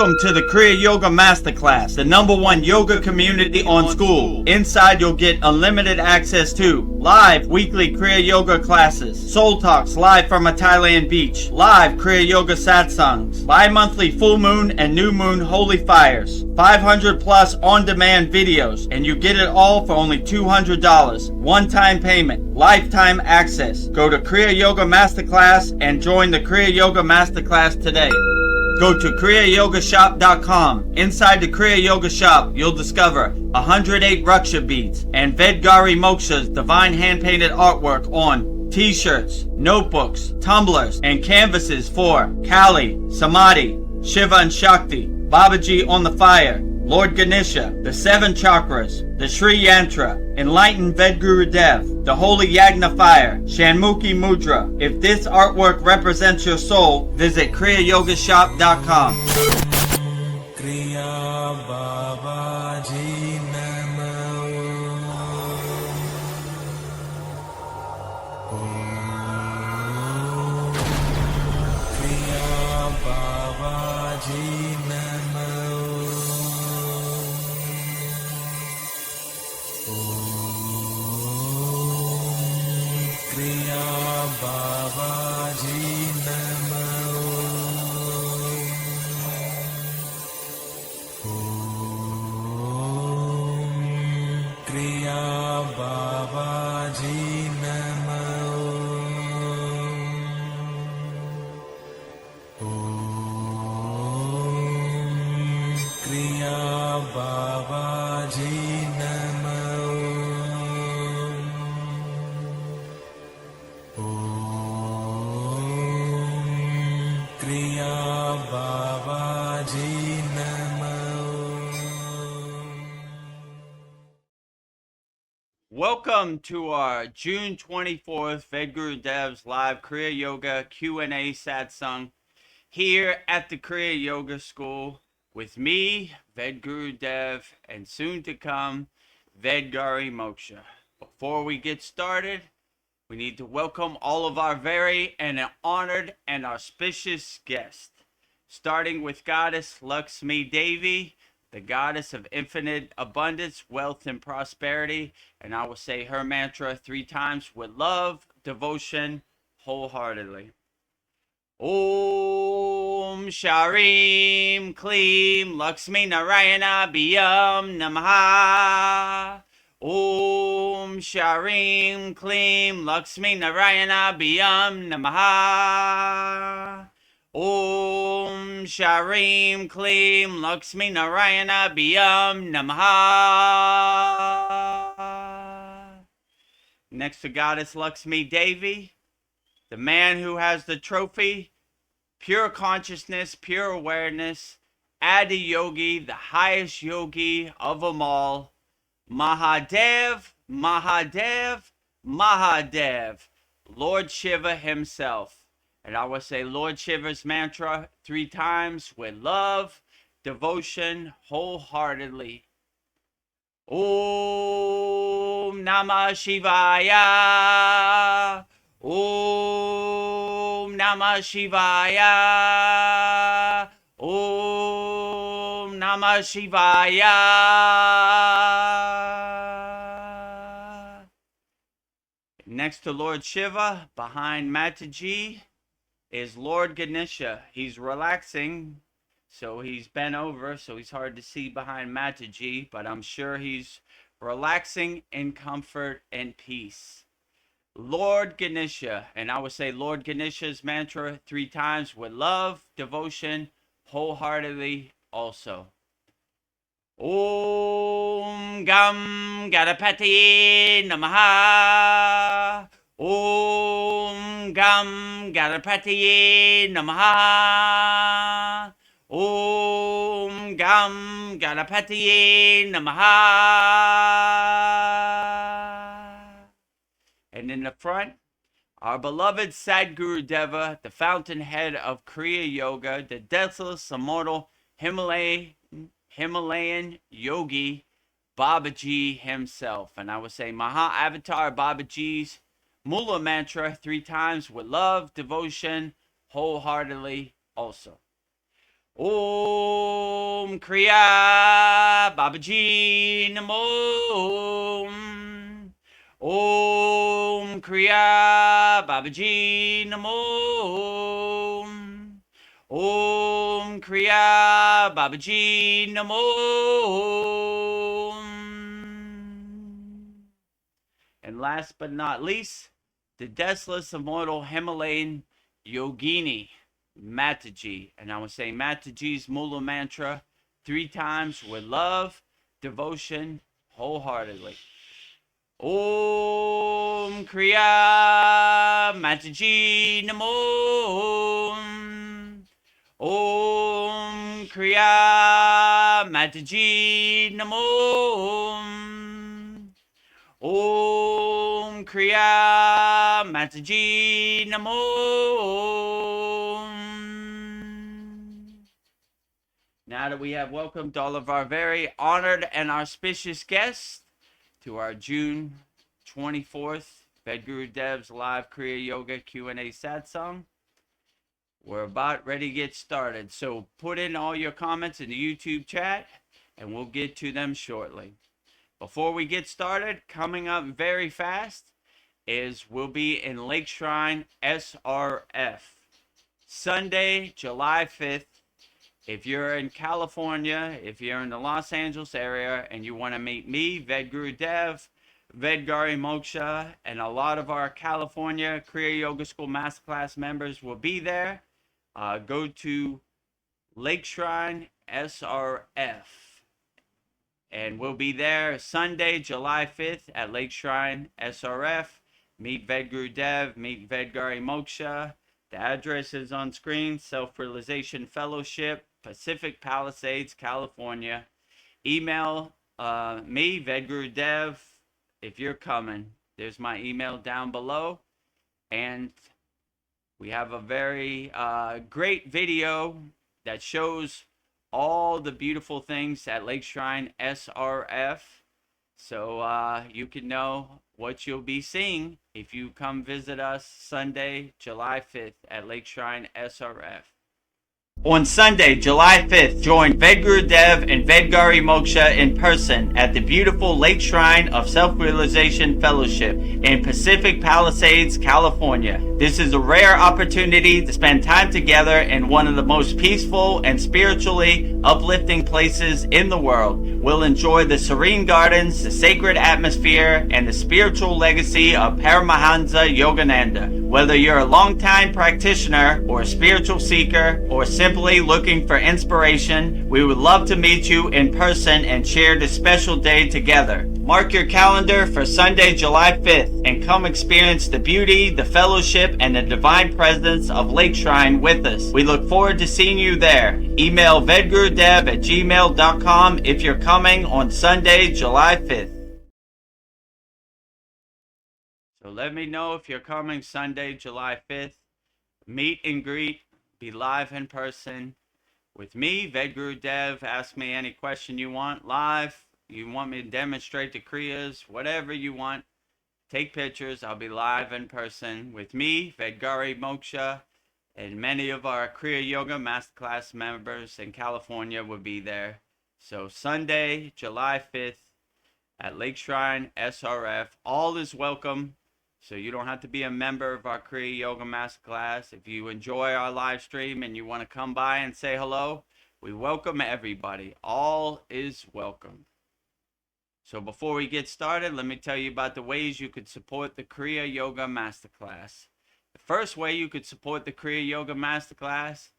Welcome to the Kriya Yoga Masterclass, the #1 yoga community on SKOOL. Inside you'll get unlimited access to live weekly Kriya Yoga classes, soul talks live from a Thailand beach, live Kriya Yoga Satsangs, bi-monthly full moon and new moon holy fires, 500 plus on-demand videos, and you get it all for only $200. One-time payment, lifetime access. Go to Kriya Yoga Masterclass and join the Kriya Yoga Masterclass today. Go to kriyayogamasterclass.com. Inside the Kriya Yoga shop, you'll discover 108 Raksha beads and Vedagurudev divine hand-painted artwork on t-shirts, notebooks, tumblers, and canvases for Kali, Samadhi, Shiva and Shakti, Babaji on the fire, Lord Ganesha, the 7 chakras, the Sri Yantra, enlightened Vedagurudev, the holy Yagna fire, Shanmukhi Mudra. If this artwork represents your soul, visit kriyayogashop.com. Kriya Babaji Namo. Kriya Babaji Namo. Kriya Babaji Namo. Kriya Babaji Namo. Kriya Babaji Namo. Kriya Babaji Namo. Welcome to our June 24th Vedagurudev's live Kriya Yoga Q&A Satsang here at the Kriya Yoga School with me, Vedagurudev, and soon to come, Vedgari Moksha. Before we get started, we need to welcome all of our very and honored and auspicious guests, starting with Goddess Lakshmi Devi, the goddess of infinite abundance, wealth, and prosperity. And I will say her mantra 3 times with love, devotion, wholeheartedly. Om Sharim Kleem Lakshmi Narayana Biyam Namaha. Om Sharim Kleem Lakshmi Narayana Biyam Namaha. Om Sharim Kleem Lakshmi Narayana Biyam Namaha. Next to Goddess Lakshmi Devi, the man who has the trophy, pure consciousness, pure awareness, Adi Yogi, the highest yogi of them all, Mahadev, Mahadev, Mahadev, Lord Shiva himself. And I will say Lord Shiva's mantra 3 times with love, devotion, wholeheartedly. Om Namah Shivaya. Om Namah Shivaya. Om Namah Shivaya. Next to Lord Shiva, behind Mataji, is Lord Ganesha. He's relaxing, so he's bent over, so he's hard to see behind Mataji, but I'm sure he's relaxing in comfort and peace. Lord Ganesha, and I would say Lord Ganesha's mantra 3 times with love, devotion, wholeheartedly also. Om Gam Ganapati Namaha. Om Gam Ganapati Namaha. Om Gam Ganapati Namaha. And in the front, our beloved Sadgurudeva, the fountainhead of Kriya Yoga, the deathless, immortal Himalayan yogi, Babaji himself. And I would say Maha Avatar Babaji's Mula mantra 3 times with love, devotion, wholeheartedly also. Om Kriya Babaji Namo. Om Kriya Babaji Namo. Om Kriya Babaji Namo. And last but not least, the deathless immortal Himalayan Yogini Mataji. And I will say Mataji's Mula mantra 3 times with love, devotion, wholeheartedly. Om Kriya Mataji Namo. Om Kriya Mataji Namo. Om Kriya Mataji Namo. Now that we have welcomed all of our very honored and auspicious guests to our June 24th Vedagurudev's live Kriya Yoga Q&A Satsang, we're about ready to get started. So put in all your comments in the YouTube chat and we'll get to them shortly. Before we get started, coming up very fast is we'll be in Lake Shrine SRF Sunday, July 5th. If you're in California, if you're in the Los Angeles area and you want to meet me, Vedagurudev, Vedgari Moksha, and a lot of our California Kriya Yoga School Masterclass members will be there, go to Lake Shrine SRF. And we'll be there Sunday, July 5th at Lake Shrine SRF. Meet Vedagurudev, meet Vedgari Moksha. The address is on screen. Self-Realization Fellowship, Pacific Palisades, California. Email me, Vedagurudev, if you're coming. There's my email down below. And we have a very great video that shows all the beautiful things at Lake Shrine SRF, so you can know what you'll be seeing if you come visit us Sunday, July 5th at Lake Shrine SRF. On Sunday, July 5th, join Vedagurudev and Vedgari Moksha in person at the beautiful Lake Shrine of Self-Realization Fellowship in Pacific Palisades, California. This is a rare opportunity to spend time together in one of the most peaceful and spiritually uplifting places in the world. We'll enjoy the serene gardens, the sacred atmosphere, and the spiritual legacy of Paramahansa Yogananda. Whether you're a longtime practitioner or a spiritual seeker or simply looking for inspiration, we would love to meet you in person and share this special day together. Mark your calendar for Sunday, July 5th and come experience the beauty, the fellowship, and the divine presence of Lake Shrine with us. We look forward to seeing you there. Email vedagurudev@gmail.com if you're coming on Sunday, July 5th. So let me know if you're coming Sunday, July 5th. Meet and greet, be live in person with me, Vedagurudev. Ask me any question you want live. You want me to demonstrate the Kriyas, whatever you want. Take pictures. I'll be live in person with me, Vedgari Moksha, and many of our Kriya Yoga Masterclass members in California will be there. So Sunday, July 5th at Lake Shrine SRF. All is welcome. So you don't have to be a member of our Kriya Yoga Masterclass. If you enjoy our live stream and you want to come by and say hello, we welcome everybody. All is welcome. So before we get started, let me tell you about the ways you could support the Kriya Yoga Masterclass. The first way you could support the Kriya Yoga Masterclass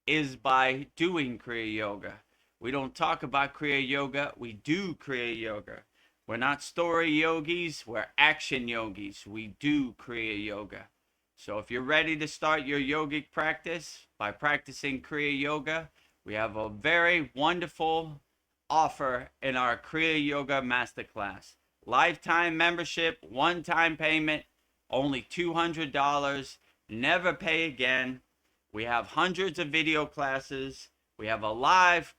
is by doing Kriya Yoga. We don't talk about Kriya Yoga, we do Kriya Yoga. We're not story yogis, we're action yogis. We do Kriya Yoga. So if you're ready to start your yogic practice by practicing Kriya Yoga, we have a very wonderful offer in our Kriya Yoga Masterclass. Lifetime membership, one-time payment, only $200, never pay again. We have hundreds of video classes. We have a live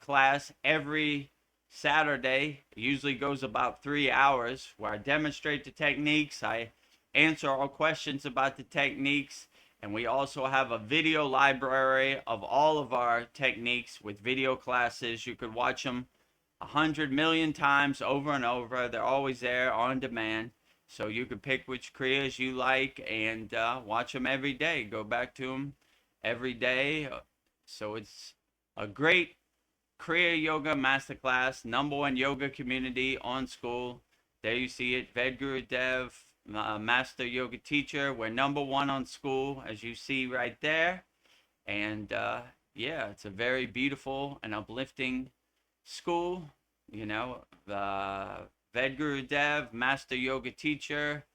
class every Saturday. It usually goes about 3 hours where I demonstrate the techniques. I answer all questions about the techniques. And we also have a video library of all of our techniques with video classes. You could watch them 100 million times over and over. They're always there on demand. So you could pick which Kriyas you like and watch them every day. Go back to them every day. So it's a great Kriya Yoga Masterclass, #1 yoga community on SKOOL. There you see it, Vedagurudev, Master Yoga Teacher. We're #1 on SKOOL, as you see right there. And yeah, it's a very beautiful and uplifting school. You know, Vedagurudev, Master Yoga Teacher,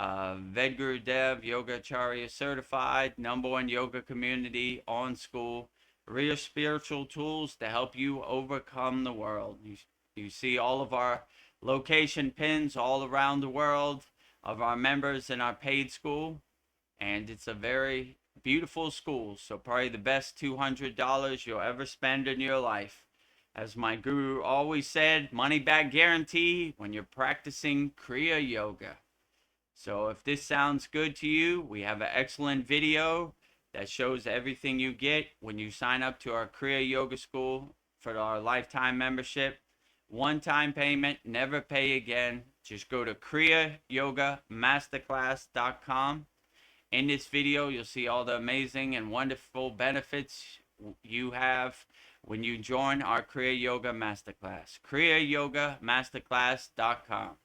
Vedagurudev, Yogacharya Certified, #1 yoga community on SKOOL. Real spiritual tools to help you overcome the world. You see all of our location pins all around the world of our members in our paid school. And it's a very beautiful school. So probably the best $200 you'll ever spend in your life. As my guru always said, money back guarantee when you're practicing Kriya Yoga. So if this sounds good to you, we have an excellent video that shows everything you get when you sign up to our Kriya Yoga School for our lifetime membership. One-time payment, never pay again. Just go to kriyayogamasterclass.com. In this video, you'll see all the amazing and wonderful benefits you have when you join our Kriya Yoga Masterclass. kriyayogamasterclass.com.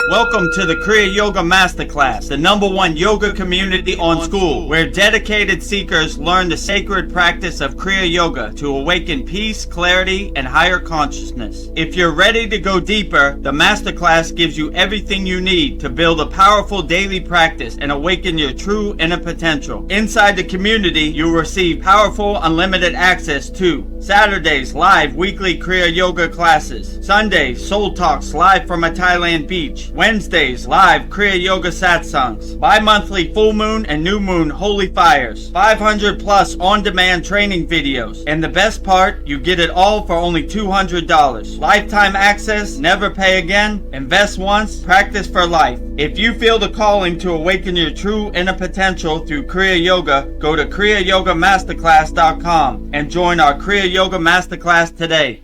Welcome to the Kriya Yoga Masterclass, the #1 yoga community on SKOOL, where dedicated seekers learn the sacred practice of Kriya Yoga to awaken peace, clarity, and higher consciousness. If you're ready to go deeper, the Masterclass gives you everything you need to build a powerful daily practice and awaken your true inner potential. Inside the community, you'll receive powerful, unlimited access to Saturdays, live weekly Kriya Yoga classes. Sundays, Soul Talks live from a Thailand beach. Wednesdays, live Kriya Yoga Satsangs. Bi-monthly full moon and new moon holy fires. 500 plus on-demand training videos. And the best part, you get it all for only $200. Lifetime access, never pay again. Invest once, practice for life. If you feel the calling to awaken your true inner potential through Kriya Yoga, go to kriyayogamasterclass.com and join our Kriya Yoga Masterclass today.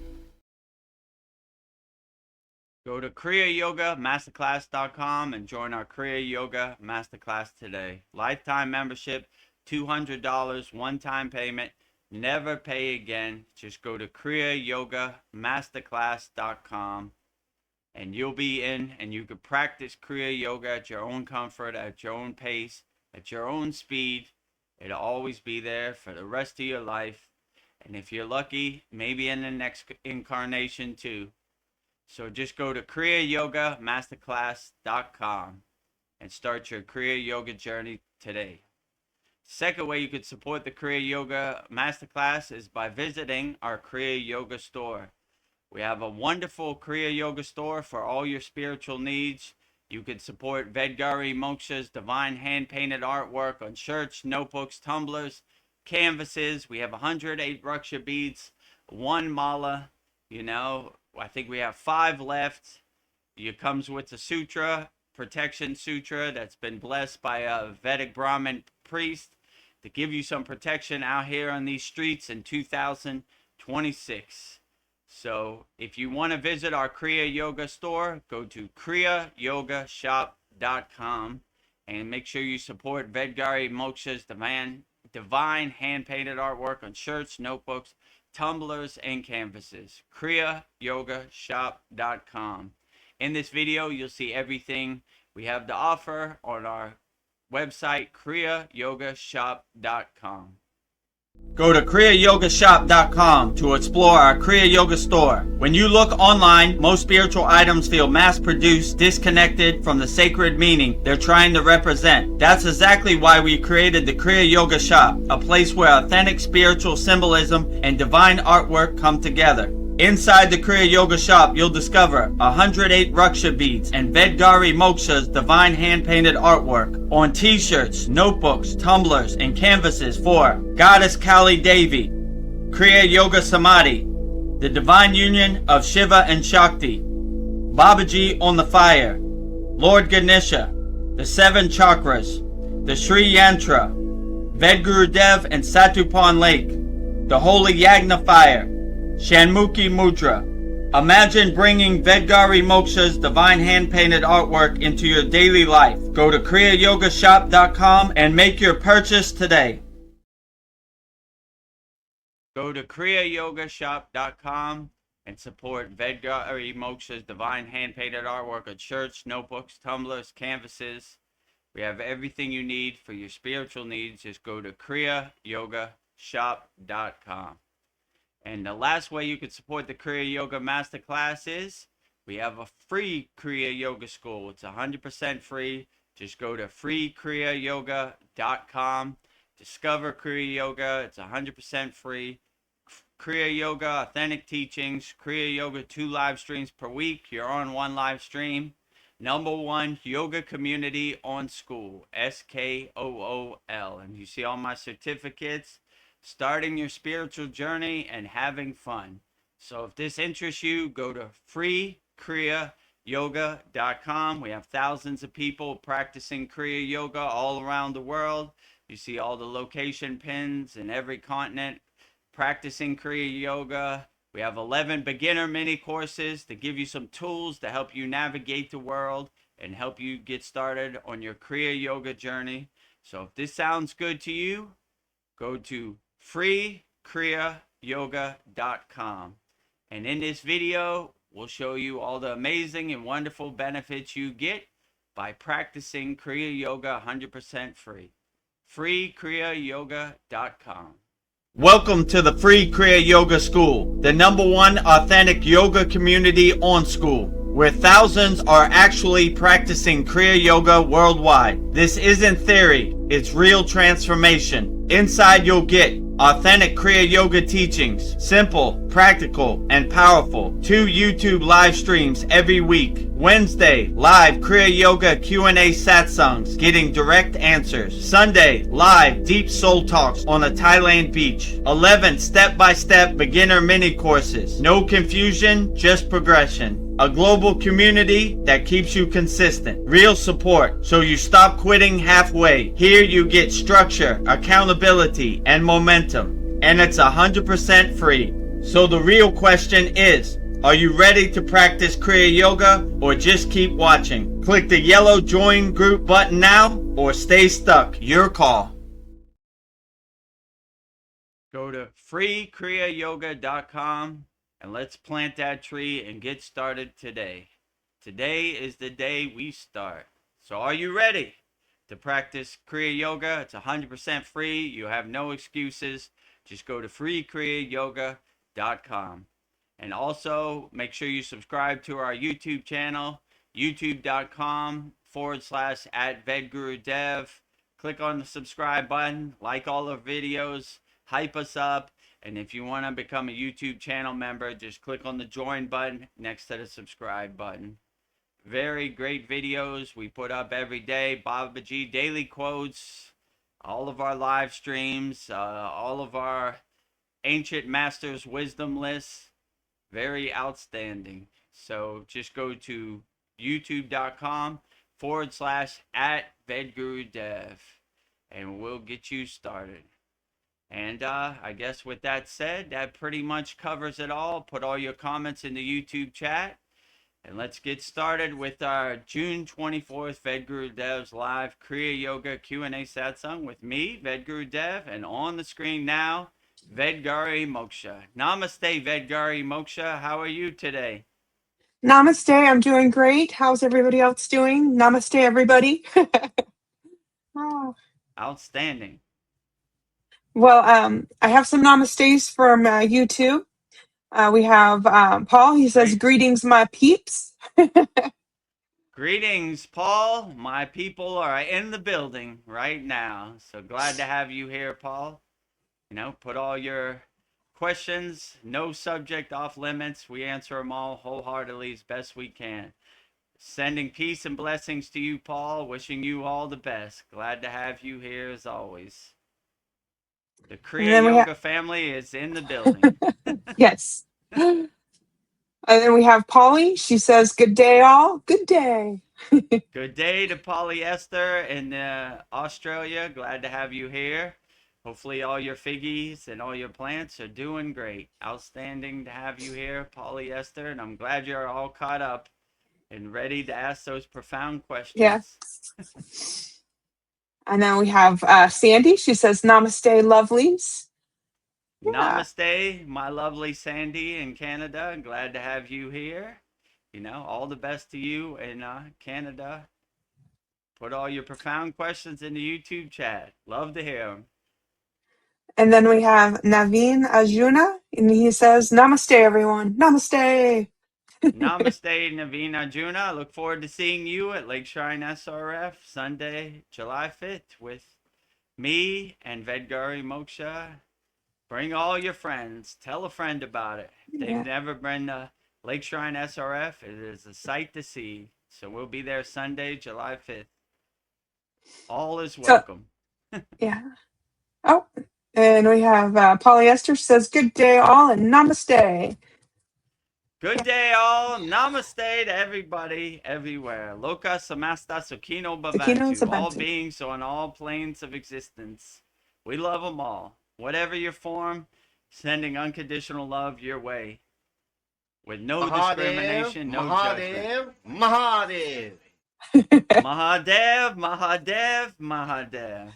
Go to kriyayogamasterclass.com and join our Kriya Yoga Masterclass today. Lifetime membership, $200, one-time payment, never pay again. Just go to kriyayogamasterclass.com and you'll be in and you can practice Kriya Yoga at your own comfort, at your own pace, at your own speed. It'll always be there for the rest of your life. And if you're lucky, maybe in the next incarnation too. So just go to kriyayogamasterclass.com and start your Kriya Yoga journey today. Second way you could support the Kriya Yoga Masterclass is by visiting our Kriya Yoga store. We have a wonderful Kriya Yoga store for all your spiritual needs. You could support Vedgari Moksha's divine hand-painted artwork on shirts, notebooks, tumblers, canvases. We have 108 Raksha beads, 1 mala, you know. I think we have 5 left. It comes with the sutra, protection sutra, that's been blessed by a Vedic Brahmin priest to give you some protection out here on these streets in 2026. So if you want to visit our Kriya Yoga store, go to kriyayogashop.com and make sure you support Vedgari Moksha's divine hand-painted artwork on shirts, notebooks, tumblers, and canvases. kriyayogashop.com. In this video, you'll see everything we have to offer on our website, kriyayogashop.com. Go to kriyayogashop.com to explore our Kriya Yoga store. When you look online, most spiritual items feel mass-produced, disconnected from the sacred meaning they're trying to represent. That's exactly why we created the Kriya Yoga Shop, a place where authentic spiritual symbolism and divine artwork come together. Inside the Kriya Yoga Shop, you'll discover 108 Raksha beads and Vedgari Moksha's divine hand-painted artwork on t-shirts, notebooks, tumblers, and canvases for Goddess Kali Devi, Kriya Yoga Samadhi, the divine union of Shiva and Shakti, Babaji on the fire, Lord Ganesha, the 7 chakras, the Sri Yantra, Vedagurudev and Satupan Lake, the Holy Yagna Fire, Shanmukhi Mudra. Imagine bringing Vedgari Moksha's divine hand-painted artwork into your daily life. Go to kriyayogamasterclass.com and make your purchase today. Go to kriyayogamasterclass.com and support Vedgari Moksha's divine hand-painted artwork of shirts, notebooks, tumblers, canvases. We have everything you need for your spiritual needs. Just go to kriyayogamasterclass.com. And the last way you can support the Kriya Yoga Masterclass is we have a free Kriya Yoga School. It's 100% free. Just go to freekriyayoga.com. Discover Kriya Yoga. It's 100% free. Kriya Yoga, authentic teachings. Kriya Yoga, 2 live streams per week. You're on 1 live stream. #1 yoga community on SKOOL. SKOOL. And you see all my certificates. Starting your spiritual journey and having fun. So if this interests you, go to freekriyayoga.com. We have thousands of people practicing Kriya Yoga all around the world. You see all the location pins in every continent practicing Kriya Yoga. We have 11 beginner mini courses to give you some tools to help you navigate the world and help you get started on your Kriya Yoga journey. So if this sounds good to you, go to freekriyayoga.com. And in this video, we'll show you all the amazing and wonderful benefits you get by practicing Kriya Yoga 100% free. freekriyayoga.com. Welcome to the Free Kriya Yoga School, the #1 authentic yoga community on SKOOL, where thousands are actually practicing Kriya Yoga worldwide. This isn't theory, it's real transformation. Inside you'll get authentic Kriya Yoga teachings, simple, practical, and powerful. 2 YouTube live streams every week. Wednesday, live Kriya Yoga Q&A satsangs, getting direct answers. Sunday, live deep soul talks on a Thailand beach. 11 step-by-step beginner mini courses. No confusion, just progression. A global community that keeps you consistent. Real support, so you stop quitting halfway. Here you get structure, accountability, and momentum. And it's 100% free. So the real question is, are you ready to practice Kriya Yoga or just keep watching? Click the yellow join group button now or stay stuck. Your call. Go to freekriyayoga.com. and let's plant that tree and get started today. Today is the day we start. So are you ready to practice Kriya Yoga? It's 100% free. You have no excuses. Just go to freekriyayoga.com. And also make sure you subscribe to our YouTube channel, youtube.com/@Vedagurudev. Click on the subscribe button, like all our videos, hype us up. And if you want to become a YouTube channel member, just click on the join button next to the subscribe button. Very great videos we put up every day. Babaji daily quotes, all of our live streams, all of our ancient masters wisdom lists. Very outstanding. So just go to youtube.com/@Vedagurudev and we'll get you started. And I guess with that said, that pretty much covers it all. Put all your comments in the YouTube chat. And let's get started with our June 24th Vedagurudev's live Kriya Yoga Q&A satsang with me, Vedagurudev, and on the screen now, Vedgari Moksha. Namaste, Vedgari Moksha. How are you today? Namaste. I'm doing great. How's everybody else doing? Namaste, everybody. Oh. Outstanding. Well, I have some namastes from YouTube. We have Paul. He says, Great. "Greetings, my peeps." Greetings, Paul. My people are in the building right now. So glad to have you here, Paul. You know, put all your questions, no subject off limits. We answer them all wholeheartedly as best we can. Sending peace and blessings to you, Paul. Wishing you all the best. Glad to have you here as always. The Kriya Yoga family is in the building. Yes. And then we have Polly. She says, "Good day, all. Good day." Good day to Polyester in Australia. Glad to have you here. hopefully all your figgies and all your plants are doing great. Outstanding to have you here, Polyester, and I'm glad you're all caught up and ready to ask those profound Yeah. questions. And then we have Sandy. She says, Namaste, lovelies. Yeah. Namaste, my lovely Sandy in Canada. Glad to have you here. You know, all the best to you in Canada. Put all your profound questions in the YouTube chat. Love to hear them. And then we have Naveen Arjuna, and he says, Namaste, everyone. Namaste. Namaste, Naveen Arjuna. Look forward to seeing you at Lake Shrine SRF Sunday, July 5th with me and Vedgari Moksha. Bring all your friends. Tell a friend about it. If they've never been to Lake Shrine SRF, it is a sight to see. So we'll be there Sunday, July 5th. All is welcome. Yeah. Oh, and we have Polyester says, good day all and namaste. Good day all. Namaste to everybody, everywhere. Loka samasta sukhino bhavantu. All beings on all planes of existence. We love them all. Whatever your form, sending unconditional love your way. With no discrimination, no judgment. Mahadev. Mahadev, Mahadev, Mahadev.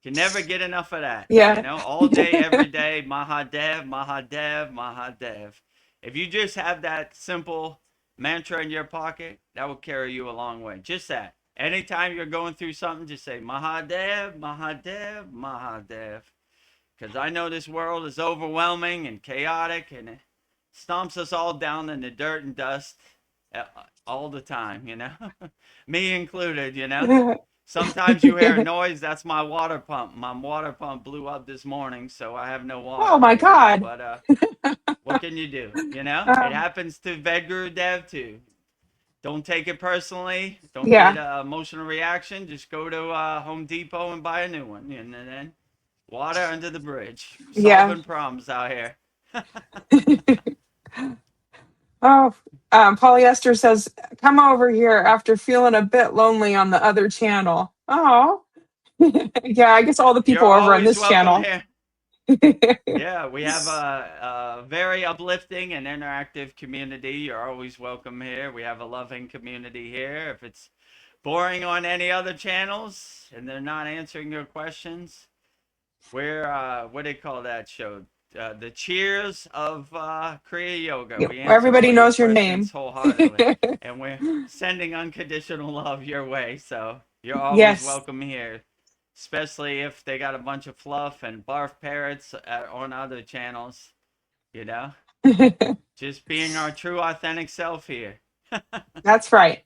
Can never get enough of that. Yeah. You know, all day, every day, Mahadev, Mahadev, Mahadev. If you just have that simple mantra in your pocket, that will carry you a long way. Just that. Anytime you're going through something, just say Mahadev, Mahadev, Mahadev. Because I know this world is overwhelming and chaotic, and it stomps us all down in the dirt and dust all the time, you know? Me included, you know? Sometimes you hear a noise, that's my water pump. My water pump blew up this morning, so I have no water. Oh my God. But what can you do? You know? It happens to Vedagurudev too. Don't take it personally. Don't get an emotional reaction. Just go to Home Depot and buy a new one. And then water under the bridge. Solving problems out here. Oh, Polyester says, come over here after feeling a bit lonely on the other channel. Oh, yeah, I guess all the people over on this channel. Yeah, we have a very uplifting and interactive community. You're always welcome here. We have a loving community here. If it's boring on any other channels and they're not answering your questions, we're, what do they call that show? The Cheers of Kriya Yoga. Yep. We Everybody knows your name. Wholeheartedly. And we're sending unconditional love your way. So you're always welcome here. Especially if they got a bunch of fluff and barf parrots on other channels. You know? Just being our true authentic self here. That's right.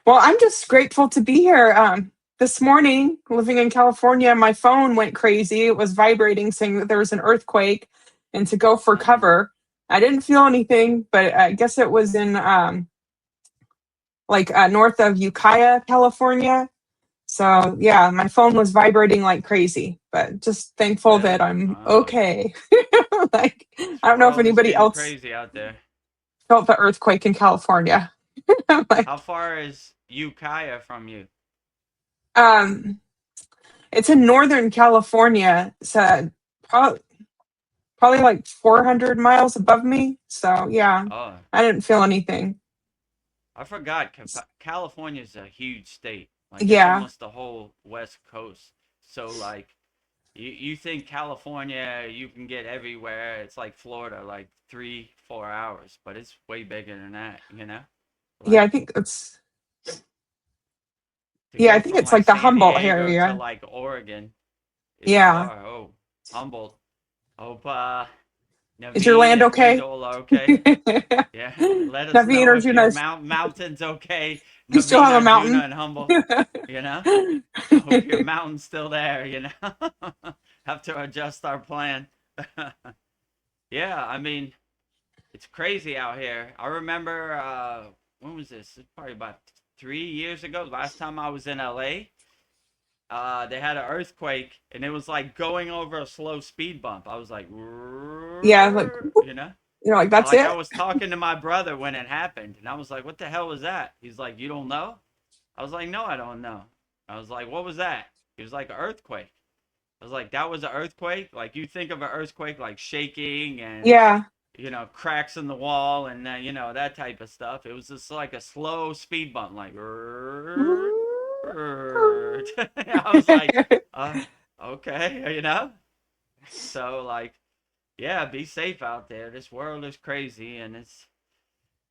Well, I'm just grateful to be here. This morning, living in California, my phone went crazy. It was vibrating, saying that there was an earthquake and to go for cover. I didn't feel anything, but I guess it was in north of Ukiah, California. So yeah, my phone was vibrating like crazy, but just thankful that I'm okay. I don't know if anybody else crazy out there felt the earthquake in California. How far is Ukiah from you? It's in Northern California. It's probably like 400 miles above me. So yeah, I didn't feel anything. I forgot. California's a huge state. Like, it's almost the whole West Coast. So like, you think California, you can get everywhere. It's like Florida, like 3-4 hours, but it's way bigger than that, you know? Like, I think it's. I think it's like the Humboldt area. To like Oregon. Far. Oh, Humboldt. Hope is your land okay? Okay. Yeah. Let us know if your mountain's okay. You still have a mountain and Humboldt. You know. I hope your mountain's still there. You know. Have to adjust our plan. Yeah, I mean, it's crazy out here. I remember when was this? It's probably about 3 years ago. Last time I was in LA. They had an earthquake and it was like going over a slow speed bump. I was like, like, you know, like that's it. I was talking to my brother when it happened and I was like, what the hell was that? He's like, you don't know? I was like, no, I don't know. I was like, what was that? He was like, an earthquake. I I was like, that was an earthquake? Like, you think of an earthquake like shaking and, Yeah. cracks in the wall and, that type of stuff. It was just like a slow speed bump, like, I was like, uh, okay, So, like, yeah, be safe out there. This world is crazy and it's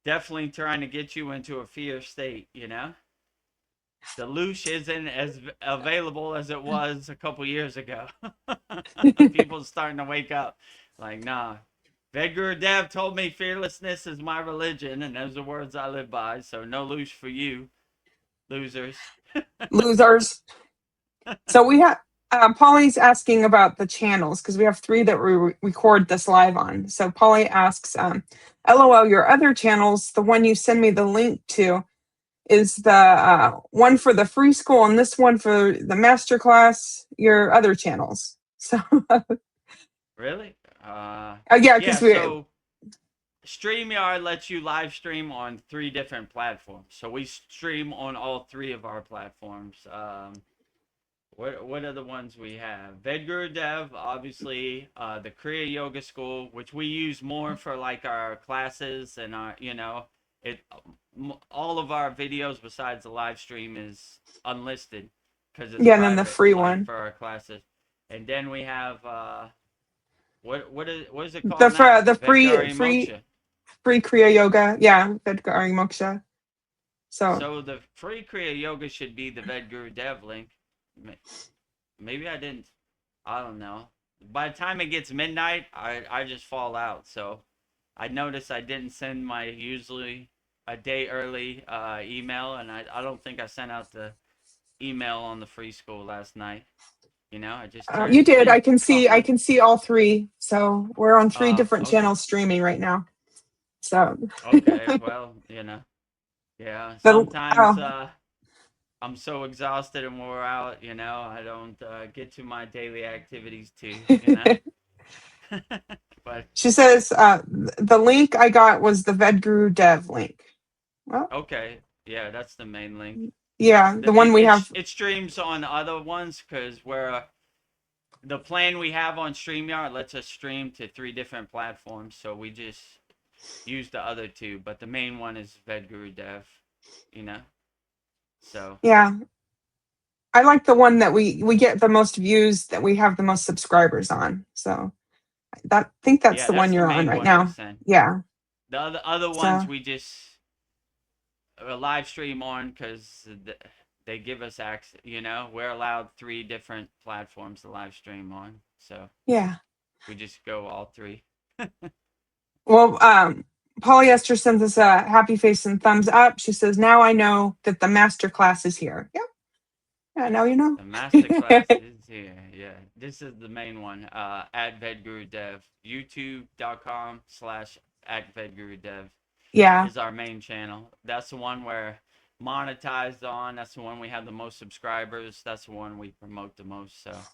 definitely trying to get you into a fear state. The loosh isn't as available as it was a couple years ago. People starting to wake up. Like, nah. Vedagurudev told me fearlessness is my religion, and those are words I live by. So no loosh for you, losers. Losers. So we have Polly's asking about the channels because we have 3 that we record this live on. So Polly asks, LOL, your other channels, the one you send me the link to, is the one for the free school and this one for the masterclass, your other channels. So Really? yeah, Yeah, because so StreamYard lets you live stream on 3 different platforms. So we stream on all 3 of our platforms. What are the ones we have? Vedagurudev, obviously, the Kriya Yoga School, which we use more for like our classes and our, it. All of our videos besides the live stream is unlisted because it's yeah, and then the private, free like one, for our classes. And then we have what is it the called now? the free Vedgari free Moksha. free Kriya Yoga, yeah, Vedagurudev Moksha. So So the free Kriya Yoga should be the Vedagurudev link. Maybe I didn't. I don't know. By the time it gets midnight, I just fall out. So I noticed I didn't send my usually a day early email, and I don't think I sent out the email on the free school last night. I just turned you did. it I on. can see all 3. So we're on 3 different Okay. channels streaming right now. So Okay. Well, yeah. the Sometimes I'm so exhausted and wore out. I don't get to my daily activities too. But she says the link I got was the Vedagurudev link. Well, okay, yeah, that's the main link. yeah, the one we have. It streams on other ones because the plan we have on StreamYard lets us stream to 3 different platforms, so we just use the other 2, but the main one is Vedagurudev, So Yeah, I like the one that we get the most views, that we have the most subscribers on. So I think that's yeah, the one that's the you're on main right one we now. send. Yeah. The other ones So we just live stream on because they give us access. We're allowed 3 different platforms to live stream on, so yeah. we just go all 3. Well, Polyester sends us a happy face and thumbs up. She says, "Now I know that the master class is here." Yeah. Yeah. Now you know. The Masterclass is here. Yeah, this is the main one. At Vedagurudev, YouTube.com/@Vedagurudev Yeah. is our main channel. That's the one where monetized on. That's the one we have the most subscribers. That's the one we promote the most. So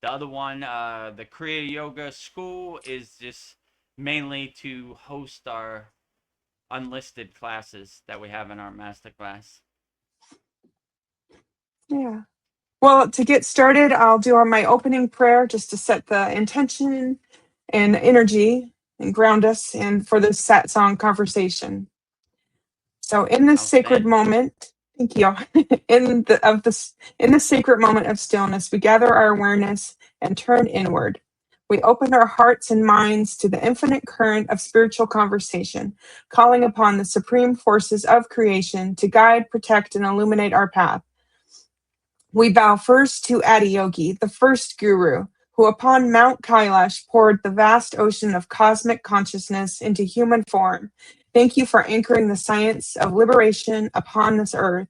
the other one, the Kriya Yoga School, is just mainly to host our unlisted classes that we have in our masterclass. Yeah. Well, to get started, I'll do my opening prayer just to set the intention and energy and ground us and for this satsang conversation. So in this sacred Outstanding. moment, thank you. In the sacred moment of stillness, we gather our awareness and turn inward. We open our hearts and minds to the infinite current of spiritual conversation, calling upon the supreme forces of creation to guide, protect, and illuminate our path. We bow first to Adiyogi, the first guru, who upon Mount Kailash poured the vast ocean of cosmic consciousness into human form. Thank you for anchoring the science of liberation upon this earth.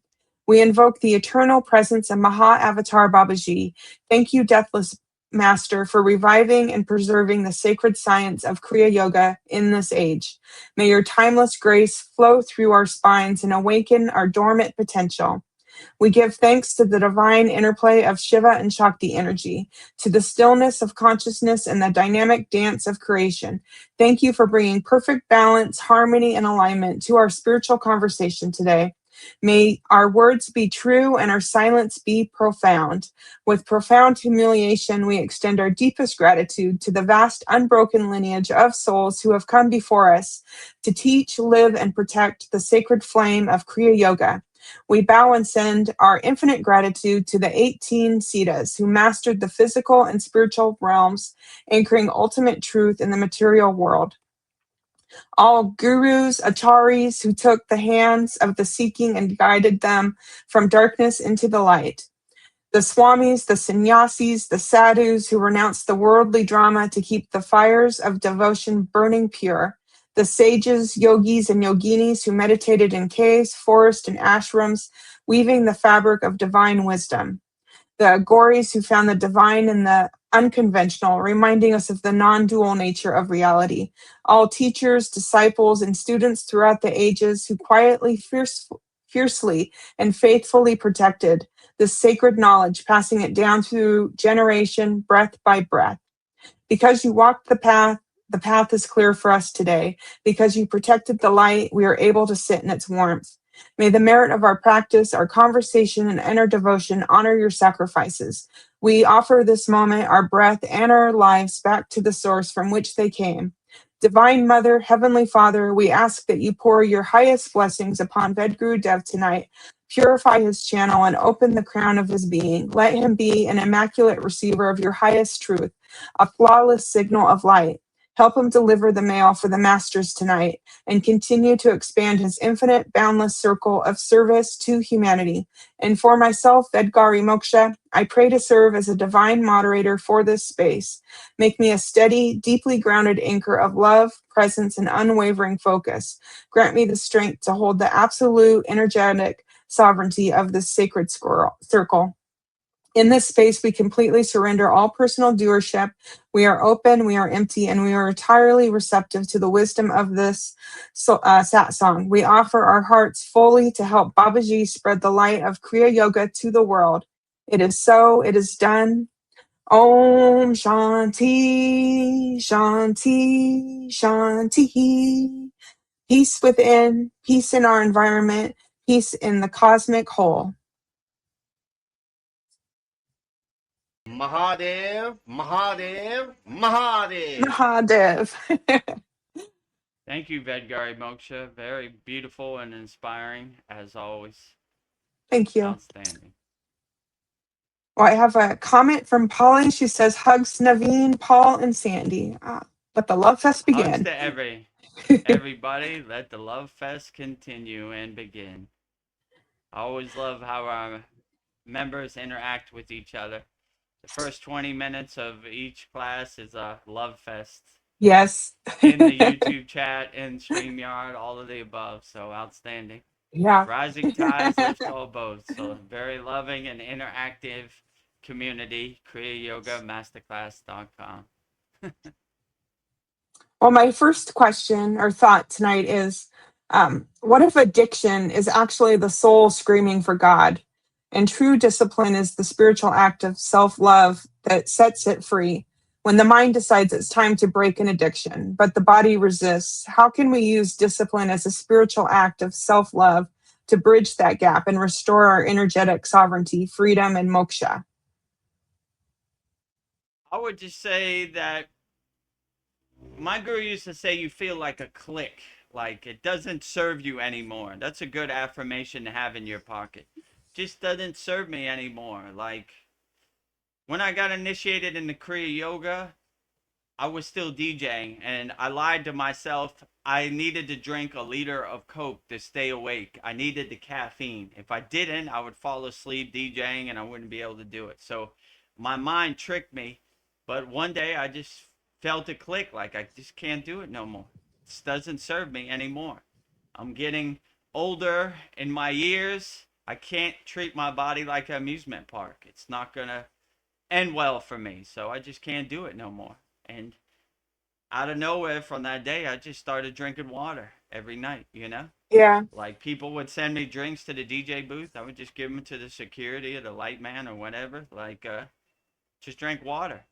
We invoke the eternal presence of Maha Avatar Babaji. Thank you, Deathless Master, for reviving and preserving the sacred science of Kriya Yoga in this age. May your timeless grace flow through our spines and awaken our dormant potential. We give thanks to the divine interplay of Shiva and Shakti energy, to the stillness of consciousness and the dynamic dance of creation. Thank you for bringing perfect balance, harmony, and alignment to our spiritual conversation today. May our words be true and our silence be profound. With profound humiliation, we extend our deepest gratitude to the vast, unbroken lineage of souls who have come before us to teach, live, and protect the sacred flame of Kriya Yoga. We bow and send our infinite gratitude to the 18 Siddhas who mastered the physical and spiritual realms, anchoring ultimate truth in the material world. All gurus, acharyas who took the hands of the seeking and guided them from darkness into the light. The swamis, the sannyasis, the sadhus who renounced the worldly drama to keep the fires of devotion burning pure. The sages, yogis, and yoginis who meditated in caves, forests, and ashrams, weaving the fabric of divine wisdom. The agoris who found the divine in the unconventional, reminding us of the non-dual nature of reality. All teachers, disciples, and students throughout the ages who quietly, fiercely, and faithfully protected this sacred knowledge, passing it down through generation, breath by breath. Because you walked the path is clear for us today. Because you protected the light, we are able to sit in its warmth. May the merit of our practice, our conversation, and inner devotion honor your sacrifices. We offer this moment, our breath, and our lives back to the source from which they came. Divine Mother, Heavenly Father, we ask that you pour your highest blessings upon Vedagurudev tonight. Purify his channel and open the crown of his being. Let him be an immaculate receiver of your highest truth, a flawless signal of light. Help him deliver the mail for the masters tonight and continue to expand his infinite, boundless circle of service to humanity. And for myself, Vedgari Moksha, I pray to serve as a divine moderator for this space. Make me a steady, deeply grounded anchor of love, presence, and unwavering focus. Grant me the strength to hold the absolute, energetic sovereignty of this sacred circle. In this space, we completely surrender all personal doership. We are open, we are empty, and we are entirely receptive to the wisdom of this satsang. We offer our hearts fully to help Babaji spread the light of Kriya Yoga to the world. It is so, it is done. Om Shanti, Shanti, Shanti. Peace within, peace in our environment, peace in the cosmic whole. Mahadev, Mahadev, Mahadev. Mahadev. Thank you, Vedgari Moksha. Very beautiful and inspiring, as always. Thank you. Outstanding. Well, I have a comment from Polly. She says, hugs Naveen, Paul, and Sandy. Let the love fest begin. Hugs to everybody. Let the love fest continue and begin. I always love how our members interact with each other. The first 20 minutes of each class is a love fest. Yes. In the YouTube chat, in StreamYard, all of the above. So outstanding. Yeah. Rising tides lift all boats. So very loving and interactive community. kriyayogamasterclass.com. Well, my first question or thought tonight is, what if addiction is actually the soul screaming for God, and true discipline is the spiritual act of self-love that sets it free? When the mind decides it's time to break an addiction, but the body resists, how can we use discipline as a spiritual act of self-love to bridge that gap and restore our energetic sovereignty, freedom, and moksha? I would just say that my guru used to say you feel like a click, like it doesn't serve you anymore. That's a good affirmation to have in your pocket. Just doesn't serve me anymore. Like when I got initiated into Kriya Yoga, I was still DJing and I lied to myself. I needed to drink a liter of Coke to stay awake. I needed the caffeine. If I didn't, I would fall asleep DJing and I wouldn't be able to do it. So my mind tricked me. But one day I just felt a click, like I just can't do it no more. This doesn't serve me anymore. I'm getting older in my years. I can't treat my body like an amusement park. It's not going to end well for me. So I just can't do it no more. And out of nowhere from that day, I just started drinking water every night, you know? Yeah. Like people would send me drinks to the DJ booth. I would just give them to the security or the light man or whatever. Like, just drink water.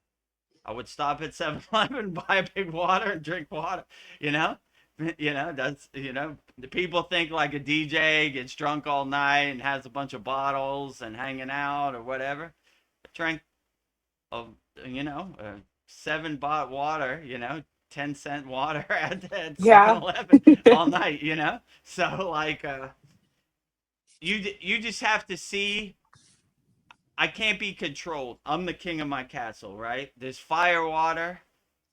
I would stop at 7-Eleven, buy a big water and drink water, you know? That's, the people think like a DJ gets drunk all night and has a bunch of bottles and hanging out or whatever. Drink a, 7 baht water, 10-cent water at Seven Yeah. Eleven all night, So like, you just have to see. I can't be controlled. I'm the king of my castle, right? This fire water,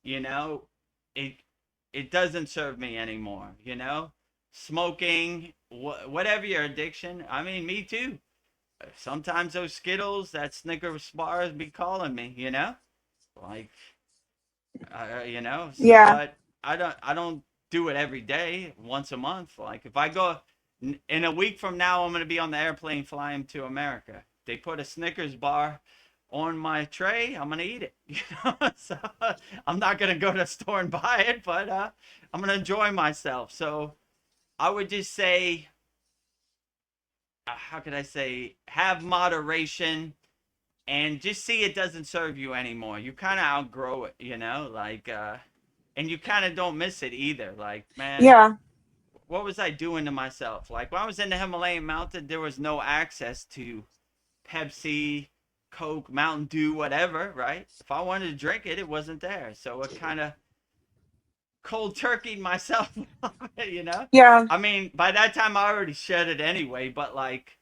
you know, it it doesn't serve me anymore, Smoking, whatever your addiction. I mean, me too. Sometimes those Skittles, that Snickers bars be calling me, Like, Yeah. but I don't do it every day, once a month. Like if I go in a week from now, I'm going to be on the airplane flying to America. They put a Snickers bar on my tray, I'm going to eat it. So I'm not going to go to the store and buy it, but I'm going to enjoy myself. So I would just say, how could I say, have moderation and just see it doesn't serve you anymore. You kind of outgrow it, like, and you kind of don't miss it either. Like, man, Yeah. what was I doing to myself? Like, when I was in the Himalayan mountain, there was no access to Pepsi, Coke, Mountain Dew, whatever, right? If I wanted to drink it, it wasn't there. So it kind of cold turkeyed myself, you know? Yeah. I mean, by that time, I already shed it anyway, but like,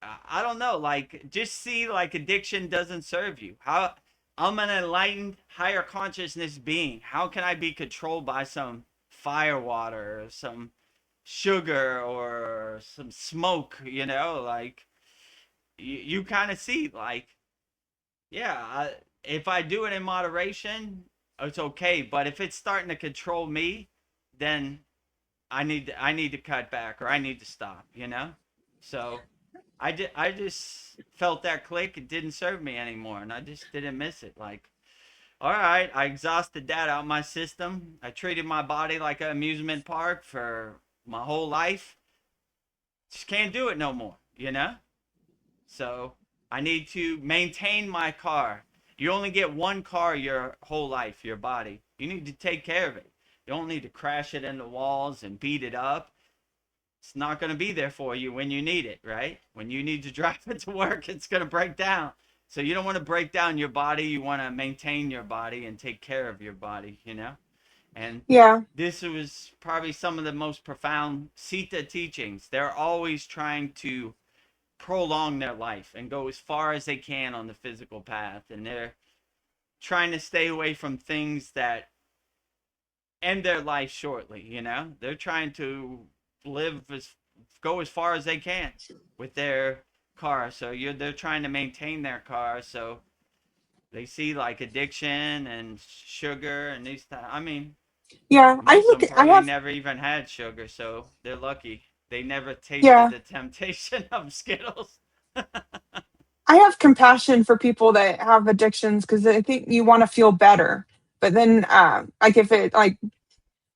I don't know, like just see like addiction doesn't serve you. How I'm an enlightened higher consciousness being. How can I be controlled by some fire water or some sugar or some smoke, like you kind of see like yeah, if I do it in moderation, it's okay, but if it's starting to control me, then I need to cut back or I need to stop, So I just felt that click. It didn't serve me anymore, and I just didn't miss it. Like, all right, I exhausted that out of my system. I treated my body like an amusement park for my whole life. Just can't do it no more, So I need to maintain my car. You only get one car your whole life, your body. You need to take care of it. You don't need to crash it into walls and beat it up. It's not going to be there for you when you need it, right? When you need to drive it to work, it's going to break down. So you don't want to break down your body. You want to maintain your body and take care of your body, And Yeah. this was probably some of the most profound Sita teachings. They're always trying to prolong their life and go as far as they can on the physical path. And they're trying to stay away from things that end their life shortly, They're trying to live go as far as they can with their car. So they're trying to maintain their car. So they see like addiction and sugar and these. I mean, Yeah. most of them I probably have, never even had sugar, so they're lucky. They never tasted yeah. the temptation of Skittles. I have compassion for people that have addictions because I think you want to feel better. But then, like if it like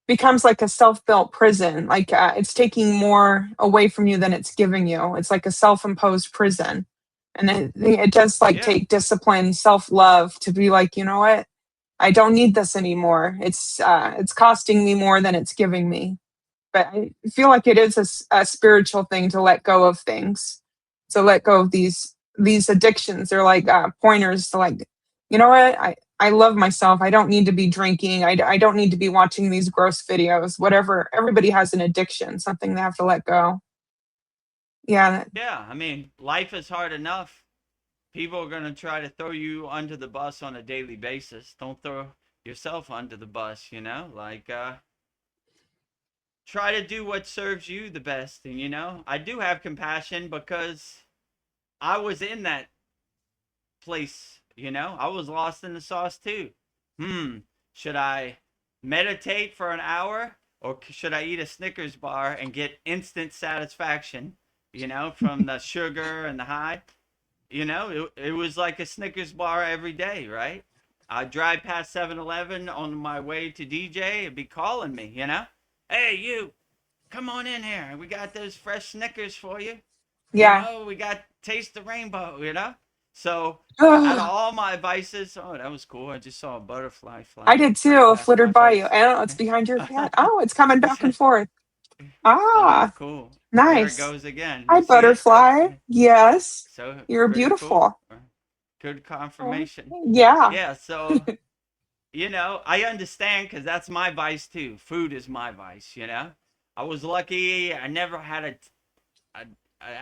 becomes like a self-built prison, like it's taking more away from you than it's giving you. It's like a self-imposed prison, and it does like Yeah, take discipline, self-love to be like, you know what, I don't need this anymore. It's costing me more than it's giving me. But I feel like it is a spiritual thing to let go of things, to let go of these addictions. They're like pointers to like, you know what, I love myself. I don't need to be drinking. I don't need to be watching these gross videos. Whatever. Everybody has an addiction, something they have to let go. Yeah. yeah. I mean, life is hard enough. People are gonna try to throw you under the bus on a daily basis. Don't throw yourself under the bus. Like try to do what serves you the best. And I do have compassion because I was in that place, I was lost in the sauce too. Hmm, should I meditate for an hour or should I eat a Snickers bar and get instant satisfaction, from the sugar and the high? It was like a Snickers bar every day, right? I'd drive past 7-Eleven on my way to DJ. It'd be calling me, Hey, you, come on in here. We got those fresh Snickers for you. Yeah. We got taste the rainbow, So out of Ugh, all my vices, oh, that was cool. I just saw a butterfly I fly did right too. It past my flittered by you. face. I don't know. It's behind your head. Oh, it's coming back and forth. Oh, Ah, cool. There it nice. goes again. Hi, You see it? butterfly. Yes, So you're pretty cool. beautiful. Good Oh, confirmation. yeah. Yeah, so I understand because that's my vice too. Food is my vice. I was lucky. I,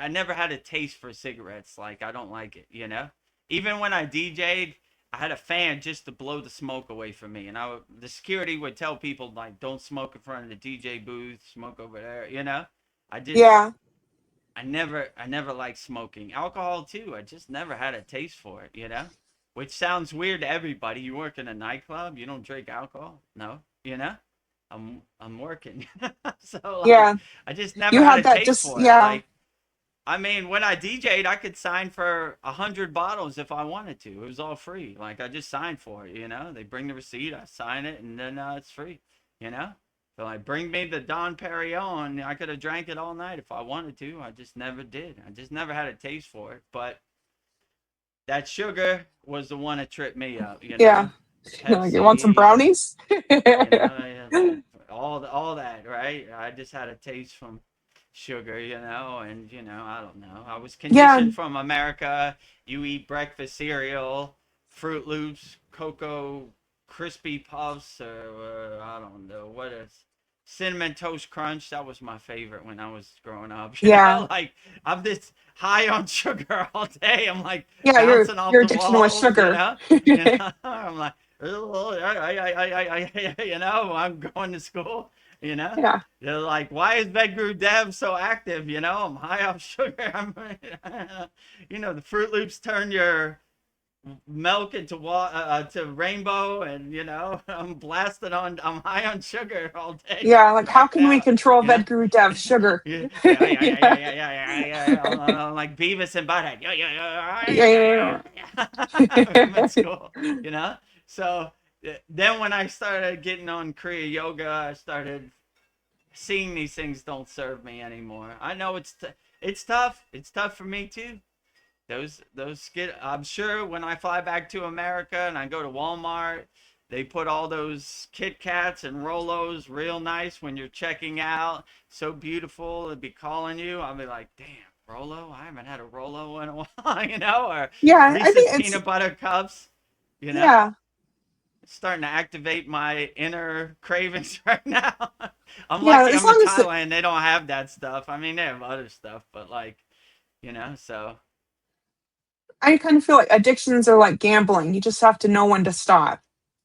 I never had a taste for cigarettes. Like I don't like it. Even when I DJ'd, I had a fan just to blow the smoke away from me, and the security would tell people like, "Don't smoke in front of the DJ booth. Smoke over there." I just Yeah. I never liked smoking. Alcohol too. I just never had a taste for it. Which sounds weird to everybody. You work in a nightclub, you don't drink alcohol? No. I'm working. So like Yeah. I just never You had had a that taste just, for it. yeah. Like I mean, when I DJ'd, I could sign for 100 bottles if I wanted to. It was all free. Like I just signed for it. They bring the receipt, I sign it, and then it's free. You know. So like, bring me the Don Perignon. I could have drank it all night if I wanted to. I just never did. I just never had a taste for it. But that sugar was the one that tripped me up. Yeah. You're like, you want some Pepsi, brownies? all that, right? I just had a taste from sugar, and I don't know. I was Yeah. conditioned from America. You eat breakfast cereal, Fruit Loops, Cocoa Crispy Puffs, or I don't know what is Cinnamon Toast Crunch. That was my favorite when I was growing up. Yeah. Like I'm this high on sugar all day. I'm like Yeah. bouncing off Your the addiction was walls. sugar. I'm like, I'm going to school. You know, Yeah. they're like, why is Vedagurudev so active? I'm high off sugar. The Fruit Loops turn your milk into to rainbow, and I'm blasted on. I'm high on sugar all day, Yeah. Like, how cracked can we out. control You know. Vedagurudev sugar? Yeah. Yeah. I'm like Beavis and Butthead. Yeah. I'm at Yeah. school, you know. So then when I started getting on Kriya yoga, I started seeing these things don't serve me anymore. I know it's tough. It's tough for me too. Those skid. I'm sure when I fly back to America and I go to Walmart, they put all those Kit Kats and Rolos real nice when you're checking out. So beautiful. They'd be calling you. I'll be like, damn, Rolo. I haven't had a Rolo in a while. Or Yeah. I Reese's think it's, peanut butter cups. You know, yeah. it's starting to activate my inner cravings right now. I'm Yeah. lucky As I'm in long as, Thailand. They don't have that stuff. I mean, they have other stuff, but like, so. I kind of feel like addictions are like gambling. You just have to know when to stop.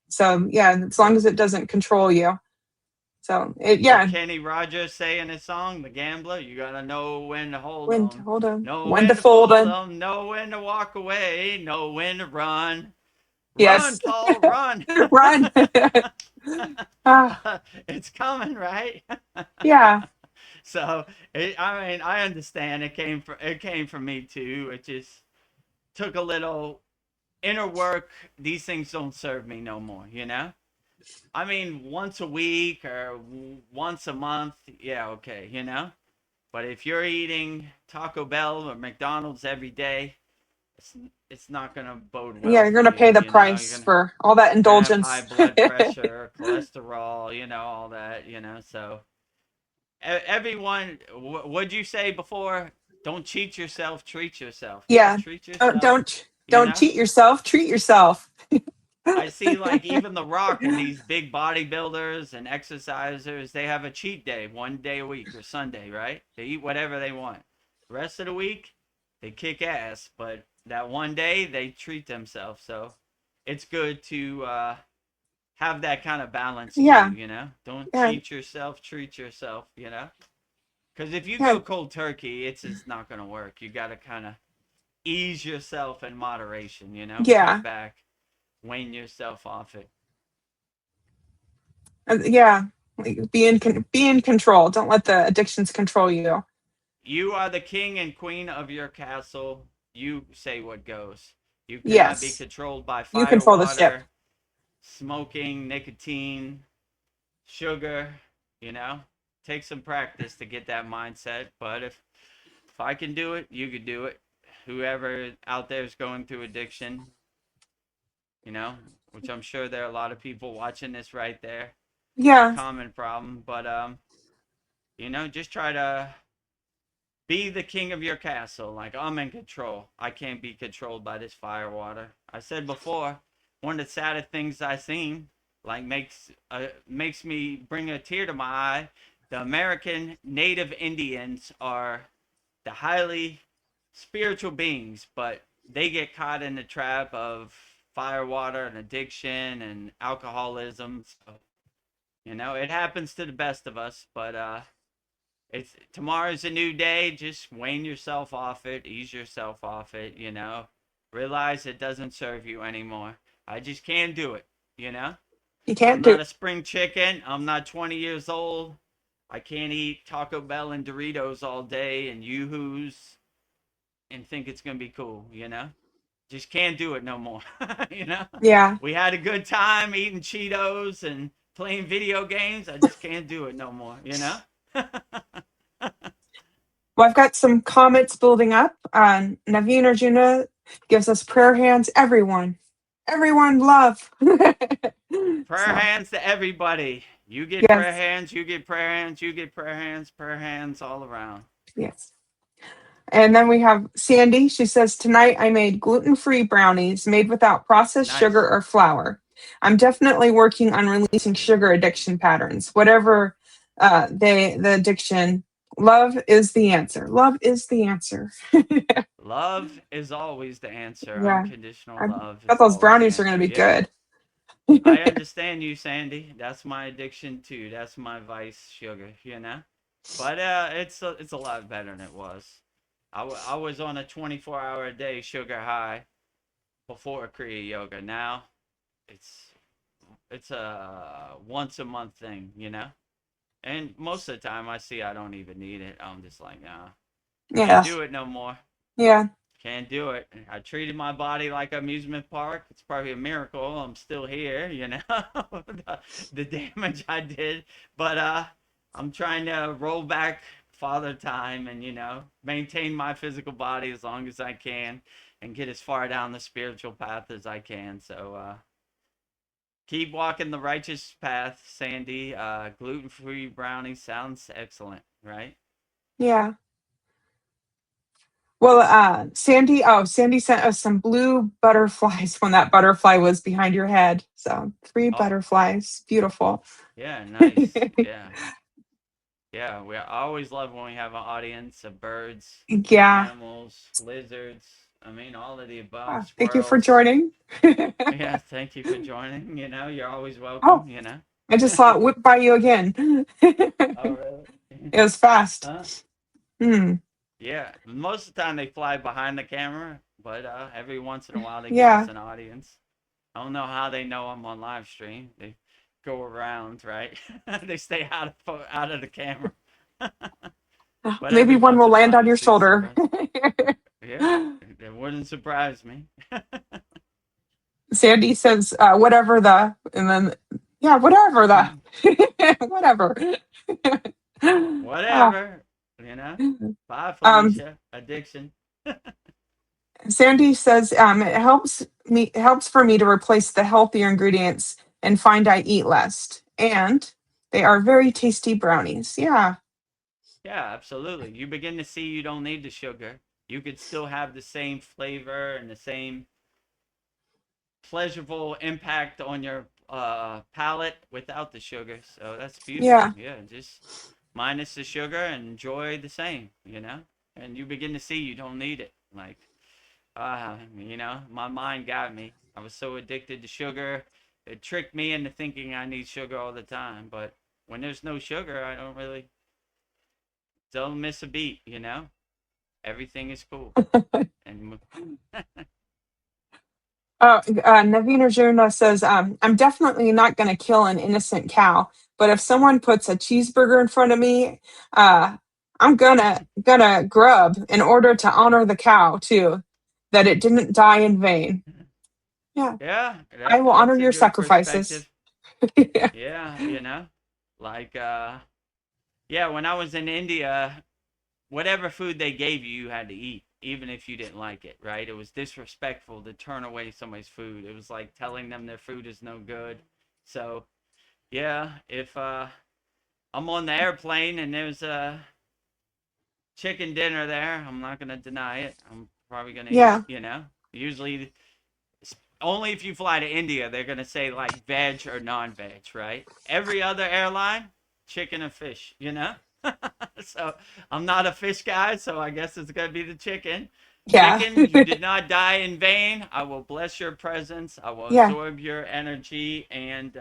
So, yeah, as long as it doesn't control you. So, What yeah, Kenny Rogers say in his song, The Gambler? You gotta know when to hold when to 'em, hold on, know when to when to fold fold on. 'em, know when to walk away, know when to run. Run, Yes. Paul, run. Run. Ah, It's coming, right? yeah. So, I mean, I understand. It came from me too. It just took a little inner work. These things don't serve me no more. I mean, once a week or once a month, yeah, okay. But if you're eating Taco Bell or McDonald's every day, it's, it's not going to bode Yeah, well you're for gonna you. pay the You're price going to for all that you're gonna have high indulgence. blood pressure, cholesterol, all that. So everyone, what'd you say before? Don't cheat yourself, treat yourself. Yeah, Yeah. treat Don't yourself. don't You don't know, cheat yourself, treat yourself. I see like even The Rock and these big bodybuilders and exercisers, they have a cheat day one day a week or Sunday, right? They eat whatever they want. The rest of the week, they kick ass, but that one day they treat themselves. So it's good to have that kind of balance Yeah. too. Don't Yeah. cheat yourself, treat yourself. Because if you Yeah. go cold turkey, it's just not going to work. You got to kind of ease yourself in moderation. Cut Yeah. back, wane yourself off it. Yeah. Like, be in control. Don't let the addictions control you. You are the king and queen of your castle. You say what goes. You cannot be Yes. controlled by You fire, control the ship. water, smoking, nicotine, sugar. You know, take some practice to get that mindset. But if I can do it, you could do it. whoever out there is going through addiction, you know, which I'm sure there are a lot of people watching this right there. It's a Yeah, common problem, but just try to be the king of your castle. Like, I'm in control. I can't be controlled by this fire water. I said before, one of the saddest things I've seen, like makes me bring a tear to my eye. The American Native Indians are the highly spiritual beings, but they get caught in the trap of fire water and addiction and alcoholism. So, it happens to the best of us, but it's tomorrow's a new day. Just wane yourself off it, ease yourself off it, realize it doesn't serve you anymore. I just can't do it, you know. you I'm can't do. not a spring chicken. I'm not 20 years old. I can't eat Taco Bell and Doritos all day and Yoo-Hoos and think it's gonna be cool, Just can't do it no more, you know. Yeah. We had a good time eating Cheetos and playing video games. I just can't do it no more, Well, I've got some comments building up. Naveen Arjuna gives us prayer hands. Everyone, love. Prayer So, hands to everybody. You get prayer yes, hands, you get prayer hands, you get prayer hands all around. yes. And then we have Sandy. She says, tonight I made gluten-free brownies made without processed sugar Nice. or flour. I'm definitely working on releasing sugar addiction patterns. Whatever the addiction, love is the answer. Love is the answer. Love is always the answer. Yeah. Unconditional I love bet is those always the brownies are going answer. to be Yeah. good. I understand you, Sandy. That's my addiction too. That's my vice, sugar. But it's a lot better than it was. I was on a 24-hour a day sugar high before Kriya Yoga. Now it's it's a once a month thing. And most of the time I see I don't even need it. I'm just like, nah, can't Yeah. do it no more. Yeah. Can't do it. I treated my body like an amusement park. It's probably a miracle I'm still here, the damage I did. But I'm trying to roll back father time and, maintain my physical body as long as I can and get as far down the spiritual path as I can. So keep walking the righteous path, Sandy. Gluten-free brownie sounds excellent, right? Yeah. Well, Sandy sent us some blue butterflies when that butterfly was behind your head. So 3 butterflies. Beautiful. Yeah, nice. Yeah. Yeah, I always love when we have an audience of birds, Yeah. mammals, lizards. I mean, all of the above, Thank you for squirrels. joining. Yeah, thank you for joining. You're always Oh, welcome. I just saw it whip by you again. Oh, It really? was fast. Huh? Hmm. Yeah, most of the time they fly behind the camera, but every once in a while they give us Yeah. an audience. I don't know how they know I'm on live stream. They go around, right? They stay out of the camera. But Maybe every one once will in a land while on you your see the shoulder. surprise. Yeah, it wouldn't surprise me. Sandy says, whatever the, and then, yeah, whatever the, whatever. Ah, Whatever, you know. Bye, um, Felicia. Addiction. Sandy says, it helps for me to replace the healthier ingredients and find I eat less. And they are very tasty brownies. Yeah. Yeah, absolutely. You begin to see you don't need the sugar. You could still have the same flavor and the same pleasurable impact on your palate without the sugar. So that's beautiful. Yeah. Yeah, just minus the sugar and enjoy the same. And you begin to see you don't need it. Like, my mind got me. I was so addicted to sugar. It tricked me into thinking I need sugar all the time. But when there's no sugar, I don't miss a beat. Everything is cool. And Naveen Arjuna says, I'm definitely not going to kill an innocent cow, but if someone puts a cheeseburger in front of me, uh, I'm gonna grub in order to honor the cow too, that it didn't die in vain. Yeah, yeah, I will honor that's a your good sacrifices. perspective. Yeah. Like yeah, when I was in India, whatever food they gave you, you had to eat. even if you didn't like it, right? It was disrespectful to turn away somebody's food. It was like telling them their food is no good. So, yeah, if I'm on the airplane and there's a chicken dinner there, I'm not going to deny it. I'm probably going to eat, Yeah. you know. Usually, only if you fly to India, they're going to say like veg or non veg, right? Every other airline, chicken and fish, you know? So I'm not a fish guy, so I guess it's going to be the chicken. Yeah. Chicken, you did not die in vain. I will bless your presence. I will Yeah. absorb your energy, and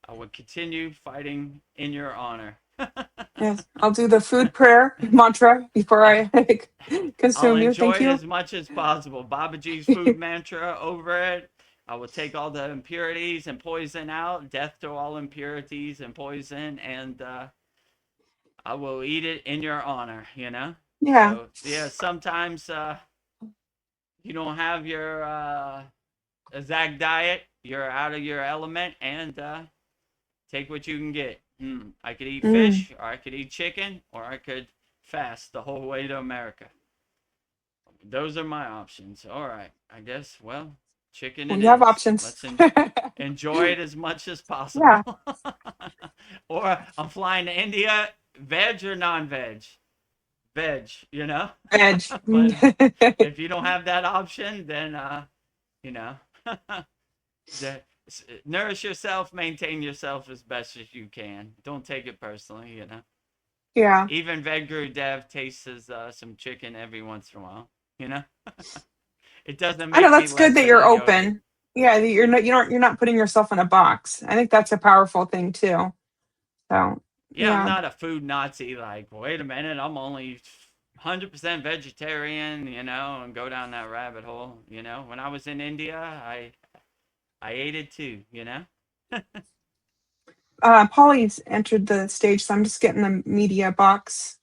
I will continue fighting in your honor. Yes. I'll do the food prayer mantra before I, I I'll consume you. Thank enjoy you. as much as possible. Babaji's food mantra over it. I will take all the impurities and poison out, death to all impurities and poison, and I will eat it in your honor, you know? Yeah. So, yeah, sometimes you don't have your exact diet, you're out of your element, and take what you can get. I could eat Mm. fish, or I could eat chicken, or I could fast the whole way to America. Those are my options. All right. I guess, well, chicken Well, it you have is. options. Let's enjoy it as much as Yeah. possible. Or I'm flying to India, veg or non veg? Veg, you know? Veg. But if you don't have that option, then, you know, the, nourish yourself, maintain yourself as best as you can. Don't take it personally, you know? Yeah. Even Vedagurudev tastes some chicken every once in a while, you know? It doesn't I know make me that's good less that than a you're yogi. open. Yeah, that you're not putting yourself in a box. I think that's a powerful thing too. So, Yeah, I'm yeah. not a food Nazi. Like, wait a minute, I'm only 100% vegetarian, you know, and go down that rabbit hole. You know, when I was in India, I ate it too. You know. Polly's entered the stage, so I'm just getting the media box.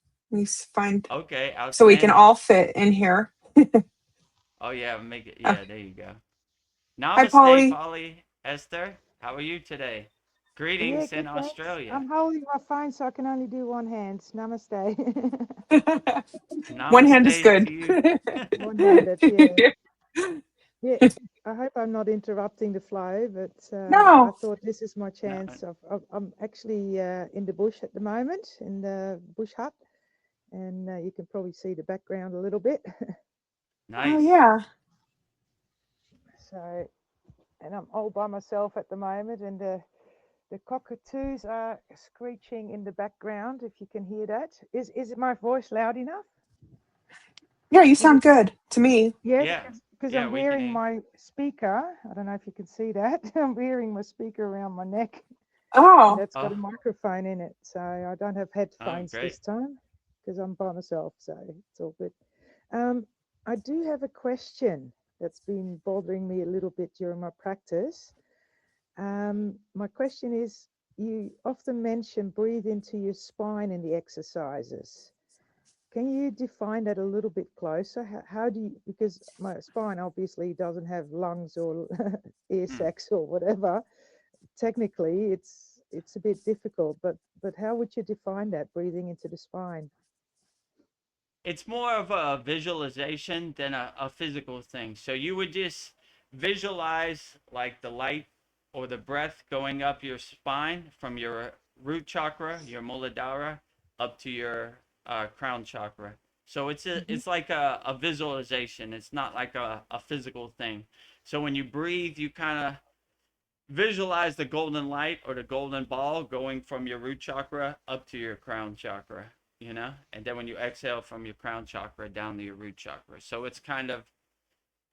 Find Okay, so we can outstanding. all fit in here. Oh yeah, make it. Uh, Yeah, there you go. Hi, Namaste, Polly. Polly, Esther. How are you today? Yeah, Greetings in good, thanks. Australia. I'm holding my phone so I can only do one hand. Namaste. One hand is Namaste to good. you. One-handed, yeah. Yeah, I hope I'm not interrupting the flow, but I No. thought this is my No, chance. I'm actually in the bush at the moment, in the bush hut, and you can probably see the background a little bit. Oh nice. yeah. So, and I'm all by myself at the moment, and the cockatoos are screeching in the background, if you can hear that. Is my voice loud enough? Yeah, you Is sound it? good to me. Yeah, Yeah, because yeah, I'm we can wearing eat. my speaker. I don't know if you can see that. I'm wearing my speaker around my neck, and Oh. that's got Oh, a microphone in it. So I don't have oh, headphones great. this time because I'm by myself. So it's all good. Um, I do have a question that's been bothering me a little bit during my practice. My question is, you often mention breathe into your spine in the exercises. Can you define that a little bit closer? How do you, because my spine obviously doesn't have lungs or ear Hmm. sacs or whatever. Technically, it's a bit difficult, but how would you define that, breathing into the spine? It's more of a visualization than a physical thing. So you would just visualize like the light or the breath going up your spine from your root chakra, your muladhara, up to your crown chakra. So Mm-hmm. it's like a visualization. It's not like a physical thing. So when you breathe, you kind of visualize the golden light or the golden ball going from your root chakra up to your crown chakra, you know? And then when you exhale from your crown chakra down to your root chakra. So it's kind of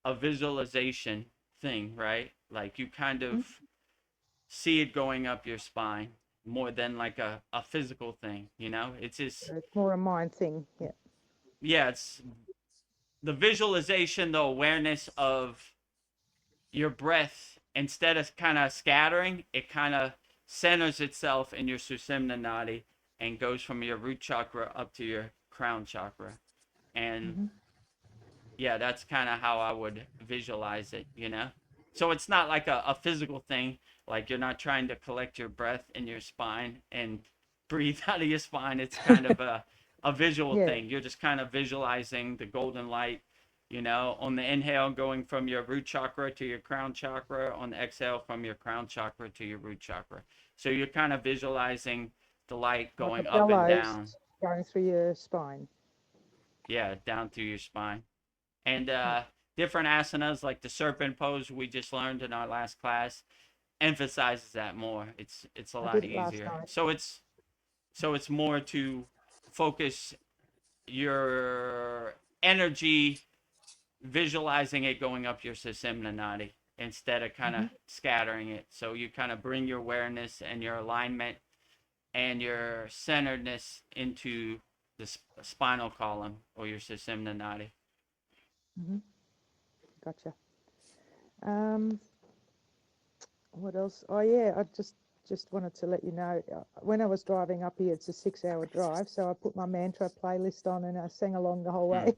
a visualization thing, right? Like you kind of see it going up your spine more than like a physical thing, you know? It's just, So it's more a mind thing. Yeah. yeah, it's the visualization, the awareness of your breath, instead of kind of scattering, it kind of centers itself in your Sushumna Nadi and goes from your root chakra up to your crown chakra. And Mm-hmm. yeah, that's kind of how I would visualize it, you know? So it's not like a physical thing, like you're not trying to collect your breath in your spine and breathe out of your spine. It's kind of a a visual Yeah. thing. You're just kind of visualizing the golden light, on the inhale going from your root chakra to your crown chakra, on the exhale from your crown chakra to your root chakra. So you're kind of visualizing the light Like a going up and bellows down. going through your spine. Yeah, down through your spine. And Yeah. different asanas like the serpent pose we just learned in our last class emphasizes that more. It's a I lot did it last easier. night. So it's more to focus your energy visualizing it going up your Sushumna nadi instead of kind of Hmm. scattering it. So you kind of bring your awareness and your alignment and your centeredness into the spinal column or your Sushumna nadi. Hmm. Gotcha. Um, what else? Oh yeah, I just wanted to let you know. When I was driving up here, it's a 6-hour drive, so I put my mantra playlist on and I sang along the whole way.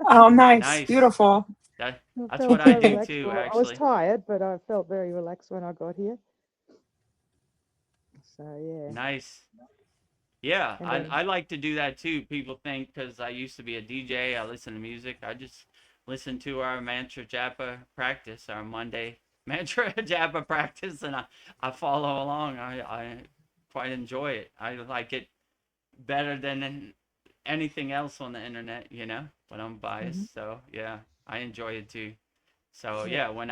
Oh, nice. Nice. Beautiful. That I that's felt what I so do relaxed. too, Well, I was actually. tired, but I felt very relaxed when I got here. So yeah, Nice. Yeah, and I then like to do that too. People think because I used to be a DJ, I listen to music. I just listen to our mantra japa practice, our Monday mantra japa practice, and I follow along. I quite enjoy it. I like it better than anything else on the internet, but I'm hmm biased. So yeah, I enjoy it too. So yeah, yeah, when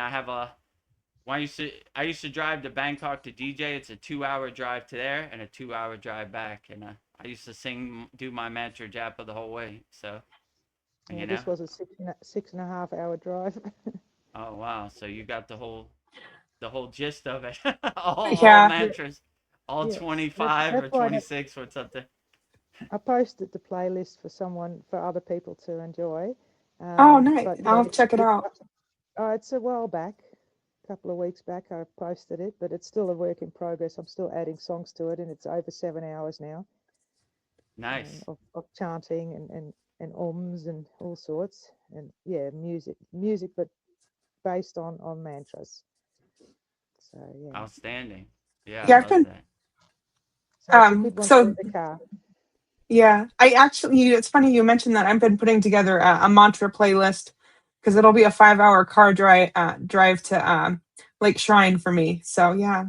I used to drive to Bangkok to DJ. It's a 2-hour drive to there and a 2-hour drive back, and I used to do my mantra japa the whole way. So yeah. you know, This was a 6.5 hour drive. oh wow, so you got the whole gist of it, all Yeah. Yeah, mantras, all yeah. 25 That's or why 26 or something. I posted the playlist for other people to enjoy. Oh, nice. But I'll yeah, have to check it out. it's a while back, a couple of weeks back. I posted it, but it's still a work in progress. I'm still adding songs to it, and it's over 7 hours now Nice. of chanting and ums and all sorts. And yeah, music, but based on mantras. So yeah, Outstanding. Yeah, I Yeah, I've love been that. so it's a good one for so in the car. yeah. It's funny you mentioned that. I've been putting together a mantra playlist because it'll be a 5-hour car drive to Lake Shrine for me. So yeah.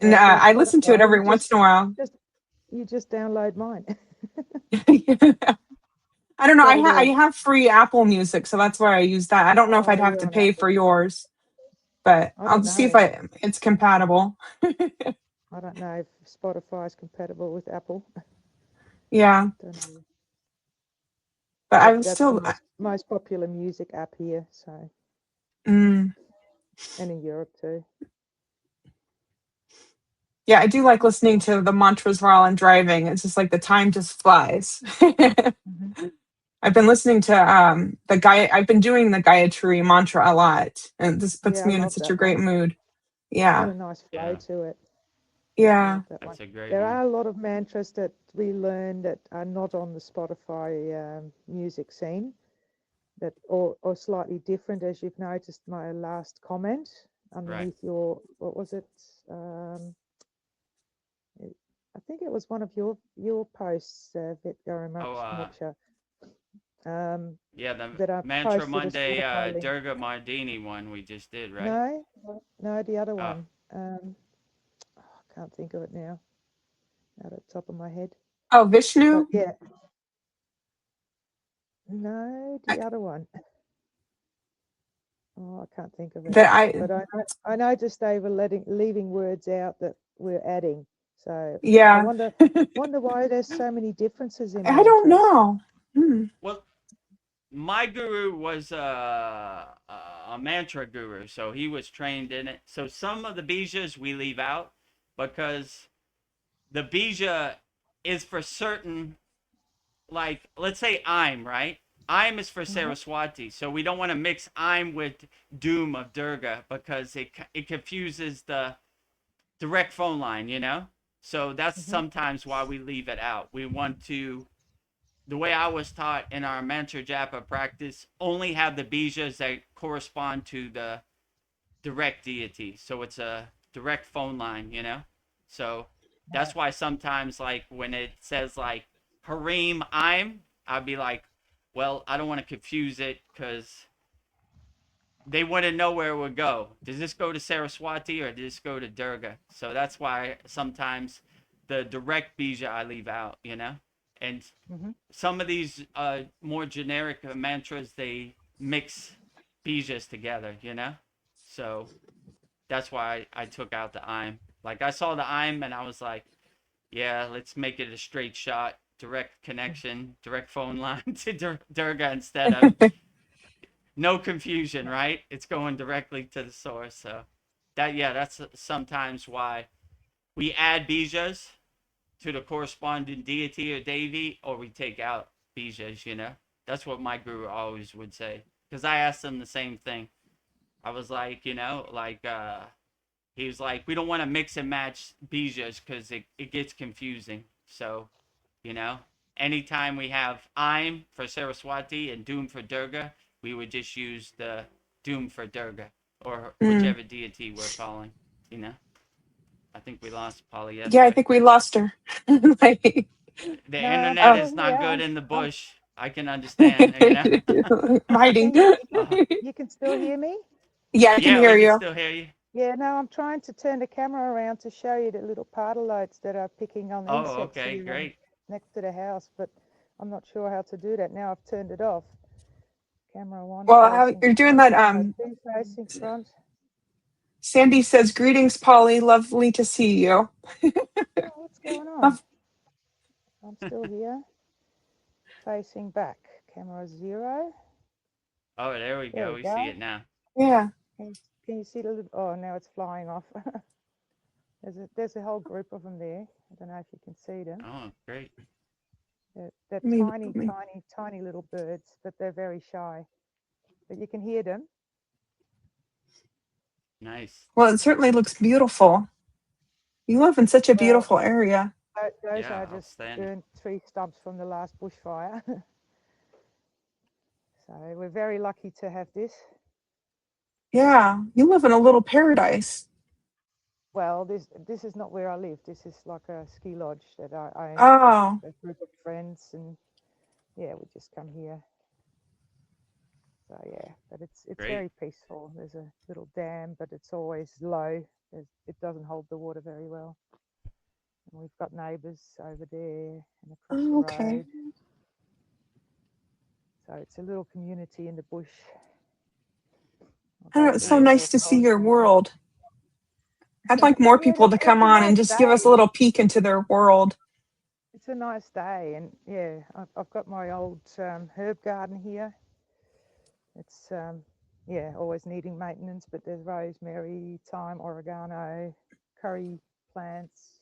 And Oh, it's on I listen to it Spotify. every once in a while. Just you just download mine. I don't know. Got it I all. have free Apple Music, so that's why I use that. I don't know if Oh, I'd have you're to on pay Apple. for yours, but I I'll don't just see if know. it's compatible. I don't know if Spotify is compatible with Apple. Yeah, Don't know. but I But was that's the still. most popular music app here, so Mm, and in Europe too. yeah, I do like listening to the mantras while I'm driving. It's just like the time just flies. Hmm. I've been listening to the guy. I've been doing the Gayatri mantra a lot, and this puts Yeah, I me in love such a that great one. mood. It's got Yeah, a nice flow Yeah, to it. I yeah, love that one. that's a great There one. are a lot of mantras that we learn that are not on the Spotify music scene, that or slightly different, as you've noticed my last comment Right. underneath your, what was it? Um, I think it was one of your posts, Oh, Moksha, um, yeah, the that I Mantra posted a Monday Spotify link. Durga Mardini one we just did, right? No, no, the other Oh, one. I can't think of it now, out at the top of my head. Oh, But Vishnu. yeah, no, I, the other one. Oh, I can't think of it. that I But I noticed they were leaving words out that we're adding. So I yeah. wonder why there's so many differences in I don't mantras. know. Hmm. well, my guru was a mantra guru, so he was trained in it. So some of the bijas we leave out because the bija is for certain, like let's say I'm right. I'm is for Uh-huh. Saraswati, so we don't want to mix I'm with Doom of Durga because it confuses the direct phone line. So that's Hmm. sometimes why we leave it out. We want to, the way I was taught in our mantra japa practice, only have the bijas that correspond to the direct deity. So it's a direct phone line. So that's why sometimes, like when it says like Harim, I'd be like, well, I don't want to confuse it because they wouldn't know where it would go. Does this go to Saraswati or does this go to Durga? So that's why sometimes the direct bija I leave out, you know? And Mm-hmm. some of these more generic mantras, they mix bijas together, you know? So that's why I took out the I'm. Like I saw the I'm and I was like, yeah, let's make it a straight shot, direct connection, direct phone line to Durga instead of no confusion, right? It's going directly to the source. So that's sometimes why we add bijas to the corresponding deity or deity, or we take out bijas, you know? That's what my guru always would say. Because I asked him the same thing. I was like, he was like, we don't want to mix and match bijas because it gets confusing. So, you know, anytime we have I'm for Saraswati and Doom for Durga, we would just use the Doom for Durga or Mm. whichever deity we're calling, you know? I think we lost Yeah, I polyester. think we lost her. Like, The No, I'm internet oh, still is here. not good in the I'm bush. I can understand, you know? hiding. uh, you can still hear me? Yeah, I can yeah, hear we can you. still hear you. Yeah, no, I'm trying to turn the camera around to show you the little pardalotes that are picking on Oh, insects okay, here great. next to the house, but I'm not sure how to do that. Now I've turned it off. Camera one Well, how facing you're doing front, that? camera two facing front. Sandy says, "Greetings, Polly. Lovely to see you." Oh, what's going on? Love- I'm still here. Facing back. Camera 0. Oh, there we There go. we We see go. it now. yeah. Can you see the little, oh, now it's flying off. There's a whole group of them there. I don't know if you can see them. Oh, great. They're I mean, tiny, tiny, tiny little birds, but they're very shy. But you can hear them. Nice. well, it certainly looks beautiful. You live in such a Well, beautiful area. those Yeah, are just outstanding. burnt tree stumps from the last bushfire. So we're very lucky to have this. Yeah, you live in a little paradise. Well, this is not where I live. This is like a ski lodge that I own with Oh, a group of friends, and yeah, we just come here. So yeah, but it's Great. very peaceful. There's a little dam, but it's always low. It doesn't hold the water very well. And we've got neighbours over there and across the oh, okay. road. So it's a little community in the bush. I know, it's so Although Nice. nice all to see gone your now. world. I'd like more Yeah, people to come it's a on and nice just give us a day. little peek into their world. It's a nice day, and yeah, I've got my old herb garden here. It's yeah, always needing maintenance, but there's rosemary, thyme, oregano, curry plants.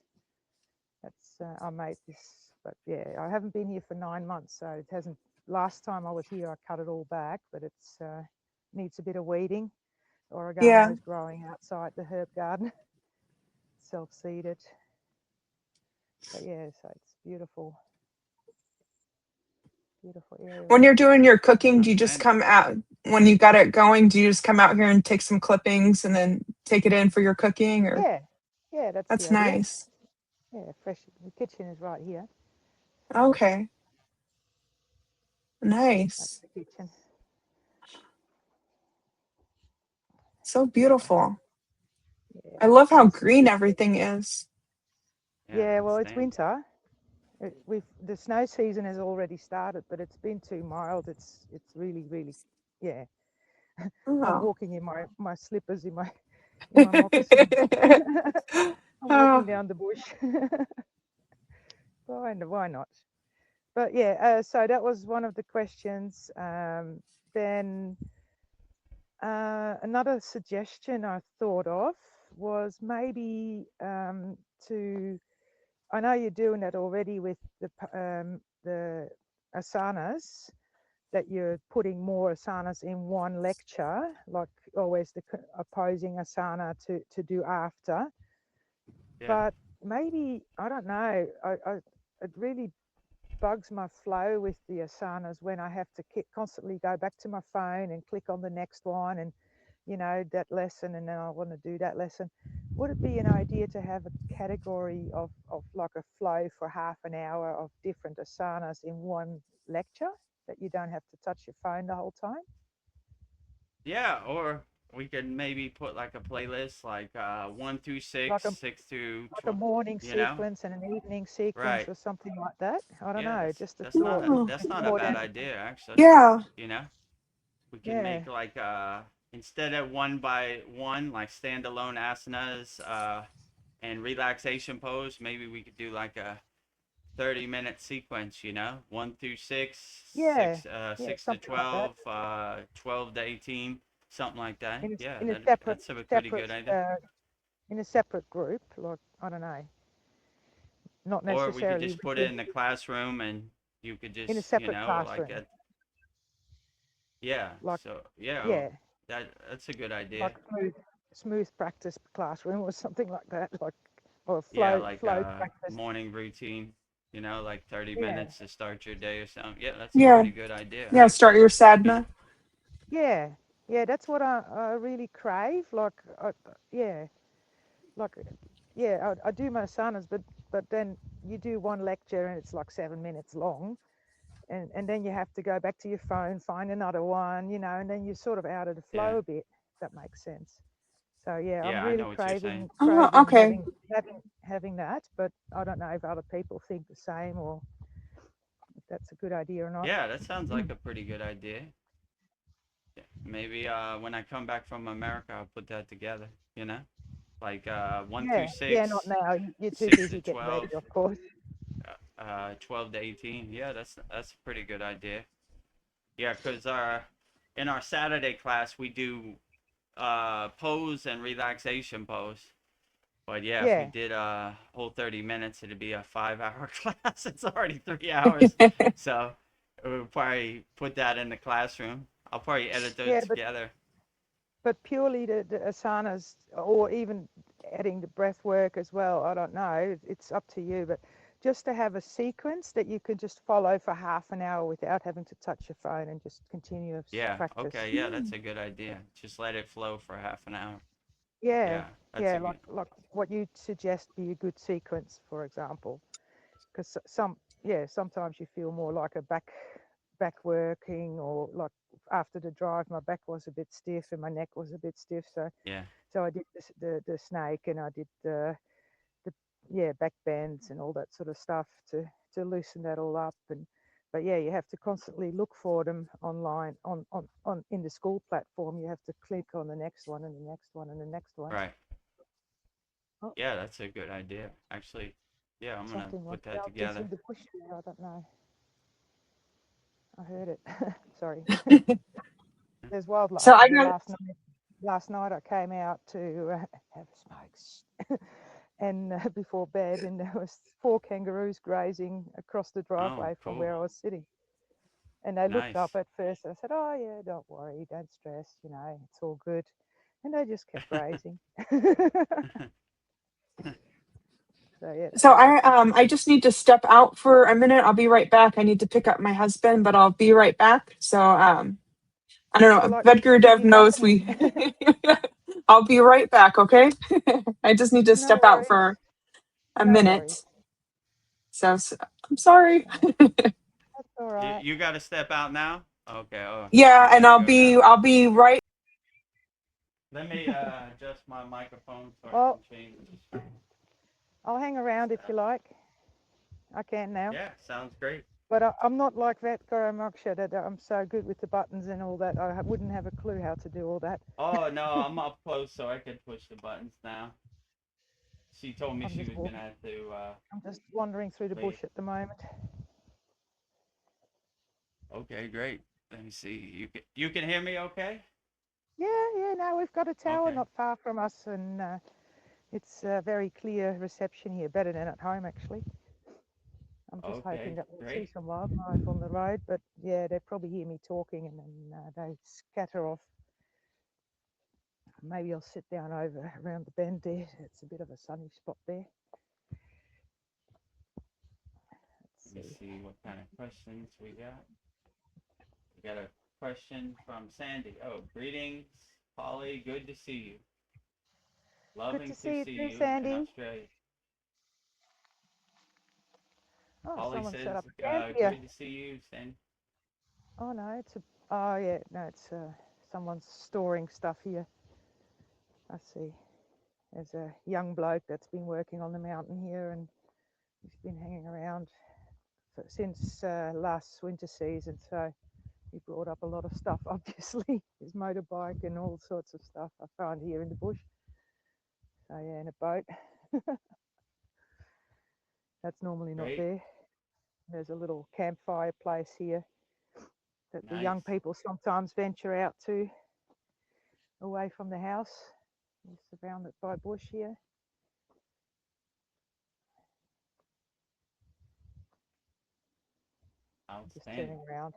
That's I made this, but yeah, I haven't been here for 9 months, so it hasn't. Last time I was here, I cut it all back, but it's needs a bit of weeding. Oregano Yeah. is growing outside the herb garden, self-seeded. But yeah, so it's beautiful, beautiful area. When you're doing your cooking, do you just Outstanding. come out when you got it going? Do you just come out here and take some clippings and then take it in for your cooking? Or Yeah, yeah, that's the that's idea. nice. Yeah, fresh. The kitchen is right here. So Okay, that's nice. the kitchen. So beautiful. Yeah, I love how nice and green peaceful. everything is. Yeah, Yeah, well, it's outstanding. winter. The snow season has already started, but it's been too mild. It's really, really, yeah. I'm Oh. walking in my slippers in my moccasins. I'm walking Oh, down the bush. Why not? But yeah, so that was one of the questions. Then another suggestion I thought of was maybe to. I know you're doing that already with the asanas, that you're putting more asanas in one lecture, like always the opposing asana to do after. Yeah. But maybe, I don't know, it really bugs my flow with the asanas when I have to constantly go back to my phone and click on the next one, and that lesson, and then I want to do that lesson. would it be an idea to have a category of like a flow for half an hour of different asanas in one lecture, that you don't have to touch your phone the whole time? Yeah, or we could maybe put like a playlist like 1 through 6, Like a 6 to like a 12, morning you know? sequence and an evening sequence Right. or something like that. I don't Yeah, know, that's just a that's not thought a, Oh, that's with not a more bad than idea actually, yeah. you know? We can yeah. make like instead of one by one like standalone asanas and relaxation pose, maybe we could do like a 30-minute sequence, you know, 1 through 6, Yeah, 6 to something like that. 12, 12 to 18, something like that. In Yeah, in a that's a pretty good idea. in a separate group, like I don't know, not Or we could necessarily just with put it in the classroom and you could in a just, separate like classroom, yeah. like So yeah, yeah, that's a good idea. like smooth practice classroom or something like that, like or Yeah, like flow practice. morning routine, like 30 Yeah, minutes to start your day or something. Yeah, that's a Yeah. pretty good idea Yeah. Start actually. your Is sadhana. yeah, yeah. That's what I really crave. Like yeah, like yeah. I do my asanas, but then you do one lecture and it's like 7 minutes long. And then you have to go back to your phone, find another one, and then you're sort of out of the yeah. flow a bit, if that makes sense. So yeah, I'm Yeah, I really know what you're saying. Oh, craving okay. having that, but I don't know if other people think the same or if that's a good idea or not. Yeah, that sounds like a pretty good idea. Yeah, maybe when I come back from America, I'll put that together, Like 1 through Yeah, yeah, not 6, now. You're too 6 to busy getting ready, 12, of course. 12 to 18. Yeah, that's a pretty good idea. Yeah, because in our Saturday class we do pose and relaxation pose. But yeah, if we Yeah, did a whole 30 minutes, it'd be a 5 hour class. It's already 3 hours. So we'll probably put that in the classroom. I'll probably edit those yeah, together. but purely the asanas, or even adding the breath work as well. I don't know. It's up to you, but just to have a sequence that you can just follow for half an hour without having to touch your phone and just continuous Yeah, practice. okay, yeah, that's a good idea. Just let it flow for half an hour. Yeah, Yeah, that's yeah, a good. like what you suggest be a good sequence, for example. Because sometimes you feel more like a back working, or like after the drive, my back was a bit stiff and my neck was a bit stiff. Yeah, So I did the snake, and I did the back bends and all that sort of stuff to loosen that all up. But yeah, you have to constantly look for them online on in the SKOOL platform. You have to click on the next one and the next one and the next one. right. Oh, Yeah, that's a good idea. Actually, yeah, I'm gonna something went put that out into together. the bush there. I don't know. I heard it. Sorry. There's So wildlife I here got last night. I came out to have smokes, and before bed, and there was 4 kangaroos grazing across the Oh, driveway from cool. where I was sitting. And they looked up Nice. at first. I said, "Oh yeah, don't worry, don't stress. It's all good." And they just kept grazing. So yeah, that so was I lovely. I just need to step out for a minute. I'll be right back. I need to pick up my husband, but I'll be right back. So I don't Would you know. like me to call Vedagurudev you knows back? we. I'll be right back. Okay. I just need to No step out worries. for a No worries. minute. I'm sorry. That's all You right. you got to step out now. Okay. Oh, Yeah, you and got to go now. I'll be right. Let me adjust my microphone so I Well, can change this. I'll hang around if you like. I can now. Yeah, sounds great. But I'm not like that Guru that I'm so good with the buttons and all that. I wouldn't have a clue how to do all that. Oh no, I'm up close so I could push the buttons now. She told me I'm she just was walking. gonna have to I'm just wandering through the leave. bush at the moment. Okay, great. Let me see. You can hear me okay? Yeah. No, we've got a tower Okay. not far from us, and it's a very clear reception here, better than at home actually. I'm just hoping Okay, that we'll see great. some wildlife on the road, but yeah, they probably hear me talking and then they scatter off. Maybe I'll sit down over around the bend there. It's a bit of a sunny spot there. Let's Let me see. see what kind of questions we got. We got a question from Sandy. Oh, greetings, Polly. Good to see you. Good to Loving to see you see too, you in Sandy. Australia. Oh, Holly someone set says, up a camp here. great to see you, Sandy. Oh no, oh yeah, no, it's someone's storing stuff here. I see. There's a young bloke that's been working on the mountain here, and he's been hanging around since last winter season. So he brought up a lot of stuff, obviously, his motorbike and all sorts of stuff I found here in the bush. So yeah, in a boat. That's normally not Great. there. There's a little campfire place here that the young Nice. people sometimes venture out to, away from the house. We're surrounded by bush here. Just Outstanding. turning around.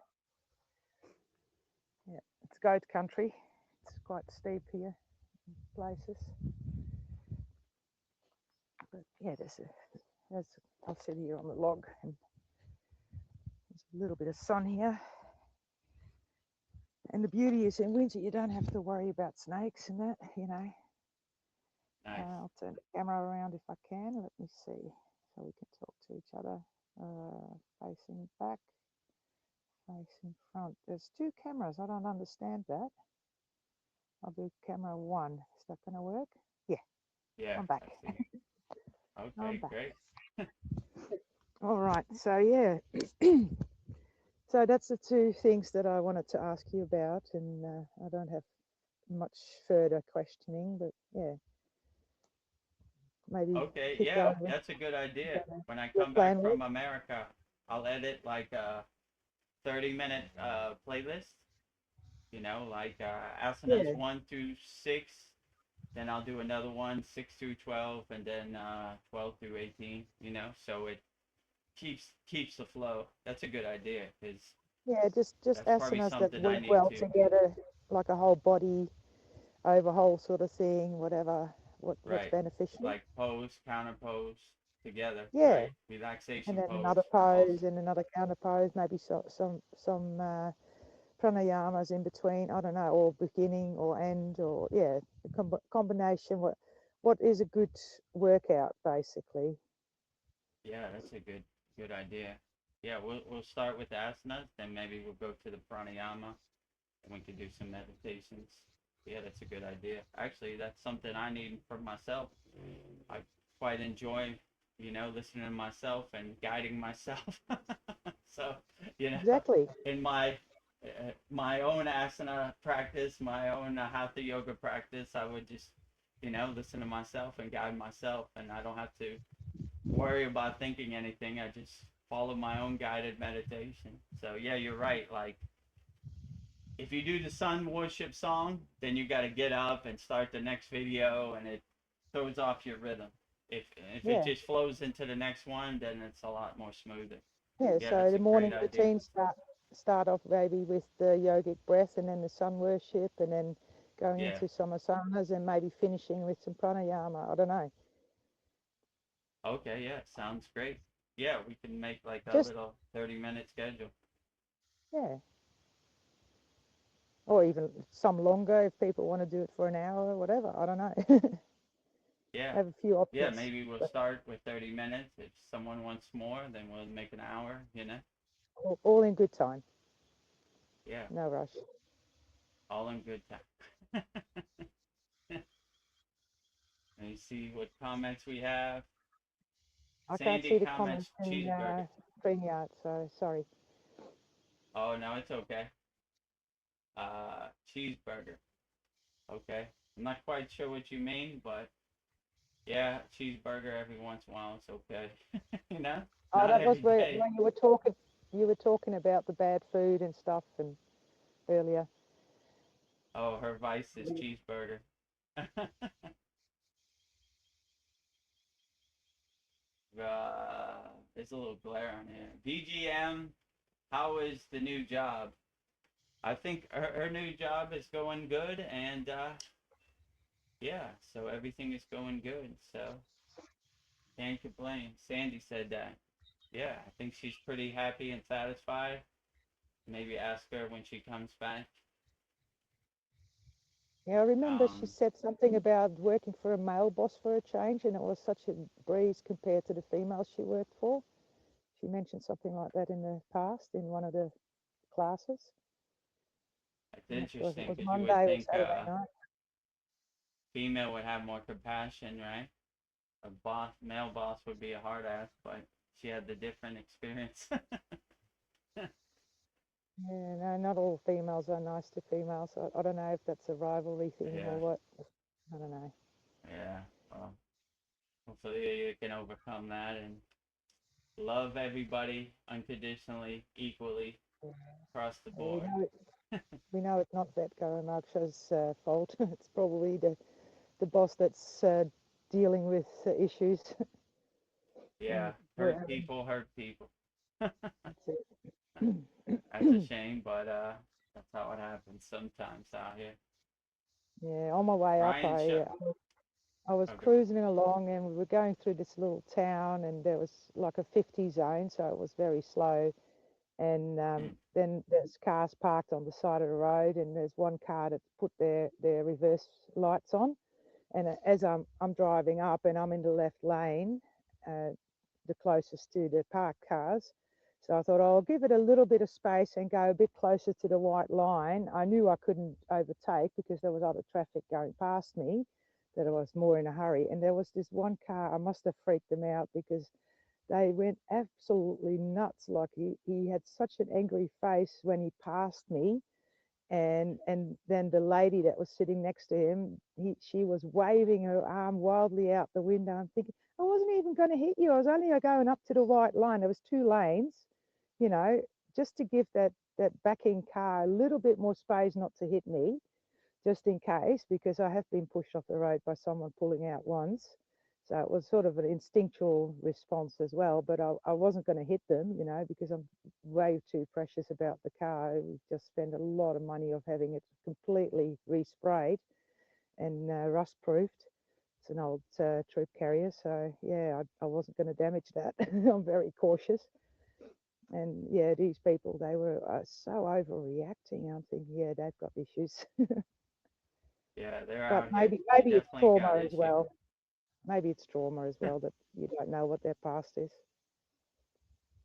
Yeah, it's goat country. It's quite steep here in places. But yeah, I'll sit here on the log, and there's a little bit of sun here. And the beauty is in winter you don't have to worry about snakes and that, you know. Nice. I'll turn the camera around if I can. Let me see, so we can talk to each other. Facing back, facing front. There's two cameras. I don't understand that. I'll do camera one. Is that going to work? Yeah. Yeah. I'm back. I see. I'm Okay, back. great. All right. So yeah. So that's the two things that I wanted to ask you about, and I don't have much further questioning, but yeah, maybe Okay, kick yeah, over. that's a good idea. When I Your come back plan from was? America, I'll edit like a 30-minute playlist, like asanas Yeah. 1 through 6. Then I'll do another one, 6 through 12, and then 12 through 18, so it keeps the flow. That's a good idea, because Yeah, just that's probably asanas that something I work need well to. together, like a whole body overhaul sort of thing, whatever, what's Right. beneficial. Like pose, counter pose together, Yeah, right? and Relaxation then pose. another pose Awesome. and another counter pose, maybe some pranayamas in between. I don't know, or beginning or end, or yeah, the combination. What is a good workout basically? Yeah, that's a good idea. Yeah, we'll start with the asanas, then maybe we'll go to the pranayama, and we can do some meditations. Yeah, that's a good idea. Actually, that's something I need for myself. I quite enjoy, listening to myself and guiding myself. So, Exactly. in my own asana practice, my own hatha yoga practice, I would just, listen to myself and guide myself, and I don't have to worry about thinking anything. I just follow my own guided meditation. So yeah, you're right. Like if you do the sun worship song, then you got to get up and start the next video, and it throws off your rhythm. If it Yeah. just flows into the next one, then it's a lot more smoother. Yeah. Yeah, So that's the a great morning idea. routine start off maybe with the yogic breath, and then the sun worship, and then going Yeah. into some asanas, and maybe finishing with some pranayama. I don't know. Okay. Yeah. Sounds great. Yeah, we can make like a Just little 30-minute schedule. yeah. Or even some longer if people want to do it for an hour or whatever. I don't know. Yeah. Have a few Yeah, options. maybe we'll But start with 30 minutes. If someone wants more, then we'll make an hour. all in good time. Yeah, No rush. all in good time. Let me see what comments we have. I can't Sandy see the comments comments in cheeseburger. StreamYard, so sorry. Oh, no, it's okay. Cheeseburger. Okay. I'm not quite sure what you mean, but yeah, cheeseburger every once in a while is okay. Oh, Not that was every where day. when you were talking about the bad food and stuff and earlier. Oh, her vice is cheeseburger. There's a little glare on here. VGM, how is the new job? I think her new job is going good, and yeah, so everything is going good. So can't complain. Sandy said that. Yeah, I think she's pretty happy and satisfied. Maybe ask her when she comes back. Yeah, I remember she Um, said something about working for a male boss for a change, and it was such a breeze compared to the females she worked for. She mentioned something like that in the past in one of the classes. it's I'm not sure if it interesting was because you would Monday or think Saturday night. female would have more compassion, right? A boss, male boss would be a hard ass, but she had the different experience. Yeah, no, not all females are nice to females. I don't know if that's a rivalry thing Yeah, or what. I don't know. yeah. Well, hopefully you can overcome that and love everybody unconditionally, equally Yeah. across the Well, board. we know it's not Vedagurudev fault. It's probably the boss that's dealing with issues. Yeah, And we're hurt people. that's it. That's a shame, but that's how it happens sometimes out here. Yeah, on my way up, Brian, show. I was Okay. cruising along, and we were going through this little town, and there was like a 50 zone, so it was very slow. And Mm, then there's cars parked on the side of the road, and there's one car that's put their reverse lights on. And as I'm driving up, and I'm in the left lane, uh, the closest to the parked cars. So I thought, I'll give it a little bit of space and go a bit closer to the white line. I knew I couldn't overtake because there was other traffic going past me, that I was more in a hurry. And there was this one car, I must have freaked them out because they went absolutely nuts. Like he had such an angry face when he passed me, and then the lady that was sitting next to him, she was waving her arm wildly out the window. I'm thinking, I wasn't even going to hit you. I was only going up to the white line. There was two lanes, you know, just to give that backing car a little bit more space not to hit me, just in case, because I have been pushed off the road by someone pulling out once. So it was sort of an instinctual response as well, but I wasn't going to hit them, because I'm way too precious about the car. We just spend a lot of money of having it completely resprayed and rust proofed. It's an old troop carrier, so yeah, I wasn't going to damage that. I'm very cautious. And yeah, these people, they were so overreacting. I'm thinking, yeah, they've got issues. yeah, they're But out here. They maybe it's definitely got trauma as issues. well. Maybe it's trauma as well, that you don't know what their past is.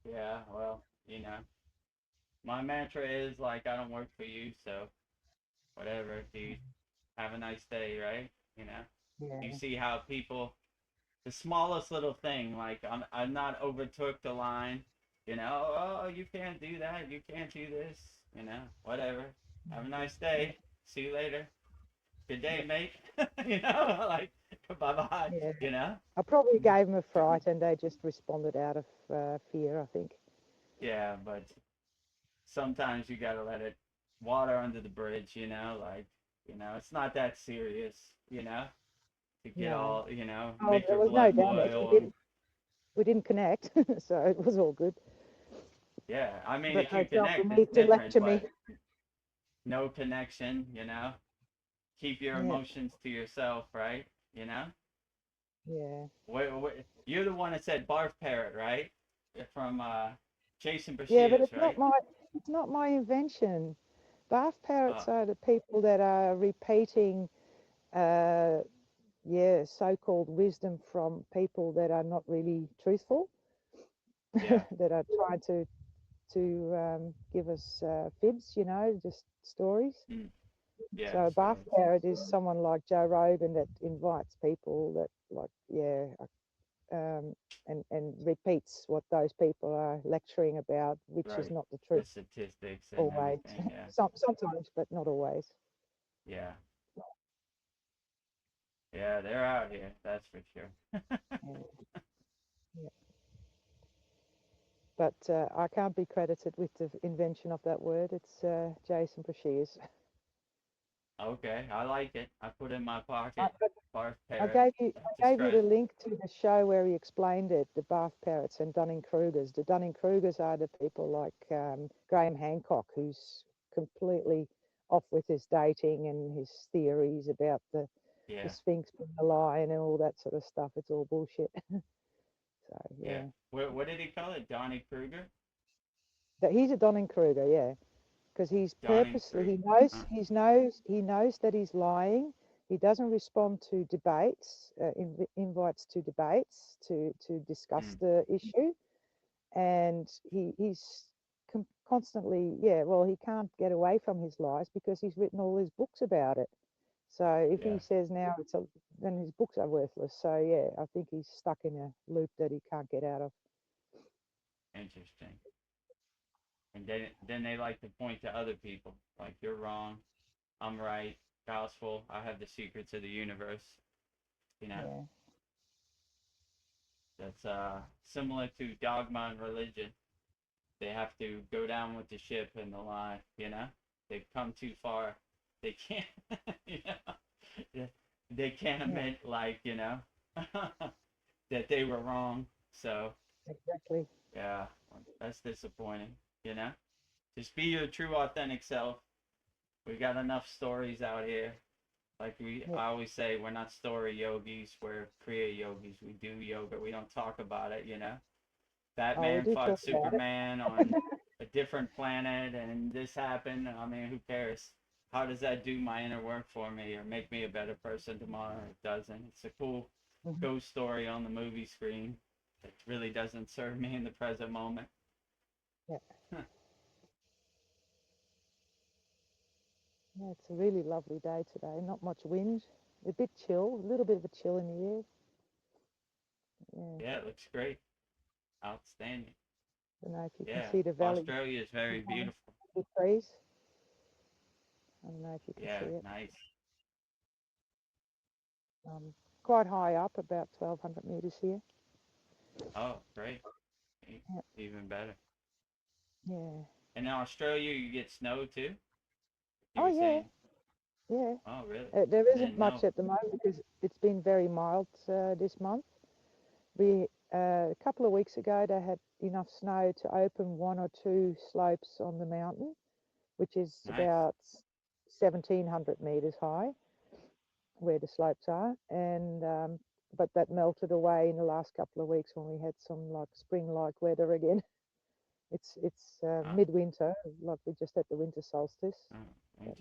Yeah, well, my mantra is like, I don't work for you, so whatever, dude. Have a nice day, right? You Yeah, see how people, the smallest little thing, like I'm not overtook the line, oh, you can't do that, you can't do this, whatever. Have a nice day. See you later. Good day, mate. Like, bye bye, yeah. you know? I probably gave them a fright, and they just responded out of fear, I think. Yeah, but sometimes you gotta let it water under the bridge, like, it's not that serious, to get No. all, Oh, make there your was no blood damage. We boil and didn't we didn't connect, so it was all good. yeah, I mean, But if no you time for connect, me it's to different, lecture me. but no connection, keep your Yeah, emotions to yourself, right? You know, yeah, you're the one that said barf parrot, right? From Jason yeah. But Bashir's, right? it's not my invention. Bath parrots Uh, are the people that are repeating, uh, yeah, so-called wisdom from people that are not really truthful, yeah, that are trying to give us fibs, just stories. mm, yeah, So a bath stories. parrot is someone like Joe Rogan that invites people that, like, yeah, and repeats what those people are lecturing about, which is Right. not the The truth statistics and always. everything. Yeah, Sometimes, but not always. yeah, yeah. They're out here. That's for sure. Yeah, yeah. But I can't be credited with the invention of that word. It's Jason Bashir's. Okay, I like it. I put it in my I, pocket. Barf I parrot. gave you That I gave you the describes. link to the show where he explained it, the Bath Parrots and Dunning-Krugers. The Dunning-Krugers are the people like Graham Hancock, who's completely off with his dating and his theories about the Yeah, Sphinx being a lion and all that sort of stuff. It's all bullshit. So yeah. yeah, What did he call it? Donnie Kruger. but he's a Dunning-Kruger, yeah. because he's John purposely, three. he knows that he's lying. He doesn't respond to debates, invites to debates to discuss the issue, and he's constantly, well, he can't get away from his lies because he's written all his books about it. So if he says now then his books are worthless. So yeah, I think he's stuck in a loop that he can't get out of. Interesting. And then they like to point to other people, like you're wrong, I'm right, gospel, I have the secrets of the universe. You know, that's similar to dogma and religion. They have to go down with the ship and the lie. You know, they've come too far. They can't. You know, they can't admit that they were wrong. So Exactly. yeah, that's disappointing. You know, just be your true, authentic self. We got enough stories out here. Like I always say, we're not story yogis. We're kriya yogis. We do yoga. We don't talk about it. You know, Oh, we Batman do fought talk about it. Superman on a different planet, and this happened. I mean, who cares? How does that do my inner work for me or make me a better person tomorrow? It doesn't. It's a cool ghost story on the movie screen. It really doesn't serve me in the present moment. Yeah. Yeah, it's a really lovely day today. Not much wind. A bit chill. A little bit of a chill in the air. Yeah, it looks great. Outstanding. I don't know if you can Yeah, see the valley. Australia is very beautiful. The trees. I don't know if you can Yeah, see it. nice. Quite high up, about 1,200 meters here. Oh, great. Yeah. Even better. Yeah. And in Australia, you get snow too? You Oh were yeah. saying? Yeah. Oh, really? There I isn't didn't much know. at the moment because it's been very mild this month. We a couple of weeks ago they had enough snow to open one or two slopes on the mountain, which is Nice. about 1,700 meters high, where the slopes are, and but that melted away in the last couple of weeks when we had some like spring-like weather again. It's midwinter, like we just had the winter solstice. Oh, But,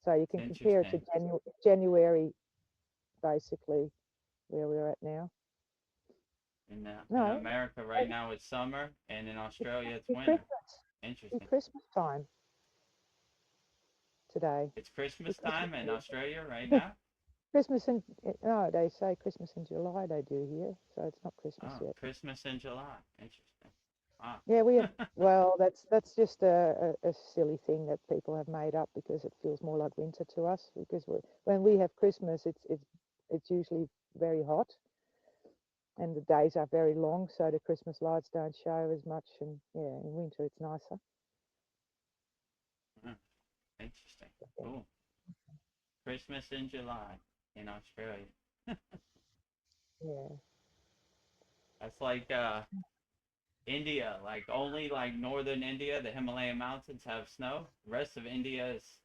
so you can compare it to interesting. January, basically, where we're at now. In No, America right now it's summer, and in Australia it's it's winter. Christmas. It's Interesting. Christmas time today. It's Christmas It's Christmas. time in Australia right now? Christmas in no, they say Christmas in July. They do here, so it's not Christmas Oh, yet. Christmas in July. Interesting. Wow. Yeah, we have. Well, that's just a silly thing that people have made up because it feels more like winter to us. Because when we have Christmas, it's usually very hot, and the days are very long, so the Christmas lights don't show as much. And yeah, in winter it's nicer. Interesting. Cool. Christmas in July in Australia. Yeah. That's like India. Like only like northern India, the Himalayan mountains have snow. The rest of India is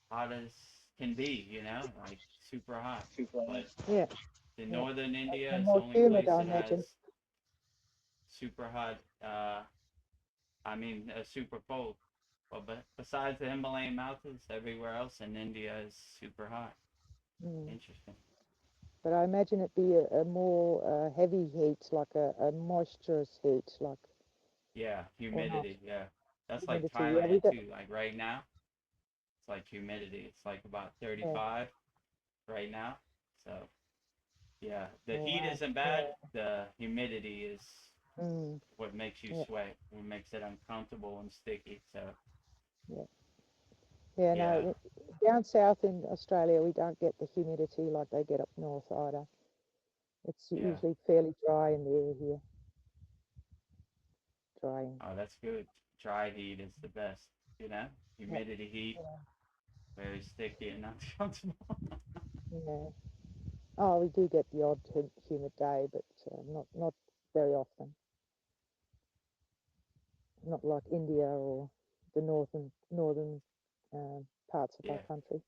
hot as can be, like super hot. But Yeah. the Yeah. northern India And is the more only humid, place I that has imagine. super hot. Super cold. But besides the Himalayan mountains, everywhere else in India is super hot. Mm. Interesting. But I imagine it be a more heavy heat, like a moisturous heat, like Yeah, or not. humidity. Yeah, that's like Humidity. Yeah, we Thailand got. too. Like right now, it's like humidity. It's like about Yeah. 35 right now. So yeah, the Oh, heat wow. isn't bad. The humidity is Mm. what makes you Yeah. sweat. What makes it uncomfortable and sticky. So Yeah. Yeah. yeah, No. Down south in Australia, we don't get the humidity like they get up north either. It's yeah. usually fairly dry in the air here. Drying. Oh, that's good. Dry heat is the best. Yeah. Humidity heat, very sticky and uncomfortable. Yeah. Oh, we do get the odd humid day, but not very often. Not like India or the northern parts of our Yeah, country.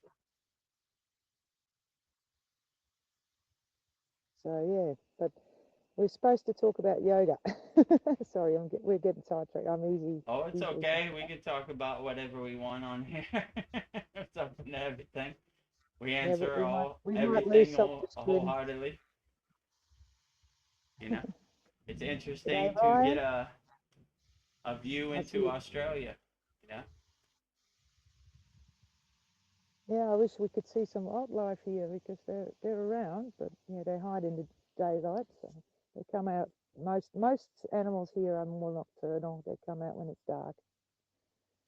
So yeah, but We're supposed to talk about yoga. Sorry, we're getting sidetracked. I'm easy. Oh, it's easily okay. We sidetracked. can talk about whatever we want on here. It's open to everything. We Yeah, but answer we might lose everything some just doing. wholeheartedly. You know, it's G'day, interesting to get Ryan. a view I into see. Australia. You know. Yeah, I wish we could see some wildlife here because they're around, but yeah, they hide in the daylight. So they come out. Most animals here are more nocturnal. They come out when it's dark.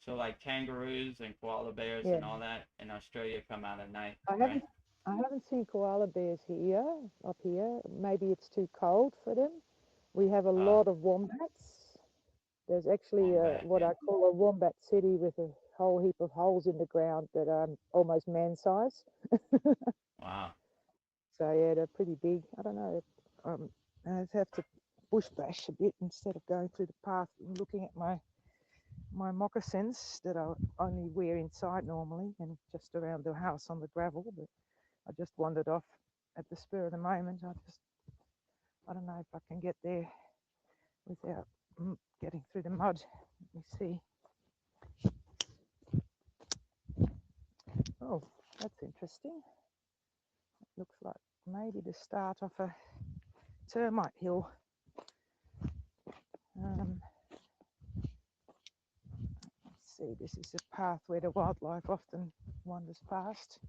So like kangaroos and koala bears Yeah, and all that in Australia come out at night, I right? haven't seen koala bears here up here. Maybe it's too cold for them. We have a lot of wombats. There's actually Wombat, what yeah. I call a wombat city with a whole heap of holes in the ground that are almost man size. Wow. So yeah, they're pretty big. I don't know. I have to bush bash a bit instead of going through the path and looking at my moccasins that I only wear inside normally and just around the house on the gravel. But I just wandered off at the spur of the moment. I don't know if I can get there without getting through the mud. Let me see. Oh, that's interesting. It looks like maybe the start of a termite hill. Let's see, this is a path where the wildlife often wanders past.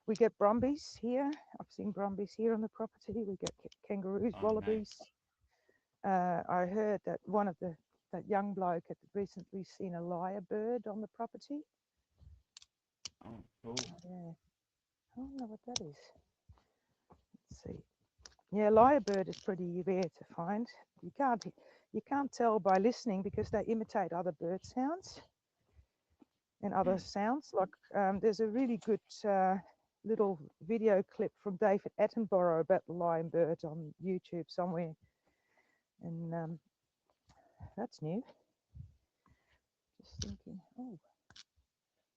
We get brumbies here. I've seen brumbies here on the property. We get kangaroos, wallabies. Nice. I heard that that young bloke had recently seen a lyrebird on the property. Oh, cool. Yeah, I don't know what that is. Let's see. Yeah, lyrebird is pretty rare to find. You can't tell by listening because they imitate other bird sounds and other sounds. Like there's a really good little video clip from David Attenborough about the lyrebird on YouTube somewhere, and that's new. Just thinking,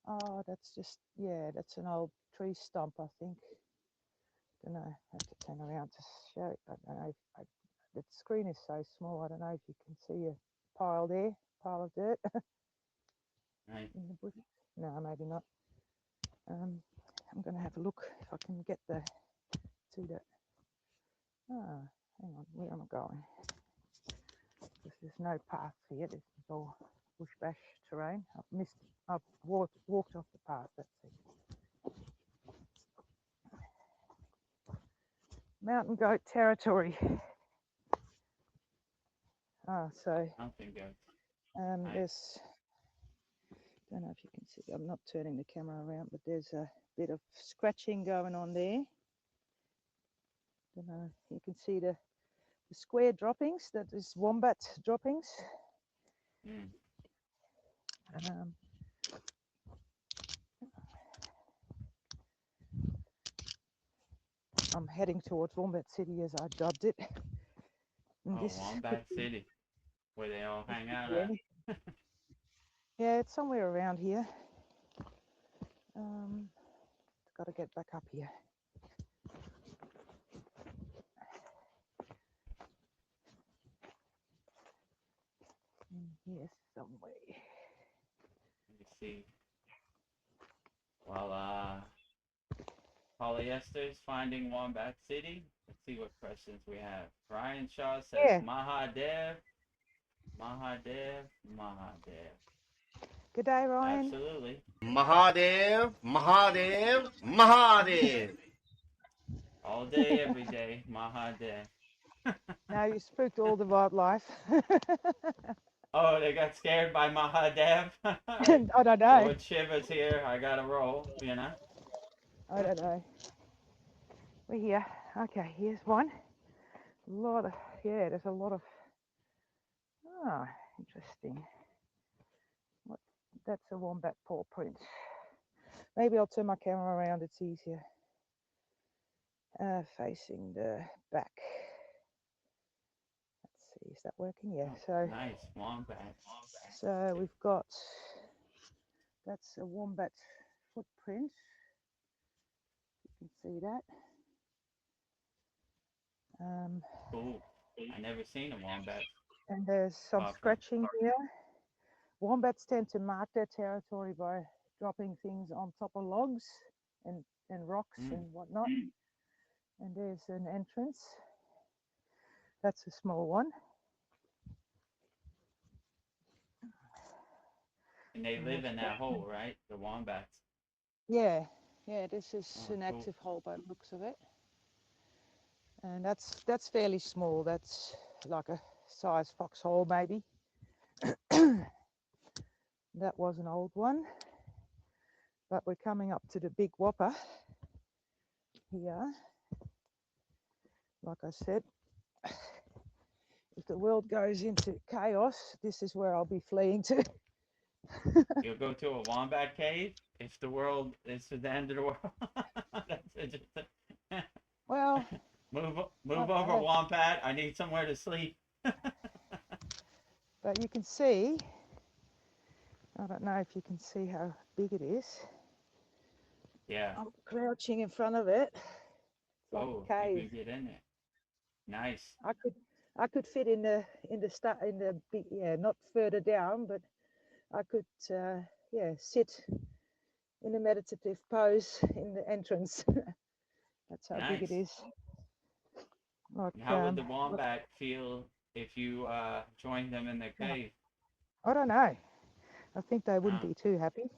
oh, that's an old tree stump, I think. Don't know. I have to turn around to show it. I don't know. The screen is so small. I don't know if you can see a pile of dirt Nice. in the bush. No, maybe not. I'm going to have a look if I can get to that. Ah, hang on. Where am I going? Because there's no path here. This is all bush bash terrain. I've walked off the path. That's it. Mountain goat territory. So Mountain goats. Nice. there's, don't know if you can see, I'm not turning the camera around, but there's a bit of scratching going on there. Don't know, you can see the square droppings, that is wombat droppings. I'm heading towards Wombat City as I dubbed it. Wombat City, where they all hang out at. Yeah, it's somewhere around here. Got to get back up here. Yes, somewhere. Let me see. Well, Polyester's finding Wombat City. Let's see what questions we have. Ryan Shaw says, Mahadev, Mahadev, Mahadev. Good day, Ryan. Absolutely. Mahadev, Mahadev, Mahadev. All day, every day, Mahadev. Now you spooked all the wildlife. Oh, they got scared by Mahadev? I don't know. Lord Shiva's here. I gotta roll, you know? I don't know. We're here. Okay, here's one. There's a lot of, interesting. That's a wombat paw print. Maybe I'll turn my camera around, it's easier. Facing the back. Let's see, is that working? Yeah, so. Nice, wombat. So we've got, that's a wombat footprint. You can see that. Cool. I never seen a wombat. And there's some Awesome. scratching here. Wombats tend to mark their territory by dropping things on top of logs and rocks and whatnot. And there's an entrance. That's a small one. And they live in that hole, right? The wombats. Yeah, this is Oh, an cool. active hole by the looks of it. And that's fairly small. That's like a size foxhole maybe. That was an old one. But we're coming up to the big whopper here. Like I said, if the world goes into chaos, this is where I'll be fleeing to. You'll go to a wombat cave if the world is to the end of the world. That's interesting. Well, move over, wombat. I need somewhere to sleep. but you can see, I don't know if you can see how big it is. Yeah. I'm crouching in front of it. It's like Oh, a cave. you can get in there. Nice. I could fit in the big, not further down, but I could sit in a meditative pose in the entrance. That's how big it is. Like, how would the wombat feel if you joined them in the cave? I don't know. I think they wouldn't be too happy.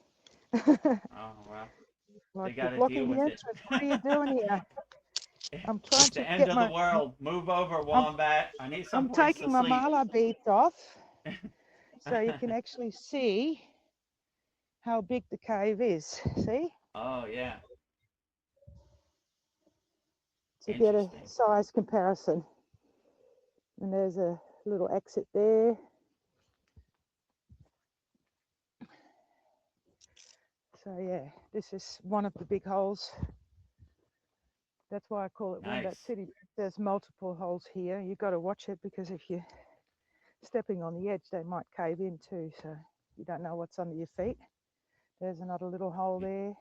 Oh, well. Like, They got to blocking deal with the it. entrance. What are you doing here? I'm trying It's to the end get of the world. Move over, wombat. I need some I'm place taking to my sleep. mala beads off so you can actually see how big the cave is. See? Oh, yeah. To get a size comparison. And there's a little exit there. So yeah, this is one of the big holes. That's why I call it Wombat City. There's multiple holes here. You've got to watch it because if you're stepping on the edge, they might cave in too. So you don't know what's under your feet. There's another little hole there.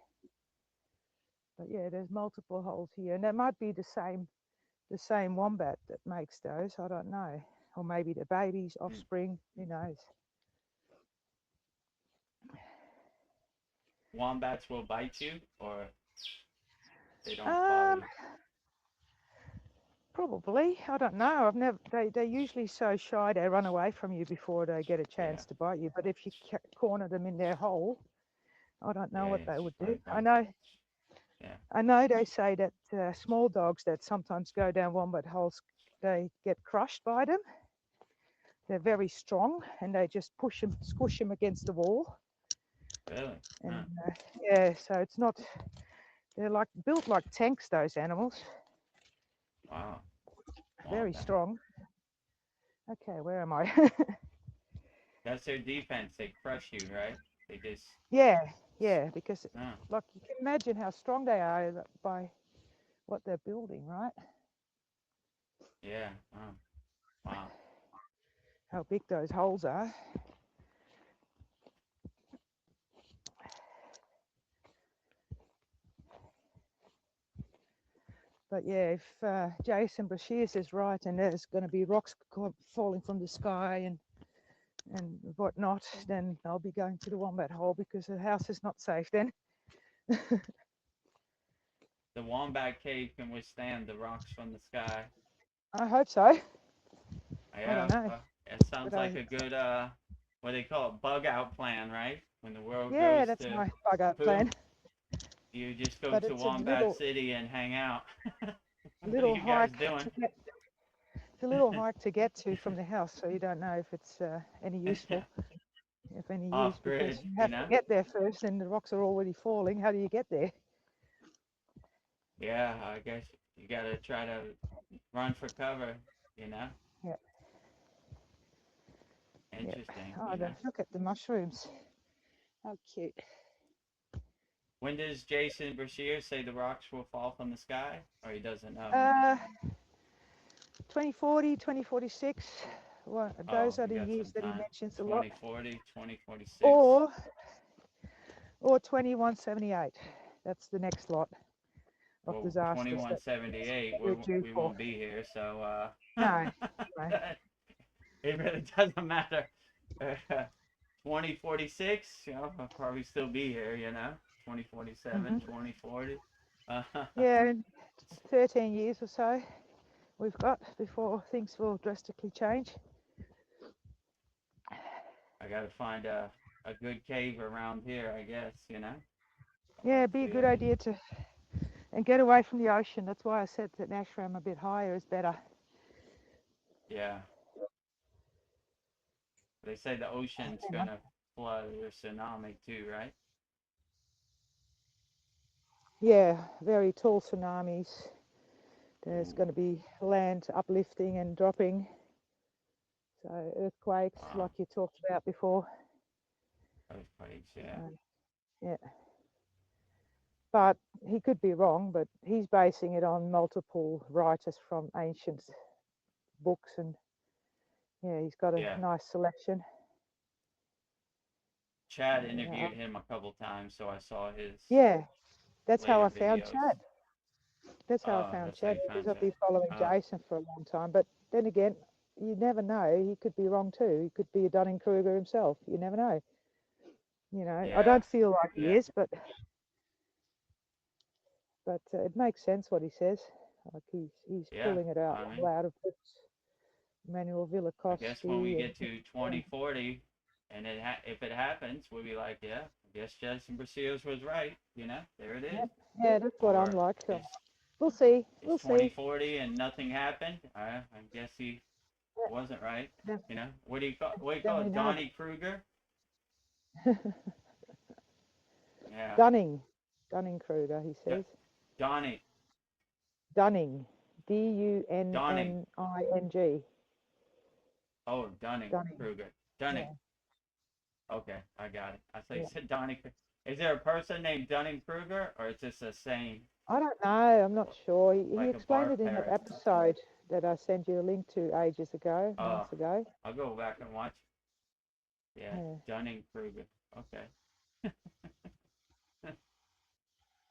But yeah, there's multiple holes here. And that might be the same wombat that makes those. I don't know. Or maybe the babies, offspring, who knows. Wombats will bite you, or they don't bother you? Probably. I don't know. I've never. They're usually so shy they run away from you before they get a chance to bite you. But if you corner them in their hole, I don't know what they would do. I know. Yeah. I know they say that small dogs that sometimes go down wombat holes, they get crushed by them. They're very strong and they just squish them against the wall. Really? And yeah, so it's not. They're like built like tanks. Those animals. Wow. Very strong. Okay, where am I? That's their defense. They crush you, right? They just. Yeah, because like you can imagine how strong they are by what they're building, right? Yeah. Wow. How big those holes are. But yeah, if Jason Brashears is right and there's going to be rocks falling from the sky and whatnot, then I'll be going to the wombat hole because the house is not safe then. The wombat cave can withstand the rocks from the sky. I hope so. Yeah, I don't know. It sounds like a good, what they call it, bug out plan, right? When the world goes yeah, that's my bug out plan. You just go to Wombat City and hang out. What are you guys doing? It's a little hike to get to from the house, so you don't know if it's any useful. If any use, because you have to get there first and the rocks are already falling. How do you get there? Yeah, I guess you got to try to run for cover, you know? Yeah. Interesting. Oh, look at the mushrooms. How cute. When does Jason Brashear say the rocks will fall from the sky? Or he doesn't know? 2040, 2046. Well, those are the years that he mentions a lot. 2040, 2046. Or 2178. That's the next lot of disasters. 2178, we won't be here, so No, no. It really doesn't matter. 2046, I'll probably still be here, 2047, 2040. Yeah, in 13 years or so we've got before things will drastically change. I got to find a good cave around here, I guess, Yeah, it'd be a good idea to and get away from the ocean. That's why I said that an ashram a bit higher is better. Yeah. They say the ocean's going to flood or tsunami too, right? Yeah, very tall tsunamis. There's going to be land uplifting and dropping. So earthquakes, like you talked about before. Earthquakes, yeah. Yeah. But he could be wrong, but he's basing it on multiple writers from ancient books, and yeah, he's got a nice selection. Chad interviewed him a couple times, so I saw his that's how I videos. found Chad. That's how I found Chad, because I've been following Jason for a long time. But then again, you never know. He could be wrong too. He could be a Dunning-Kruger himself. You never know. I don't feel like he is, but it makes sense what he says. Like he's pulling it out of books. Manuel Villa-Costi. I guess when we get to 2040, and if it happens, we'll be like, I guess Jason Brasiers was right. There it is. Yeah, that's what I'm like. So we'll see. We'll see. 2040 and nothing happened. I guess he wasn't right. What do you call it? Donnie Kruger? Yeah. Dunning-Kruger, he says. Donnie. Dunning. Dunning. Oh, Dunning-Kruger. Dunning. Yeah. Okay, I got it. I thought you said Donnie. Is there a person named Dunning-Kruger, or is this a saying? I don't know. I'm not sure. He explained it in an episode that I sent you a link to ages ago, months ago. I'll go back and watch. Yeah. Dunning-Kruger. Okay.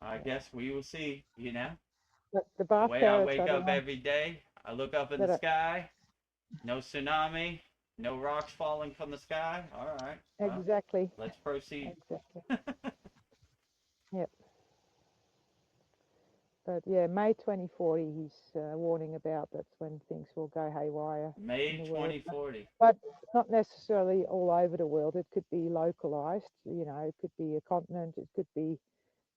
I guess we will see, But the bar way I wake up every day, I look up in the sky, no tsunami, no rocks falling from the sky. All right. Exactly. Let's proceed. Exactly. Yep. But yeah, May 2040, he's warning about that's when things will go haywire. May 2040. But not necessarily all over the world. It could be localized, it could be a continent, it could be,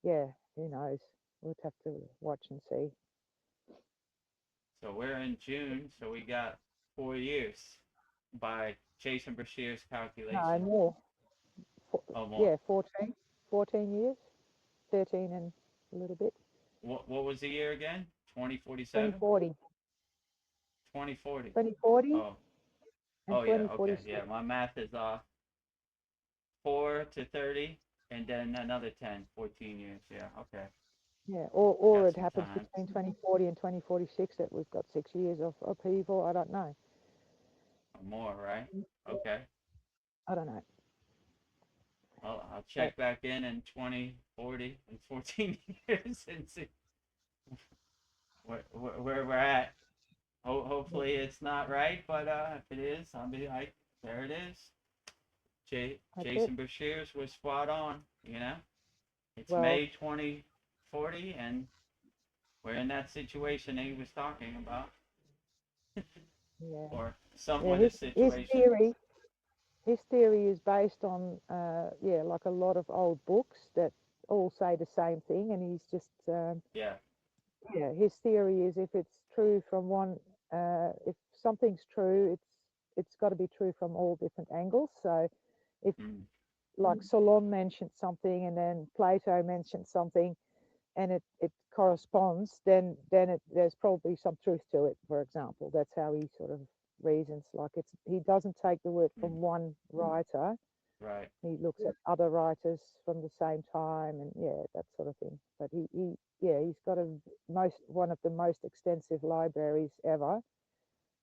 who knows? We'll have to watch and see. So we're in June, so we got 4 years by Jason Brashear's calculation. No, more. More. Yeah, 14 years, 13 and a little bit. What was the year again? 2047? 2040. 2040. 2040. Oh yeah, okay. Yeah, my math is off. 4 to 30, and then another 10, 14 years. Yeah, okay. Yeah, or it happens between 2040 and 2046 that we've got 6 years of upheaval. I don't know. Or more, right? Okay. I don't know. Well, I'll check back in 2040 and 14 years and see where we're at. Hopefully it's not right, but if it is, I'll be like, there it is. Jason Brashears was spot on, It's May 2040, and we're in that situation he was talking about. Or somewhat a situation. His theory is based on, like a lot of old books that all say the same thing, and he's just, his theory is if it's true from one, if something's true, it's got to be true from all different angles. So if, like Solon mentioned something, and then Plato mentioned something, and it corresponds, then there's probably some truth to it. For example, that's how he sort of reasons. Like he doesn't take the word from one writer. Right. He looks at other writers from the same time, and that sort of thing. But he's got one of the most extensive libraries ever.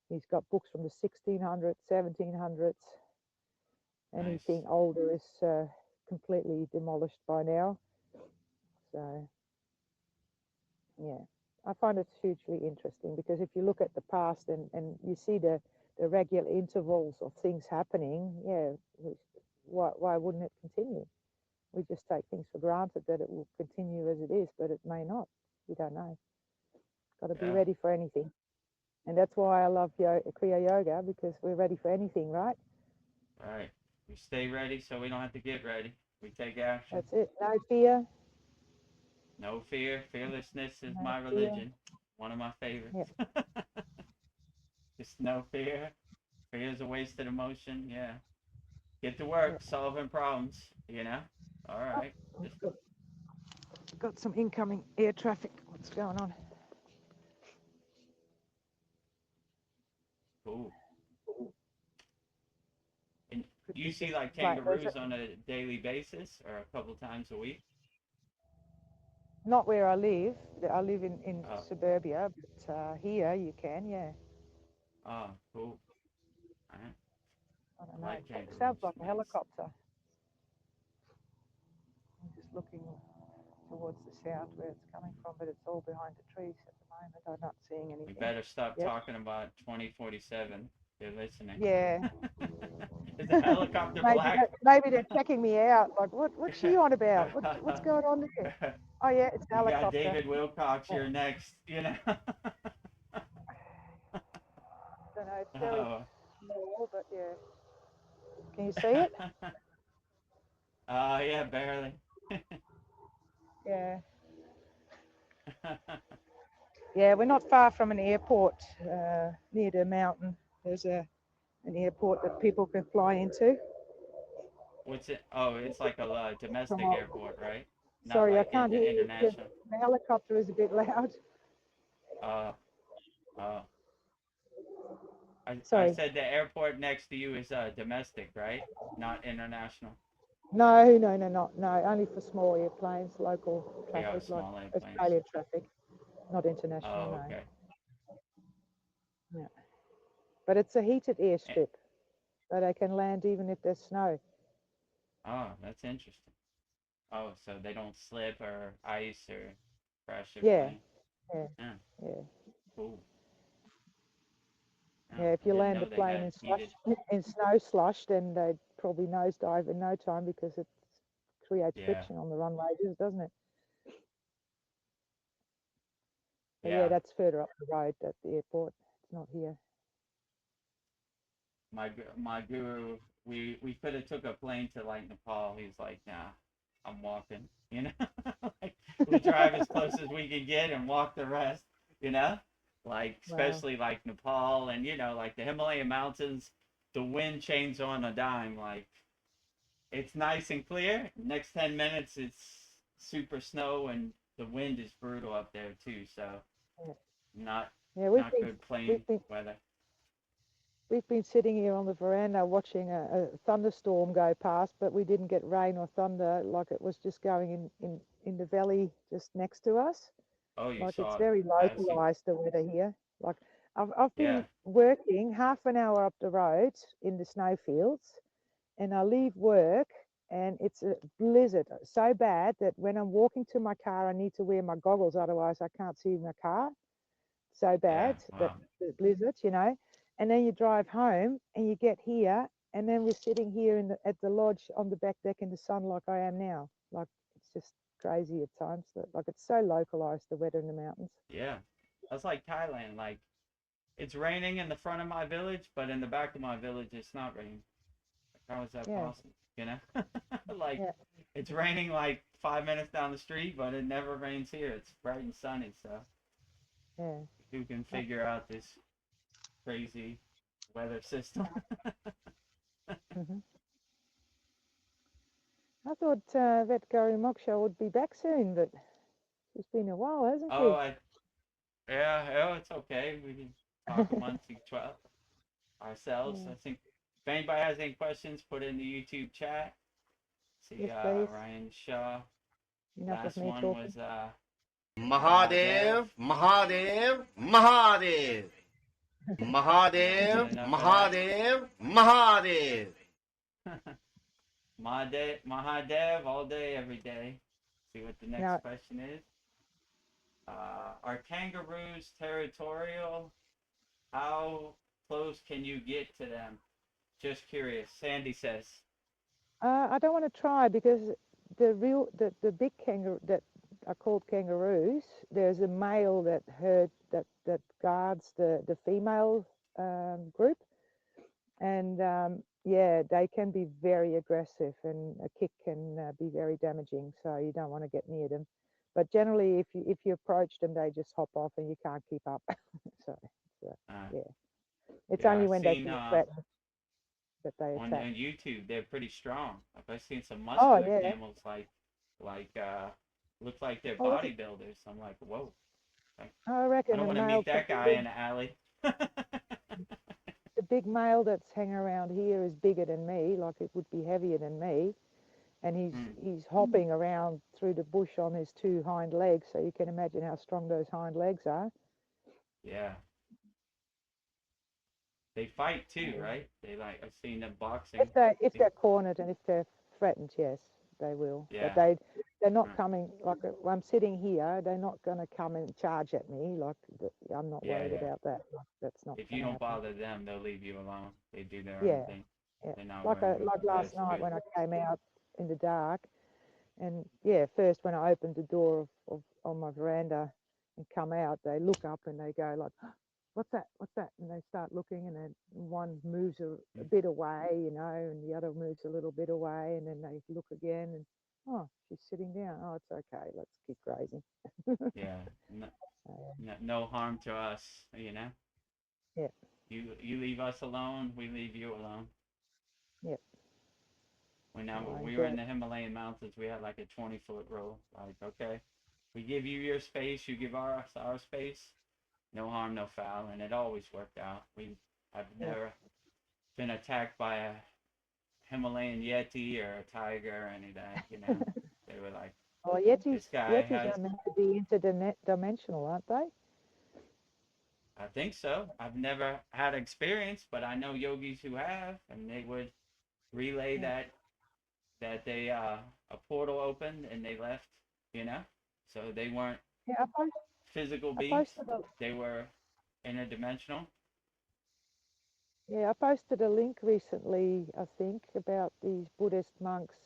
He's got books from the 1600s, 1700s. Anything older is completely demolished by now. So, I find it hugely interesting because if you look at the past and you see the regular intervals of things happening, why wouldn't it continue? We just take things for granted that it will continue as it is, but it may not. We don't know. Got to be ready for anything. And that's why I love Kriya Yoga, because we're ready for anything, right? Right. We stay ready so we don't have to get ready. We take action. That's it. No fear. No fear. Fearlessness is No my fear. religion. One of my favorites. Yep. Just no fear. Fear is a wasted emotion. Yeah. Get to work solving problems, you know? All right. Got some incoming air traffic. What's going on? Cool. And you see like kangaroos on a daily basis or a couple times a week? Not where I live. I live in suburbia, but here you can, yeah. Oh, cool. All right. I don't know. Like It sounds like a nice. helicopter. I'm just looking towards the south where it's coming from, but it's all behind the trees at the moment. I'm not seeing anything. We better stop talking about 2047. They're listening. Yeah. Is the helicopter black? Maybe they're checking me out. Like, what's she on about? What's going on there? Oh, yeah, it's a helicopter. You got David Wilcox here next, you know? I don't know. It's very small, but yeah. Can you see it? Yeah, barely. Yeah. Yeah, we're not far from an airport near the mountain. There's an airport that people can fly into. What's it? Oh, it's like a domestic airport, right? Not Sorry, like I can't hear you. international. The helicopter is a bit loud. I said the airport next to you is domestic, right? Not international. No. Only for small airplanes, local traffic, like Australian traffic, not international. Oh, okay. No. Yeah. But it's a heated airstrip, so they can land even if there's snow. Oh, that's interesting. Oh, so they don't slip or ice or crash their plane. Yeah. Cool. Yeah, if you land the plane in snow slush, then they'd probably nosedive in no time because it creates friction on the runways, doesn't it? But yeah, that's further up the road at the airport. It's not here. My guru, we could have took a plane to like Nepal. He's like, nah, I'm walking. You know, like we drive as close as we can get and walk the rest. You know. Like, especially like Nepal and, you know, like the Himalayan mountains, the wind changes on a dime. Like, it's nice and clear. Next 10 minutes, it's super snow and the wind is brutal up there too. So, not good plane weather. We've been sitting here on the veranda watching a thunderstorm go past, but we didn't get rain or thunder. Like, it was just going in the valley just next to us. Oh, you like saw it's very localized, the weather here. Like I've been working half an hour up the road in the snowfields, and I leave work and it's a blizzard so bad that when I'm walking to my car, I need to wear my goggles, otherwise I can't see my car. So bad that the blizzard, you know. And then you drive home and you get here, and then we're sitting here at the lodge on the back deck in the sun like I am now. Like, it's just crazy at times. Like, it's so localized, the weather in the mountains. Yeah, that's like Thailand. Like, it's raining in the front of my village, but in the back of my village it's not raining. Like, how is that possible? You know, like it's raining like 5 minutes down the street, but it never rains here. It's bright and sunny. So who can figure out this crazy weather system? I thought Vedagurudev would be back soon, but she's been a while, hasn't she? It's okay. We can talk amongst ourselves. I think if anybody has any questions, put it in the YouTube chat. See, Ryan Shaw. Last one was Mahadev, Mahadev, Mahadev. Mahadev, Mahadev, Mahadev. Mahadev all day, every day. See what the next question is. Are kangaroos territorial? How close can you get to them? Just curious. Sandy says. I don't want to try because the big kangaroo that are called kangaroos. There's a male that guards the female group, and yeah, they can be very aggressive, and a kick can be very damaging. So you don't want to get near them. But generally, if you approach them, they just hop off, and you can't keep up. So yeah, it's Yeah, only I've when they seen feel threatened that they on attack. YouTube they're pretty strong. I've seen some Oh muscular yeah. camels like look like they're Oh, bodybuilders. I'm like, whoa. Like, I I reckon don't a want to male, meet that guy in the alley. the big male that's hanging around here is bigger than me, like it would be heavier than me, and he's hopping around through the bush on his two hind legs, so you can imagine how strong those hind legs are. Yeah. They fight too, right? They like I've seen them boxing. If they're cornered and if they're threatened, yes, they will. Yeah. But they're not coming, like I'm sitting here, they're not going to come and charge at me. Like I'm not worried about that. Like, that's not If going you to don't happen. bother them, they'll leave you alone. They do their own Yeah, thing. yeah. They're not Like worrying. like last That's night good. when I came out in the dark, and yeah, first when I opened the door of on my veranda and come out, they look up and they go like, what's that? What's that? And they start looking, and then one moves a bit away, and the other moves a little bit away, and then they look again, and oh, she's sitting down. Oh, it's okay. Let's keep grazing. Yeah. No harm to us, you know. Yeah. You leave us alone, we leave you alone. Yeah. When I we were enjoy in it. the Himalayan mountains, we had like a 20-foot rule. Like, okay, we give you your space, you give us our space. No harm, no foul, and it always worked out. I've never been attacked by a Himalayan Yeti or a tiger or any of that. They were like, Well, this guy Yetis has. are meant to be interdimensional, aren't they? I think so. I've never had experience, but I know yogis who have, and they would relay Yeah. that they a portal opened and they left. You know, so they weren't Yeah, physical I beings. posted They were interdimensional. I posted a link recently, I think, about these Buddhist monks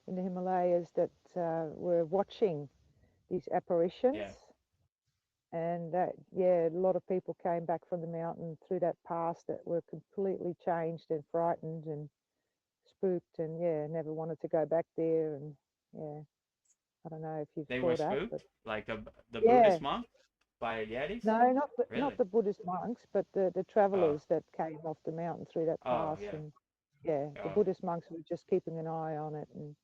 in the Himalayas that were watching these apparitions. Yeah. And a lot of people came back from the mountain through that pass that were completely changed and frightened and spooked, and never wanted to go back there. And I don't know if you They were saw that, spooked, but like the yeah, Buddhist monk by Yetis. no, not Really? the Buddhist monks, but the Oh. travelers that came off the mountain through that Oh pass. yeah. And the Oh Buddhist monks were just keeping an eye on it, and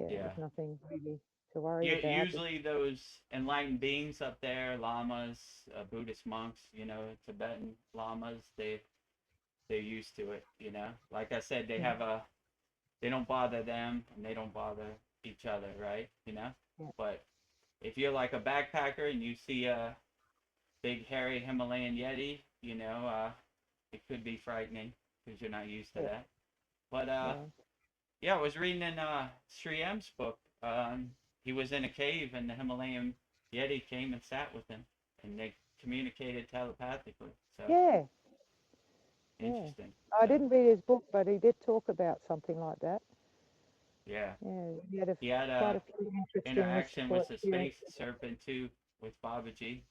yeah. there's nothing really to worry about. Usually those enlightened beings up there, lamas, Buddhist monks, Tibetan lamas, they're used to it. Like I said, they don't bother them and they don't bother each other, right? Yeah. But if you're like a backpacker and you see a big hairy Himalayan Yeti, it could be frightening because you're not used to that. But yeah, I was reading in Sri M's book. He was in a cave and the Himalayan Yeti came and sat with him and they communicated telepathically. So Yeah. interesting. I didn't read his book, but he did talk about something like that. Yeah. He had He had quite a a few interesting interaction with the space experiences. serpent too with Babaji.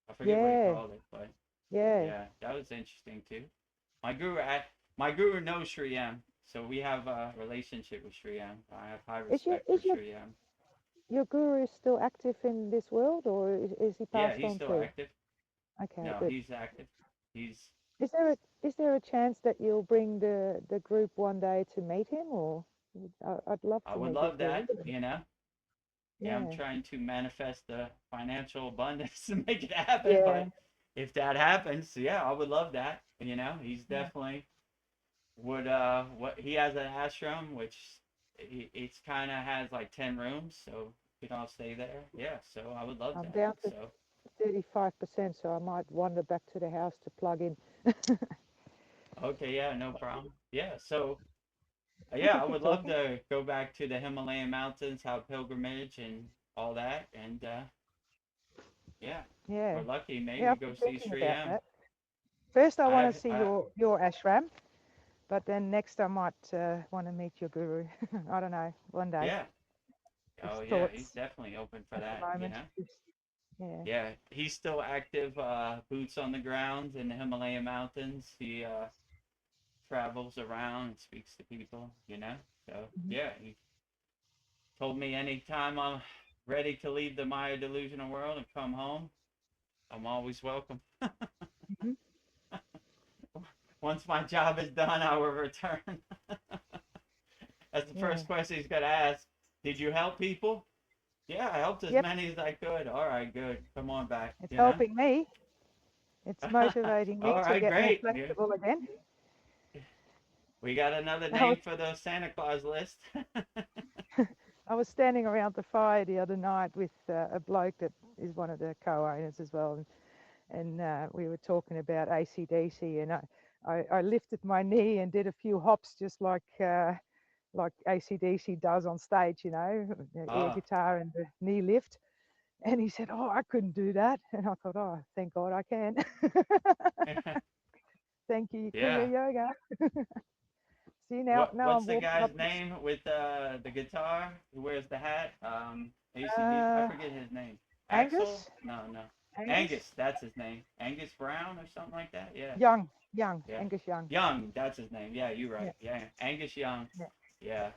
I forget what he Yeah, called it, but yeah. yeah, that was interesting too. My guru knows Sri M, so we have a relationship with Sri M. I have high Is respect for your Sri M. guru still active in this world, or is he Yeah, passed he's on still too? active. Okay, No, good. he's active. He's Is there a chance that you'll bring the group one day to meet him, or I'd love I to would meet your love guru. that. Yeah, I'm Yeah, trying to manifest the financial abundance to make it happen, yeah, but if that happens, yeah, I would love that. He's definitely would what he has an ashram which it's kind of has like 10 rooms, so we can all stay there. Yeah, so I would love I'm that. down to So 35%, so I might wander back to the house to plug in. okay, yeah, no problem. Yeah, so We yeah, can I keep would love talking. to go back to the Himalayan mountains, have pilgrimage and all that, and Yeah. Yeah. We're lucky. Maybe Yeah, I've go been see thinking Sri about M. that. First, I want to see I your ashram, but then next I might want to meet your guru. I don't know. One day. yeah. Just Oh yeah, he's thoughts definitely open for at the that, you moment. know. Yeah. Yeah, he's still active, boots on the ground in the Himalayan mountains. He travels around and speaks to people, you know. So Mhm. yeah, he told me anytime I'm ready to leave the Maya delusional world and come home, I'm always welcome. Mhm. Once my job is done, I will return. That's the Yeah. first question he's gonna ask. Did you help people? Yeah, I helped as Yep. many as I could. All right, good. Come on back, It's you know. helping me. It's motivating me All to right, get more great. Yeah. flexible again. We got another I was name for the Santa Claus list. I was standing around the fire the other night with a bloke that is one of the co-owners as well, and we were talking about AC/DC, and I lifted my knee and did a few hops just like AC/DC does on stage, you know, the air Oh, guitar and the knee lift. And he said, "Oh, I couldn't do that." And I thought, "Oh, thank God I can." Thank you, yeah. Kriya Yoga. See, now What's I'm the walking guy's up this. name with the guitar who wears the hat? ACD. I Uh, forget his name. Axel? Angus, No, no. Angus, Angus. That's his name. Angus Brown or something like that. Yeah. Young, Yeah. Angus Young. Young. That's his name. Yeah, you're Yeah, right. Yeah. Angus Young. yeah. Yeah.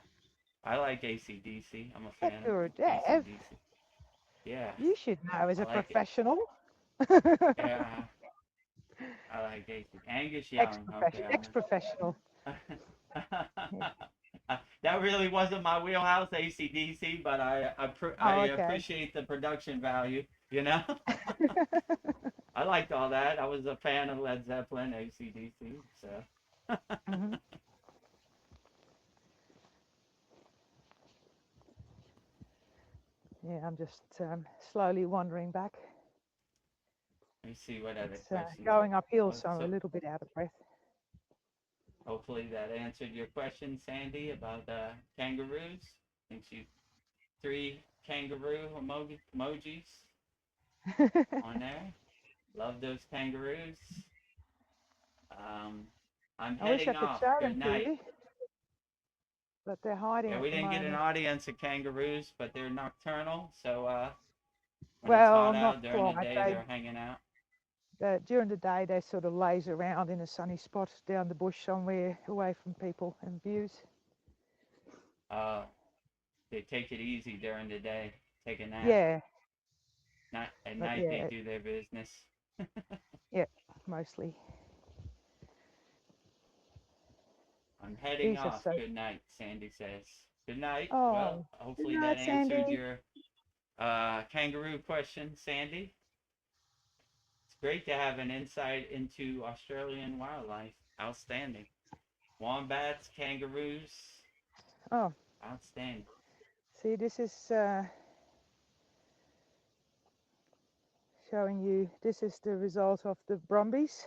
I like ACDC. I'm a fan of Vedagurudev, ACDC. Yeah. you should know as I a like it. professional. Yeah. I like AC. Angus Young. Okay, Ex-professional. Yeah. that really wasn't my wheelhouse, ACDC, but I Oh, okay. appreciate the production value, you know? I liked all that. I was a fan of Led Zeppelin, ACDC, so. Hmm. Yeah, I'm just slowly wandering back. Let me see what other It's questions. going uphill, Well, so I'm a so little bit out of breath. hopefully that answered your question, Sandy, about kangaroos. I think you 3 kangaroo emojis on there. Love those kangaroos. I'm I wish I heading could off. show them Good to night. you, but they're hiding Yeah, at we the didn't get an moment. audience of kangaroos, but they're nocturnal. So when it's Well, hot not out during the quite. day, they're hanging out. During the day, they sort of laze around in a sunny spot down the bush somewhere away from people and views. Uh, they take it easy during the day, take a nap. Yeah, Not at but night, they yeah, do their business. yeah, mostly. I'm heading These are off. so. Good night, Sandy says. Good night. Well, Oh, good hopefully that night, answered Sandy. your kangaroo question, Sandy. It's great to have an insight into Australian wildlife. Outstanding. Wombats, kangaroos, Oh, outstanding. see, this is showing you. This is the result of the Brumbies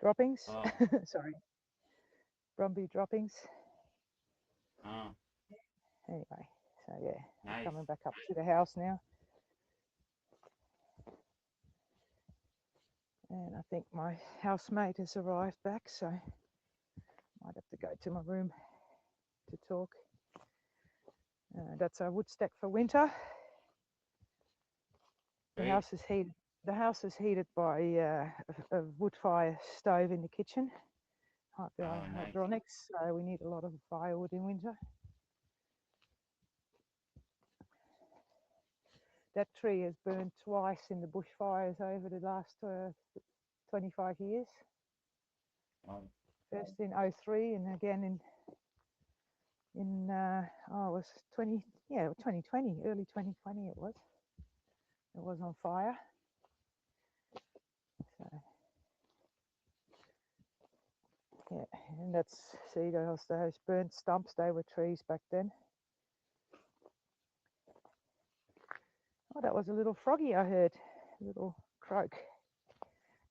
droppings. Oh, Sorry, Brumby droppings. oh, Anyway, so yeah, I'm nice. coming back up to the house now. And I think my housemate has arrived back, so might have to go to my room to talk. That's our wood stack for winter. The Great. house is heated. The house is heated by a wood fire stove in the kitchen, Oh, nice. hydronics. So we need a lot of firewood in winter. That tree has burned twice in the bushfires over the last 25 years. Oh, First in 03 and again in it was 2020, early 2020 it was. It was on fire. So yeah, and that's, see, those burnt stumps, they were trees back then. Oh, that was a little froggy I heard, a little croak.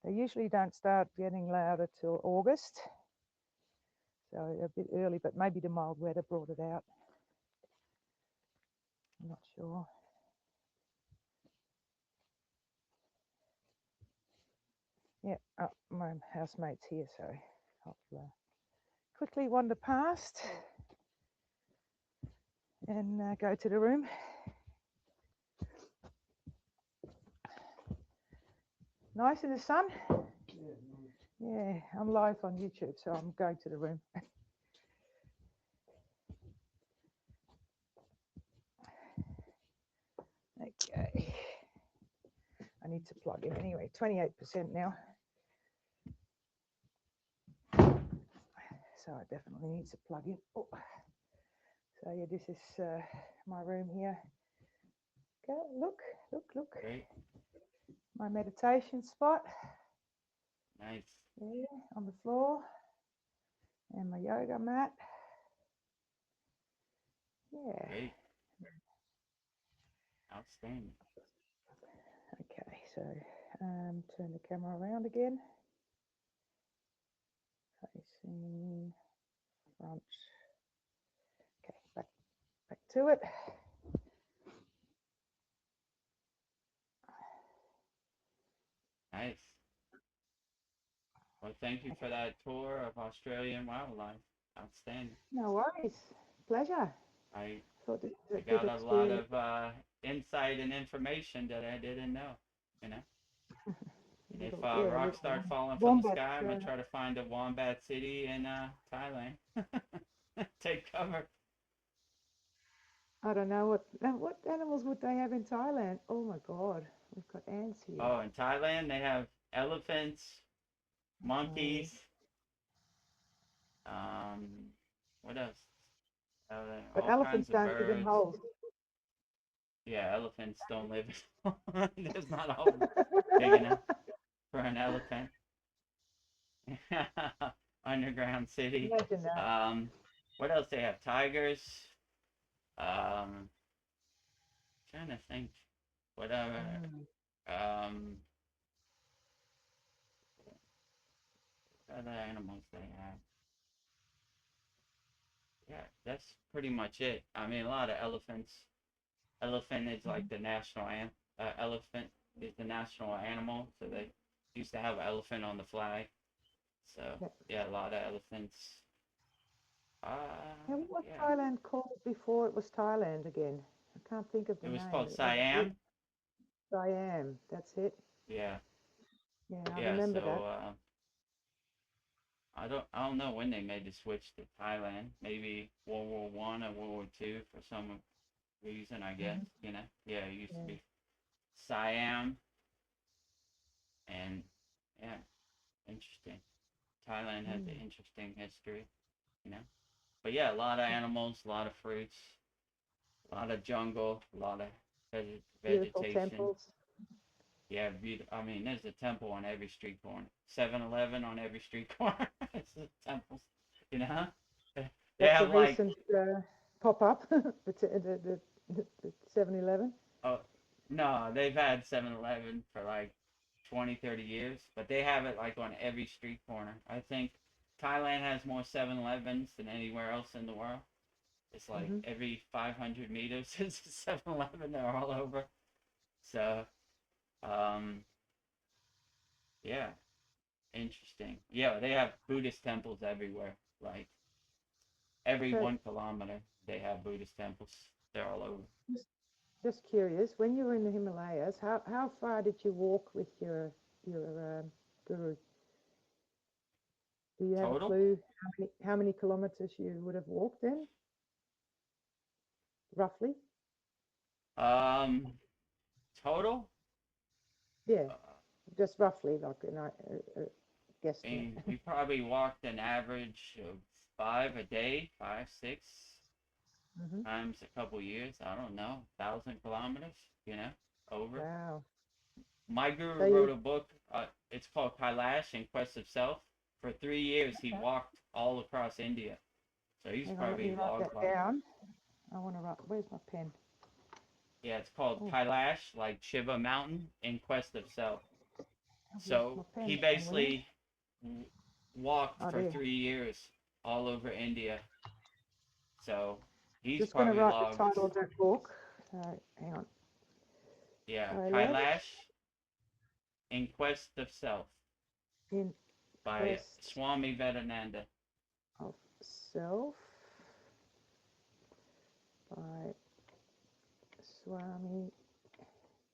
They usually don't start getting louder till August, so a bit early, but maybe the mild weather brought it out. I'm not sure. Yeah, my housemate's here, so I'll quickly wander past and go to the room. Nice in the sun? Yeah, I'm live on YouTube, so I'm going to the room. Okay. I need to plug in anyway, 28% now. So I definitely need to plug in. Oh. So yeah, this is my room here. Go, look. Great. My meditation spot. Nice. Yeah, on the floor. And my yoga mat. Yeah. Great. Outstanding. Okay, so turn the camera around again. Facing front. Okay, back to it. Nice. Well, thank you for that tour of Australian wildlife. Outstanding. No worries. Pleasure. I Thought this was a got good a lot experience. of insight and information that I didn't know, you know. And if rocks start falling from the Wombats, sky, I'm gonna try to find a wombat city in Thailand. Take cover. I don't know what animals would they have in Thailand? Oh my God, we've got ants here. Oh, in Thailand they have elephants, monkeys. What else? But All elephants kinds of don't live in birds. holes. Yeah, elephants don't live. There's not a hole big enough for an elephant. Underground city. Imagine that. What else they have? Tigers. Trying to think. Whatever. Other animals they have. Yeah, that's pretty much it. I mean, a lot of elephants. Elephant is like the national elephant is the national animal, so they used to have an elephant on the flag. So yeah, a lot of elephants. Now, what was Yeah. Thailand called before it was Thailand again? I can't think of the name. It was called Siam. Siam, that's it. Yeah. Yeah, I remember that. I don't know when they made the switch to Thailand. Maybe World War One or World War Two for some reason, I guess. You know. Yeah, it used to be Siam. And yeah, interesting. Thailand has an interesting history, you know. But yeah, a lot of animals, a lot of fruits, a lot of jungle, a lot of vegetation. Beautiful temples. Yeah, I mean, there's a temple on every street corner. 7-Eleven on every street corner. It's temples, you know. They have a recent pop up. the 7-Eleven. Oh no, they've had 7-Eleven for like 20, 30 years, but they have it like on every street corner. I think Thailand has more 7-Elevens than anywhere else in the world. It's like every 500 meters is a 7-Eleven. They're all over. So, yeah, interesting. Yeah, they have Buddhist temples everywhere. Like every 1 kilometer, they have Buddhist temples. They're all over. Just curious, when you were in the Himalayas, how far did you walk with your guru? Do you have Total? a clue how many kilometers you would have walked then? Roughly? Total? Yeah, just roughly, like guess. We probably walked an average of 5 a day, 5, 6 times a couple years. I don't know, 1,000 kilometers, you know, over. Wow. My guru wrote a book. It's called Kailash in Quest of Self. For 3 years, he walked all across India. So he's probably logged like. Down. I want to write. Where's my pen? Yeah, it's called Kailash, like Shiva Mountain, in Quest of Self. So he basically walked for 3 years all over India. So he's just probably going to write logged. the title of that book. Hang on. Yeah, Kailash in Quest of Self. in by quest Swami Vedananda. of self by Swami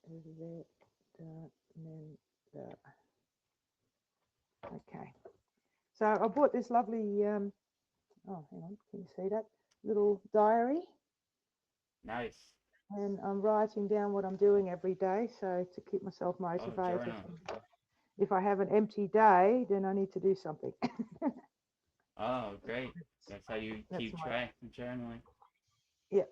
Vedagurudev. Okay, so I bought this lovely. Oh, hang on, can you see that little diary? Nice. And I'm writing down what I'm doing every day, so to keep myself Oh, motivated. journaling. If I have an empty day, then I need to do something. Oh, great. That's how you That's keep my track of journaling. yeah.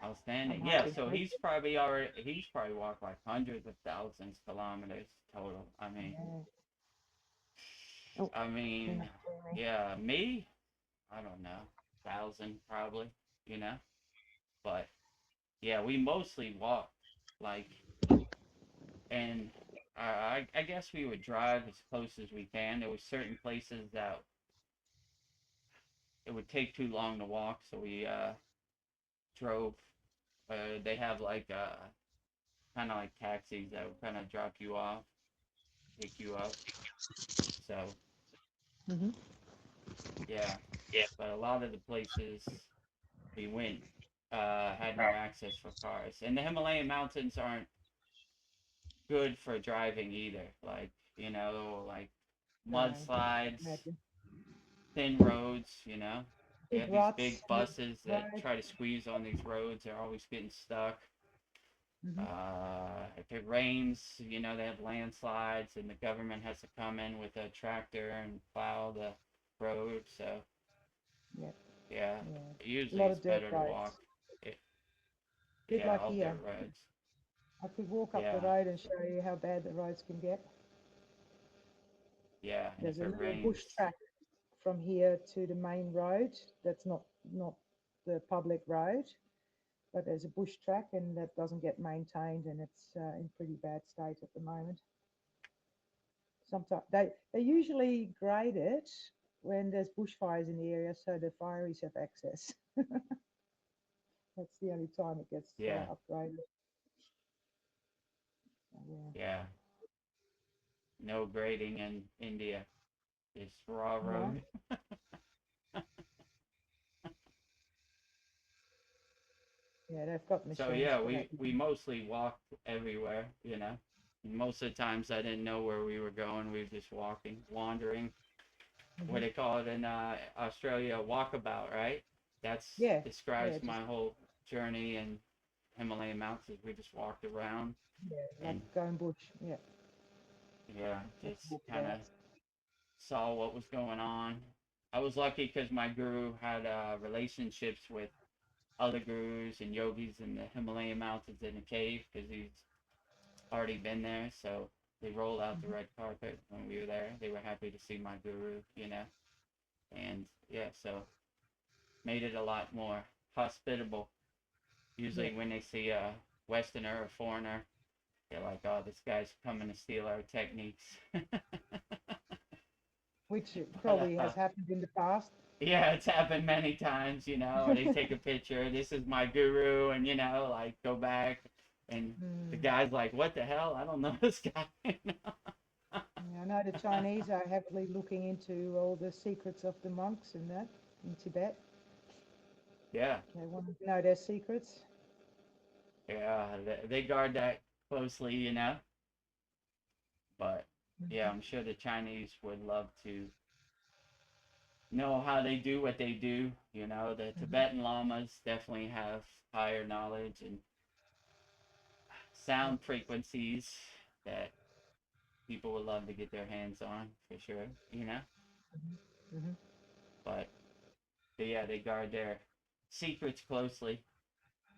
Outstanding. I'm Yeah, hoping so for it. he's probably walked like hundreds of thousands kilometers total. I mean, Yeah. Oh, I mean, enough for me. yeah, me, I don't know, 1,000 probably, you know. But yeah, we mostly walk, like, and I guess we would drive as close as we can. There were certain places that it would take too long to walk, so we drove. They have like kind of like taxis that would kind of drop you off, pick you up. So Mm-hmm. yeah, but a lot of the places we went had no access for cars, and the Himalayan mountains aren't good for driving either. Like like mudslides, Imagine. thin roads. They Big have these ruts big on the buses that road. try to squeeze on these roads. They're always getting stuck. Mm-hmm. If it rains, they have landslides, and the government has to come in with a tractor and plow the road. So Yeah, yeah, yeah. A usually lot it's of dirt better to roads. walk. It, Bit yeah, like all here. dirt roads. I could walk up the Yeah, road and show you how bad the roads can get. yeah, and There's if a it little rains, bush track from here to the main road. That's not the public road, but there's a bush track and that doesn't get maintained, and it's in pretty bad state at the moment. Sometimes they usually grade it when there's bushfires in the area, so the fireys have access. That's the only time it gets yeah, upgraded. So, yeah. yeah, no grading in India. It's raw No, road. yeah, they've got So machines yeah, for that. we mostly walked everywhere. Most of the times I didn't know where we were going. We were just walking, wandering. What Mm-hmm. they call it in Australia, walkabout, right? That's Yeah, yeah, describes just my whole journey in Himalayan mountains. We just walked around yeah, like and going bush. Yeah, yeah, that's just kind of walkabout. saw what was going on. I was lucky because my guru had relationships with other gurus and yogis in the Himalayan mountains in the cave because he's already been there. So they rolled out the Mm-hmm. red carpet when we were there. They were happy to see my guru. And yeah, so made it a lot more hospitable. Yeah, Usually when they see a Westerner or foreigner, they're like, "Oh, this guy's coming to steal our techniques." which but probably has happened in the past. yeah, it's happened many times. Or they take a picture. This is my guru, and like go back, and the Mm. guy's like, "What the hell? I don't know this guy." Yeah, I know the Chinese are heavily looking into all the secrets of the monks and that in Tibet. Yeah, They want to know their secrets. yeah, they guard that closely. But yeah, Mhm. I'm sure the Chinese would love to know how they do what they do. The Mhm. Tibetan lamas definitely have higher knowledge and Yeah. sound frequencies that people would love to get their hands on for sure. Mhm. Mhm. But yeah, they guard their secrets closely.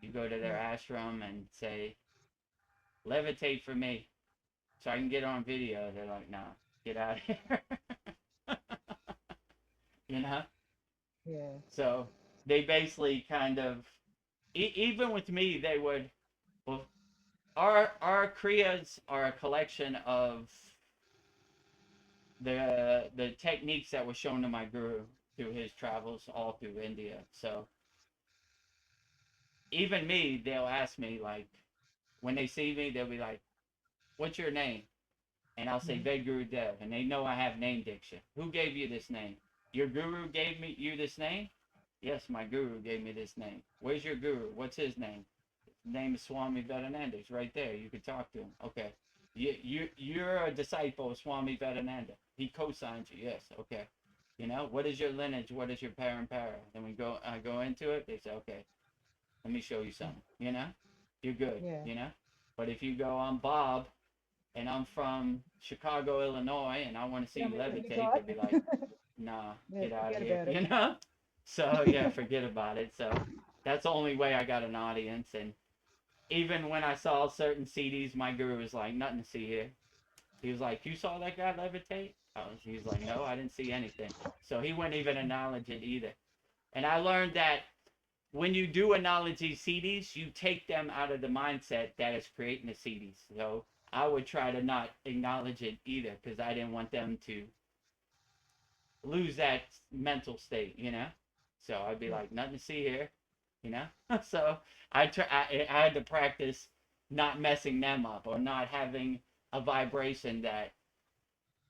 You go to their Yeah. ashram and say, levitate for me so I can get on video. They're like, nah, get out of here. you know? Yeah. So they basically kind of, even with me, they would, well, our kriyas are a collection of the techniques that were shown to my guru through his travels all through India. So even me, they'll ask me like when they see me, they'll be like, "What's your name?" and I'll say Vedagurudev, and they know I have name diction. Who gave you this name? Your guru gave you this name? Yes, my guru gave me this name. Where's your guru? What's his name? His name is Swami Vedananda. It's right there. You can talk to him. Okay. You're a disciple of Swami Vedananda. He co-signed you. Yes. Okay. You know, what is your lineage? What is your parampara? Then I go into it. They say, okay, let me show you something. You know, you're good. Yeah. You know, but if you go, I'm Bob, and I'm from Chicago, Illinois, and I want to see you levitate, they'll be like, nah, Yeah, get out of forget here. about it. You know. So yeah, forget about it. So that's the only way I got an audience. And even when I saw certain CDs, my guru was like, nothing to see here. He was like, you saw that guy levitate? He was like, no, I didn't see anything. So he wouldn't even acknowledge it either. And I learned that when you do acknowledge these CDs, you take them out of the mindset that is creating the CDs. So I would try to not acknowledge it either, because I didn't want them to lose that mental state, you know? So I'd be like, nothing to see here, you know? So I had to practice not messing them up, or not having a vibration that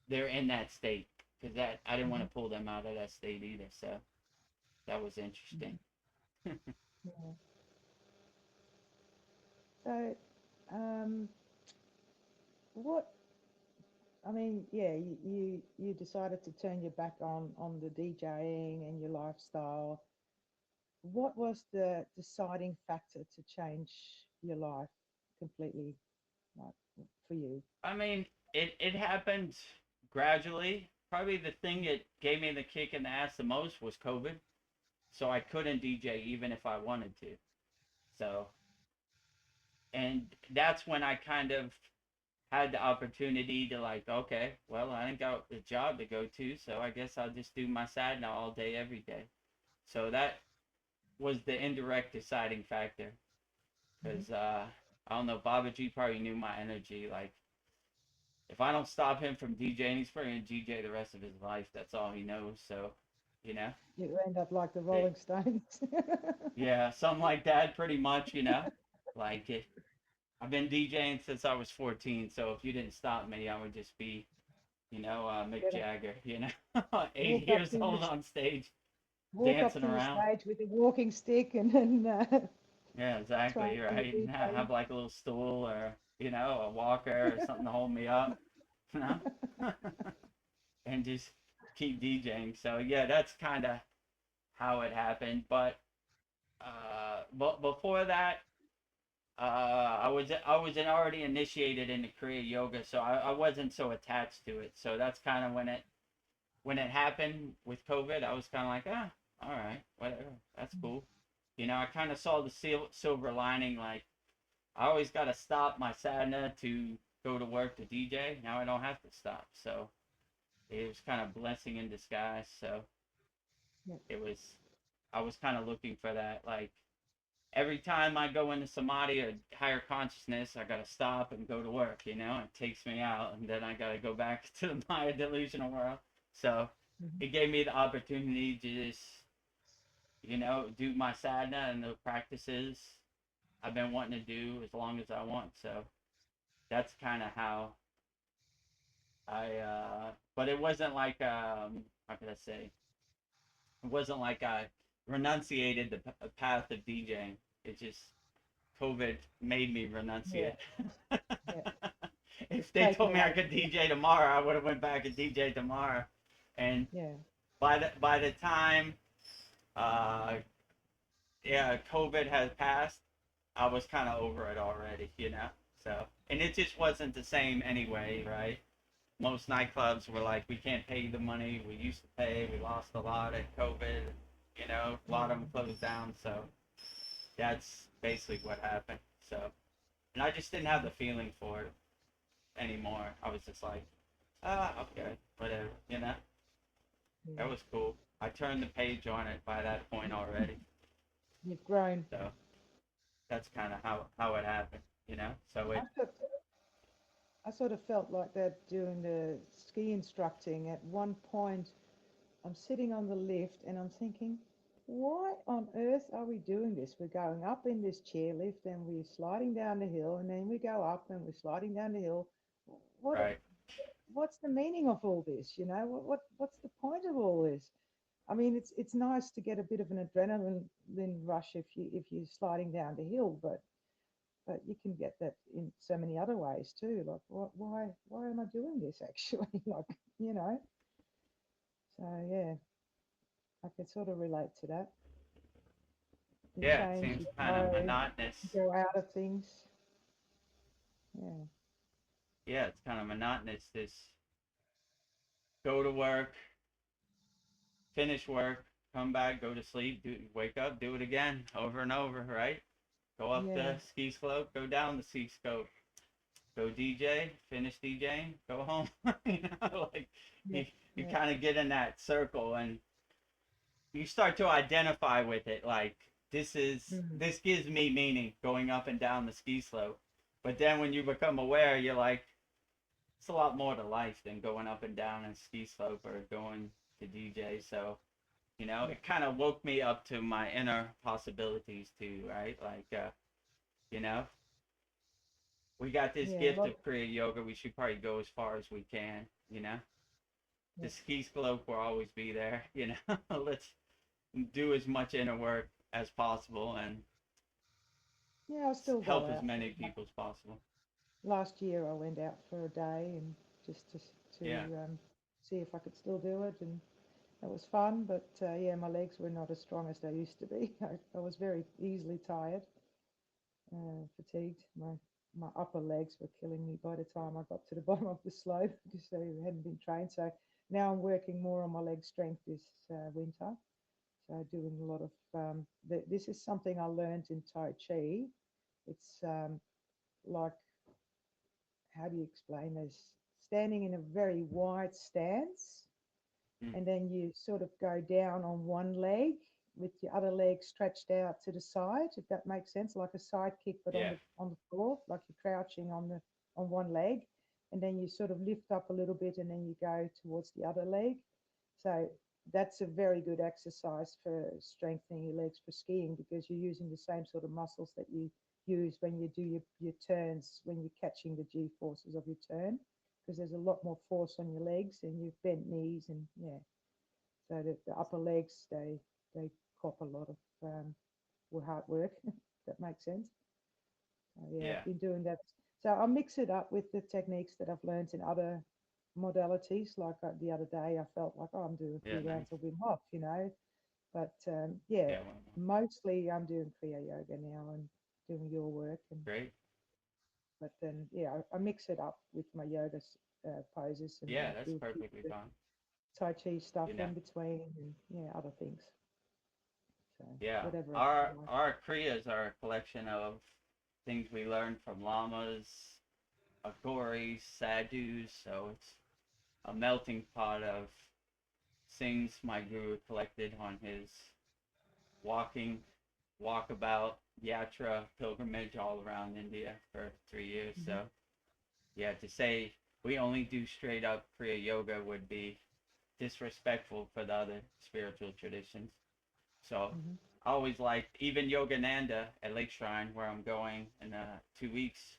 they're in that state, because that I didn't want to pull them out of that state either. So that was interesting. Yeah. So, what? I mean, yeah, you decided to turn your back on the DJing and your lifestyle. What was the deciding factor to change your life completely, like, for you? I mean, it happened gradually. Probably the thing that gave me the kick in the ass the most was COVID. So I couldn't DJ even if I wanted to. So, and that's when I kind of had the opportunity to, like, okay, well, I ain't got a job to go to, so I guess I'll just do my sadhana all day, every day. So that was the indirect deciding factor. Because, I don't know, Babaji probably knew my energy. Like, if I don't stop him from DJing, he's probably going to DJ the rest of his life. That's all he knows. So, you know? You end up like the Rolling Stones. Yeah, something like that, pretty much, you know? Like, I've been DJing since I was 14, so if you didn't stop me, I would just be, you know, Mick Jagger, you know? 80 years old on stage, walk up dancing to the around. stage with a walking stick and then Yeah, exactly, right? And have like a little stool, or, you know, a walker or something to hold me up, you know? And just keep DJing. So, yeah, that's kind of how it happened. But before that, I was already initiated into Kriya yoga, so I wasn't so attached to it. So that's kind of when it happened with COVID. I was kind of like, all right, whatever, that's cool. You know, I kind of saw the silver lining. Like, I always got to stop my sadhana to go to work to DJ. Now I don't have to stop. So it was kind of blessing in disguise. So I was kind of looking for that. Like, every time I go into samadhi or higher consciousness, I gotta stop and go to work, you know? It takes me out, and then I gotta go back to the Maya delusional world. So it gave me the opportunity to just, you know, do my sadhana and the practices I've been wanting to do as long as I want. So that's kind of how but it wasn't like, how could I say? It wasn't like I renunciated the path of DJing. It just, COVID made me renunciate. Yeah. If they told me I could DJ tomorrow, I would have went back and DJ tomorrow. And by the time, COVID had passed, I was kind of over it already, you know. So, and it just wasn't the same anyway, right? Most nightclubs were like, we can't pay the money we used to pay. We lost a lot at COVID. You know, a lot of them closed down. So that's basically what happened. So, and I just didn't have the feeling for it anymore. I was just like, okay, whatever, you know. That was cool. I turned the page on it by that point already. You've grown. So that's kind of how it happened, you know. So I sort of felt like that during the ski instructing. At one point, I'm sitting on the lift and I'm thinking, why on earth are we doing this? We're going up in this chairlift and we're sliding down the hill, and then we go up and we're sliding down the hill. What? Right. what's the meaning of all this? You know, what's the point of all this? I mean, it's nice to get a bit of an adrenaline rush if you're sliding down the hill, but you can get that in so many other ways too. Like, why am I doing this actually? Like, you know. So yeah, I can sort of relate to that. You Yeah, it change, seems you kind of grow, monotonous. you go out of things. Yeah. Yeah, it's kind of monotonous. This go to work, finish work, come back, go to sleep, wake up, do it again, over and over, right? Go up Yeah. the ski slope, go down the ski slope, go DJ, finish DJing, go home. Like Yeah. you Yeah. kind of get in that circle, and you start to identify with it. Like Mm. this gives me meaning, going up and down the ski slope. But then when you become aware, you're like, it's a lot more to life than going up and down a ski slope or going to DJ. So, Yeah. it kind of woke me up to my inner possibilities too, right? Like, you know, we got this Yeah. gift of Kriya yoga. We should probably go as far as we can, Yeah. The ski slope will always be there, Let's do as much inner work as possible and Yeah, I still go help as out. many people as possible. Last year I went out for a day and just to Yeah. see if I could still do it, and it was fun. But yeah, my legs were not as strong as they used to be. I was very easily tired, fatigued. My upper legs were killing me by the time I got to the bottom of the slope because they hadn't been trained. So now I'm working more on my leg strength this winter. So doing a lot of this is something I learned in Tai Chi. It's like, how do you explain this? Standing in a very wide stance, Mm. and then you sort of go down on one leg with your other leg stretched out to the side, if that makes sense, like a side kick, but Yeah. on the floor, like you're crouching on one leg, and then you sort of lift up a little bit, and then you go towards the other leg. So that's a very good exercise for strengthening your legs for skiing, because you're using the same sort of muscles that you use when you do your turns, when you're catching the G forces of your turn, because there's a lot more force on your legs and you've bent knees, and yeah, so the upper legs, they cop a lot of hard work. That makes sense. Yeah, Yeah. I've been doing that. So I mix it up with the techniques that I've learned in other modalities. Like the other day, I felt like, oh, I'm doing a Yeah. few rounds Nice. of Wim Hof, But yeah, Yeah. mostly I'm doing Kriya yoga now and doing your work. Great. But then, yeah, I mix it up with my yoga poses, and Yeah, I that's do a few perfectly fine. Tai Chi stuff You know. in between, and yeah, other things. So Yeah. whatever I Our feel like. our kriyas are a collection of things we learned from lamas, agoris, sadhus. So it's a melting pot of things my guru collected on his walking, walkabout, yatra pilgrimage all around India for 3 years. Mm-hmm. So yeah, to say we only do straight up Kriya yoga would be disrespectful for the other spiritual traditions. So Mm-hmm. I always liked even Yogananda at Lake Shrine, where I'm going in 2 weeks.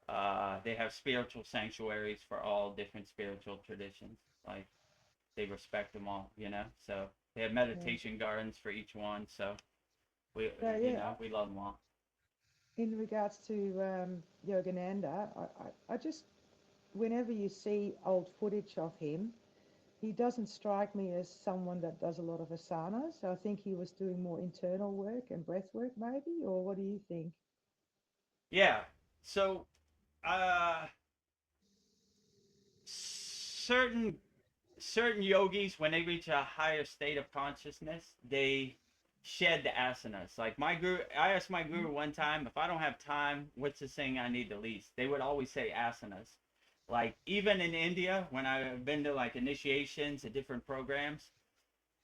They have spiritual sanctuaries for all different spiritual traditions. Like they respect them all, So they have Yeah. meditation gardens for each one. So we, So yeah, we love them all. in regards to Yogananda, I just, whenever you see old footage of him, he doesn't strike me as someone that does a lot of asanas. I think he was doing more internal work and breath work, maybe. Or what do you think? Yeah. So certain yogis, when they reach a higher state of consciousness, they shed the asanas. Like my guru, I asked my guru one time, if I don't have time, what's the thing I need the least? They would always say asanas. Like even in India, when I've been to like initiations and different programs,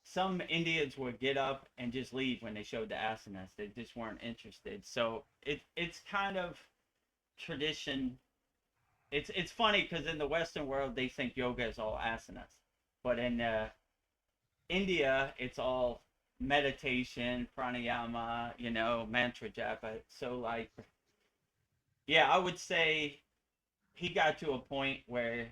some Indians would get up and just leave when they showed the asanas. They just weren't interested. So it's kind of tradition. It's funny because in the Western world they think yoga is all asanas, but in India it's all meditation, pranayama, mantra japa. So like, yeah, I would say he got to a point where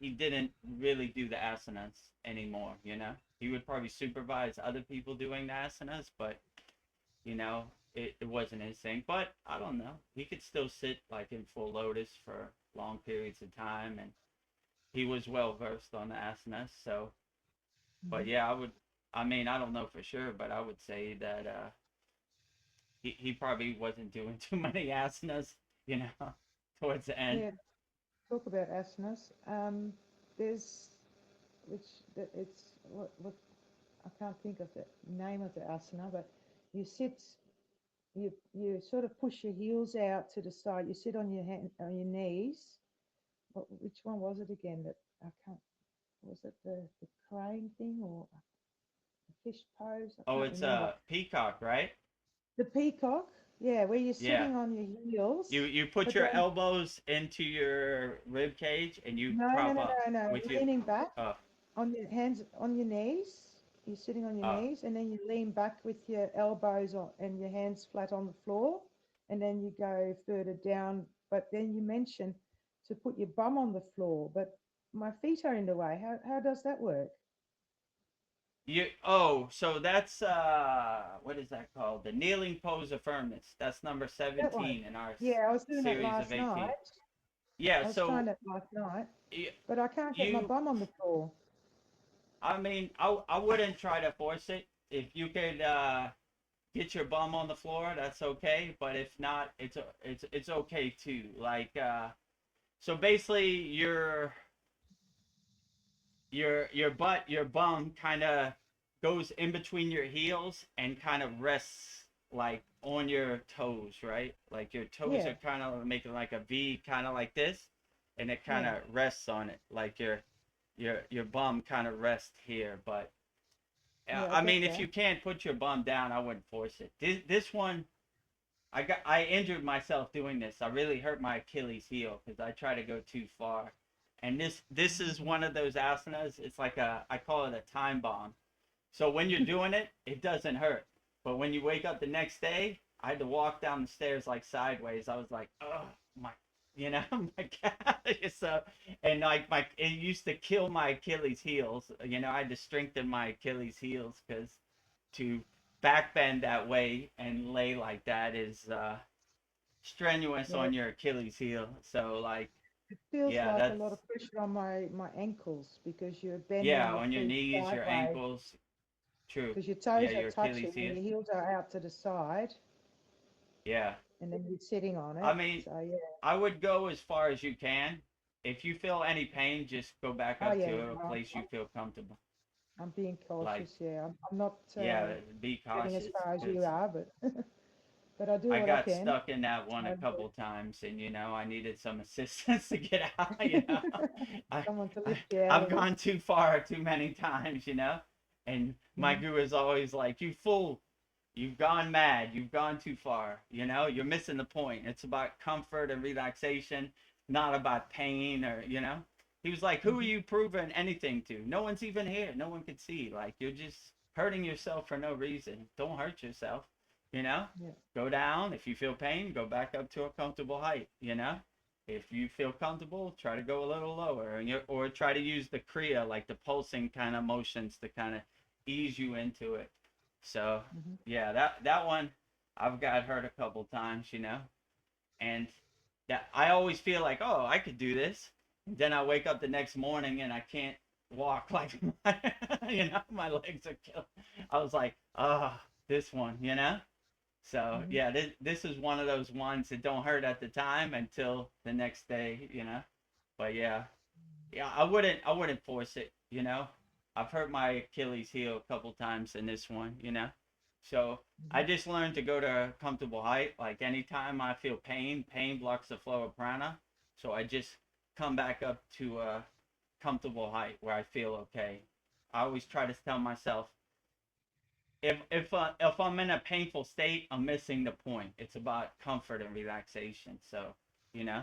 he didn't really do the asanas anymore, you know. He would probably supervise other people doing the asanas, but you know, it wasn't his thing. But I don't know. He could still sit like in full lotus for long periods of time, and he was well versed on the asanas. So, but Mhm. yeah, I mean, I don't know for sure, but I would say that he probably wasn't doing too many asanas, you know, towards the end. Yeah, talk about asanas. There's which it's what I can't think of the name of the asana, but you sit, you sort of push your heels out to the side. You sit on your on your knees. Which one was it again? That I can't. Was it the crane thing or the fish pose? I Oh, can't it's remember. a peacock, right? The peacock. Yeah, where you're Yeah. sitting on your heels, You put but your then elbows into your rib cage and you no, no, prop no, up no, no, with your leaning back uh on your hands on your knees. You're sitting on your uh knees, and then you lean back with your elbows on and your hands flat on the floor, and then you go further down. But then you mentioned to put your bum on the floor, but my feet are in the way. How does that work? you so that's what is that called? The kneeling pose of firmness. That's number That one. 17 in our Yeah, I was doing that series of last 18. night. Yeah, I was trying so that last night, you, but I can't get my you bum on the floor. I mean, I wouldn't try to force it. If you could get your bum on the floor, that's okay, but if not, it's okay too. Like so basically your butt, your bum kind of goes in between your heels and kind of rests like on your toes, right? Like your toes Yeah, are kind of making like a V, kind of like this, and it kind yeah, of rests on it, like your bum kind of rests here. But yeah. I I get mean, if that. you can't put your bum down, I wouldn't force it. This one, I injured myself doing this. I really hurt my Achilles heel because I try to go too far. And this is one of those asanas. It's like I call it a time bomb. So when you're doing it, it doesn't hurt. But when you wake up the next day, I had to walk down the stairs like sideways. I was like, oh my, you know, my God. So and like my it used to kill my Achilles heels. You know, I had to strengthen my Achilles heels because to backbend that way and lay like that is strenuous Yeah, on your Achilles heel. So like, it feels yeah, like a that's lot of pressure on my ankles because you're bending yeah, your on your feet knees, your sideways ankles. True. because your Yeah, toes are your touching Achilles and heel. your heels are out to the side, Yeah. and then you're sitting on I it. mean, So yeah. I would go as far as you can. If you feel any pain, just go back Oh up yeah, to a no, place you feel comfortable. I'm being Like, cautious. Yeah, I'm not yeah, be getting as cautious far as because you are, but but I do I what I got can. stuck in that one a So, couple times, and you know, I needed some assistance to get out. You know, I, someone to I lift you out I've of it. gone too far too many times. You know, and my Mhm. guru is always like, "You fool, you've gone mad. You've gone too far. You know, you're missing the point. It's about comfort and relaxation, not about pain or you know." He was like, "Who are Mhm. you proving anything to? No one's even here. No one can see. Like you're just hurting yourself for no reason. Don't hurt yourself. You know." Yeah. Go down. If you feel pain, go back up to a comfortable height, you know? If you feel comfortable, try to go a little lower or try to use the Kriya, like the pulsing kind of motions to kind of ease you into it. So, Mhm. yeah, that one I've got hurt a couple times, you know? And that I always feel like, "Oh, I could do this." And then I wake up the next morning and I can't walk like my, you know, my legs are killing. I was like, "Oh, this one, you know?" So Mhm. yeah, this is one of those ones that don't hurt at the time until the next day, you know. But yeah, yeah, I wouldn't force it, you know. I've hurt my Achilles heel a couple times in this one, you know. So I Mhm. just learned to go to a comfortable height. Like anytime I feel pain, pain blocks the flow of prana. So I just come back up to a comfortable height where I feel okay. I always try to tell myself if I'm in a painful state, I'm missing the point. It's about comfort and relaxation. So, you know,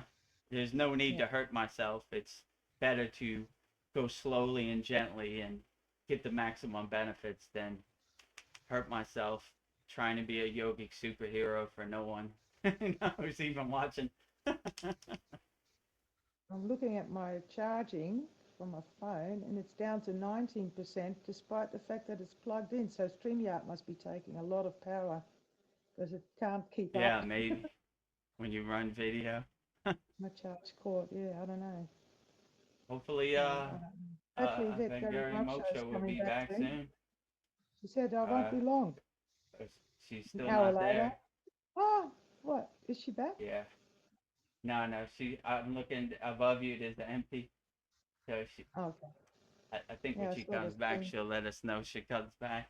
there's no need Yeah. to hurt myself. It's better to go slowly and gently and get the maximum benefits than hurt myself trying to be a yogic superhero for no one who's even watching. I'm looking at my charging. from my phone, and it's down to 19% despite the fact that it's plugged in. So StreamYard must be taking a lot of power because it can't keep Yeah, up. maybe when you run video. My charge cord, yeah, I don't know. Hopefully, So, I don't know. Hopefully, Vedagurudev Moksha is Moksha will coming be back back soon. soon. She said, I won't be long. 'Cause she's An still hour not later. there. Oh, what? Is she back? Yeah. No, I'm looking above you. There's an empty. So Oh, okay. I think Yeah, when I she saw comes this back, thing. she'll let us know she comes back.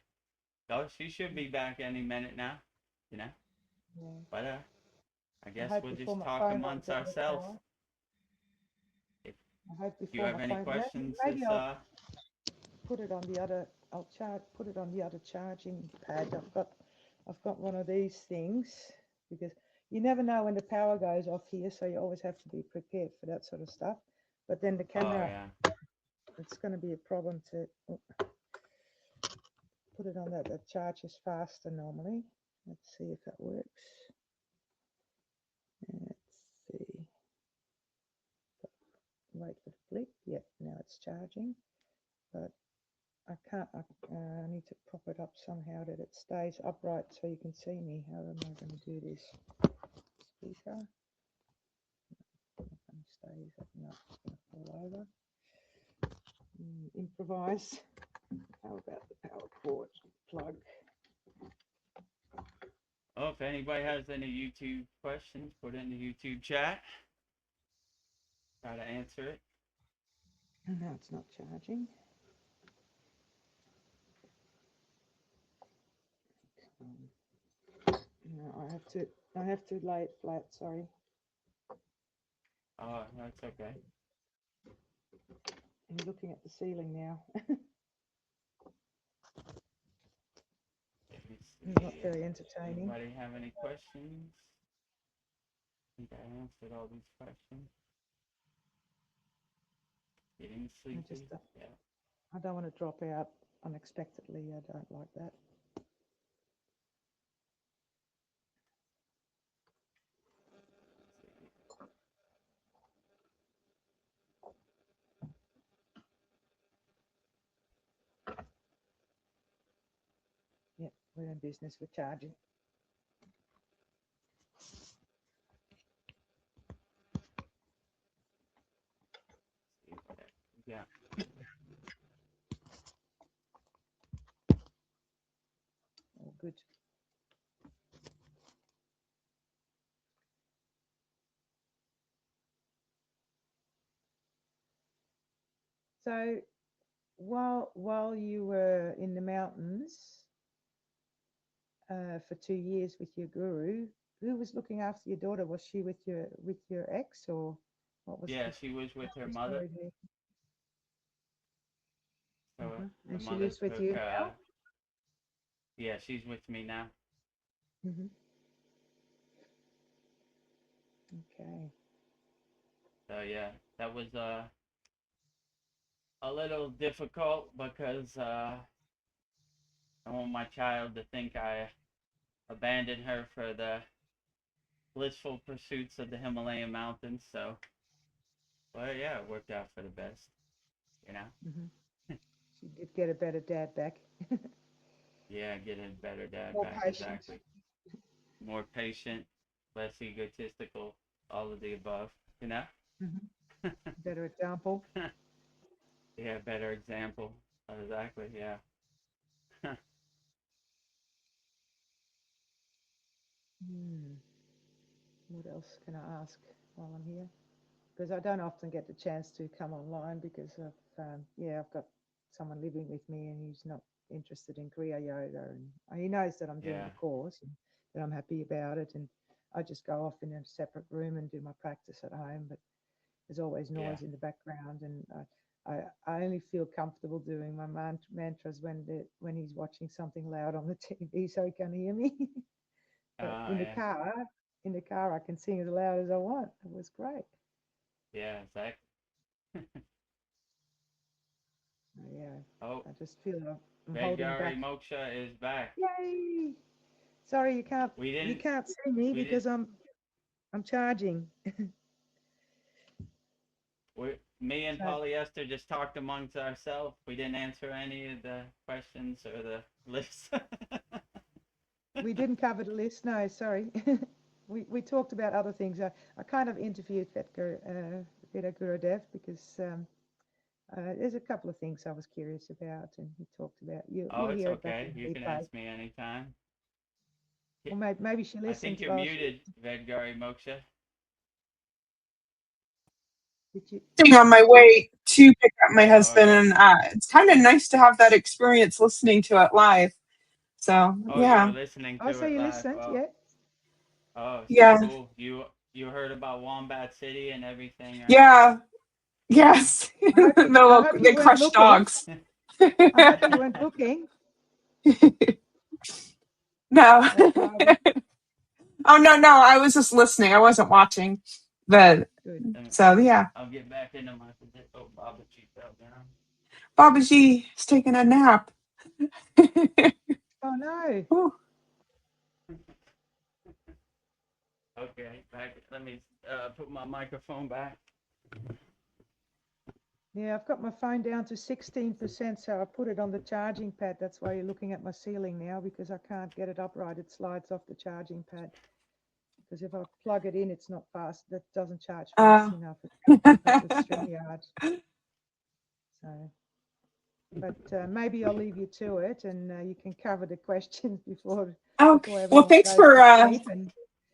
Oh, she should be back any minute now, you know. Yeah. But I I guess hope we'll before just my talk phone amongst runs out of ourselves. power. If I hope you before have my any phone. questions, Maybe I'll put it on the other. I'll put it on the other charging pad. I've got one of these things because you never know when the power goes off here, so you always have to be prepared for that sort of stuff. But then the camera, it's going to be a problem to put it on that. That charges faster normally. Let's see if that works. Let's see. Wait for the flick. Yep, now it's charging. But I can't, I need to prop it up somehow that it stays upright so you can see me. How am I going to do this? Speaker. Stays up, no, it's going to fall over. Improvise. How about the power cord plug? Oh, if anybody has any YouTube questions, put it in the YouTube chat. Try to answer it. No, it's not charging. No, I have to lay it flat, sorry. Oh, that's okay. I'm looking at the ceiling now. Not very entertaining. Anybody have any questions? I think I answered all these questions. Getting sleepy. Yeah. I don't want to drop out unexpectedly. I don't like that. Yep, we're in business with charging. Yeah. All good. So while you were in the mountains for 2 years with your guru, who was looking after your daughter? Was she with your ex, or what was? Yeah, she was with her mother. So And she lives with you now? Yeah, she's with me now. Okay. So yeah, that was a little difficult because I want my child to think I abandoned her for the blissful pursuits of the Himalayan mountains. So, well, yeah, it worked out for the best, you know. She did get a better dad back. Yeah, get a better dad More back, patient. exactly. More patient, less egotistical, all of the above, you know. Better example. Yeah, better example. Exactly, yeah. What else can I ask while I'm here? Because I don't often get the chance to come online because of, I've got someone living with me and he's not interested in Kriya Yoga, and he knows that I'm doing the course and that I'm happy about it, and I just go off in a separate room and do my practice at home, but there's always noise in the background, and I only feel comfortable doing my mantras when he's watching something loud on the TV so he can hear me. But in the car, I can sing as loud as I want. It was great. Yeah, exactly. Yeah. Oh, I just feel I'm holding back. Moksha is back. Yay! Sorry, you can't see me because I'm charging. me and So Polyester just talked amongst ourselves. We didn't answer any of the questions or the lists. we didn't cover the list. No, sorry. We talked about other things. I kind of interviewed Vedagurudev because there's a couple of things I was curious about, and he talked about. Oh, You'll it's hear it back okay. in You can replay. ask me anytime. Or maybe she I listened think you're while muted, Vedgari Moksha. did you? On my way to pick up my husband, Okay. and it's kind of nice to have that experience listening to it live. So Oh, you were yeah, listening Oh, to so it you live. listened? Well, Yeah. oh, so yeah, cool. You heard about Wombat City and everything, right? yeah, yes. I hope you They weren't crush looking. dogs. I hope you weren't looking. No. That's why I was Oh no, I was just listening. I wasn't watching. But good. so yeah, I'll get back into my position. Oh, Baba G fell down. Baba G is taking a nap. Oh no. Ooh. Okay, back. Let me put my microphone back. Yeah, I've got my phone down to 16%, so I put it on the charging pad. That's why you're looking at my ceiling now, because I can't get it upright. It slides off the charging pad. Because if I plug it in, it's not fast. That doesn't charge fast enough. It can't keep up with StreamYard. So, but maybe I'll leave you to it, and you can cover the questions before Okay. Well, everyone thanks goes for to sleep. And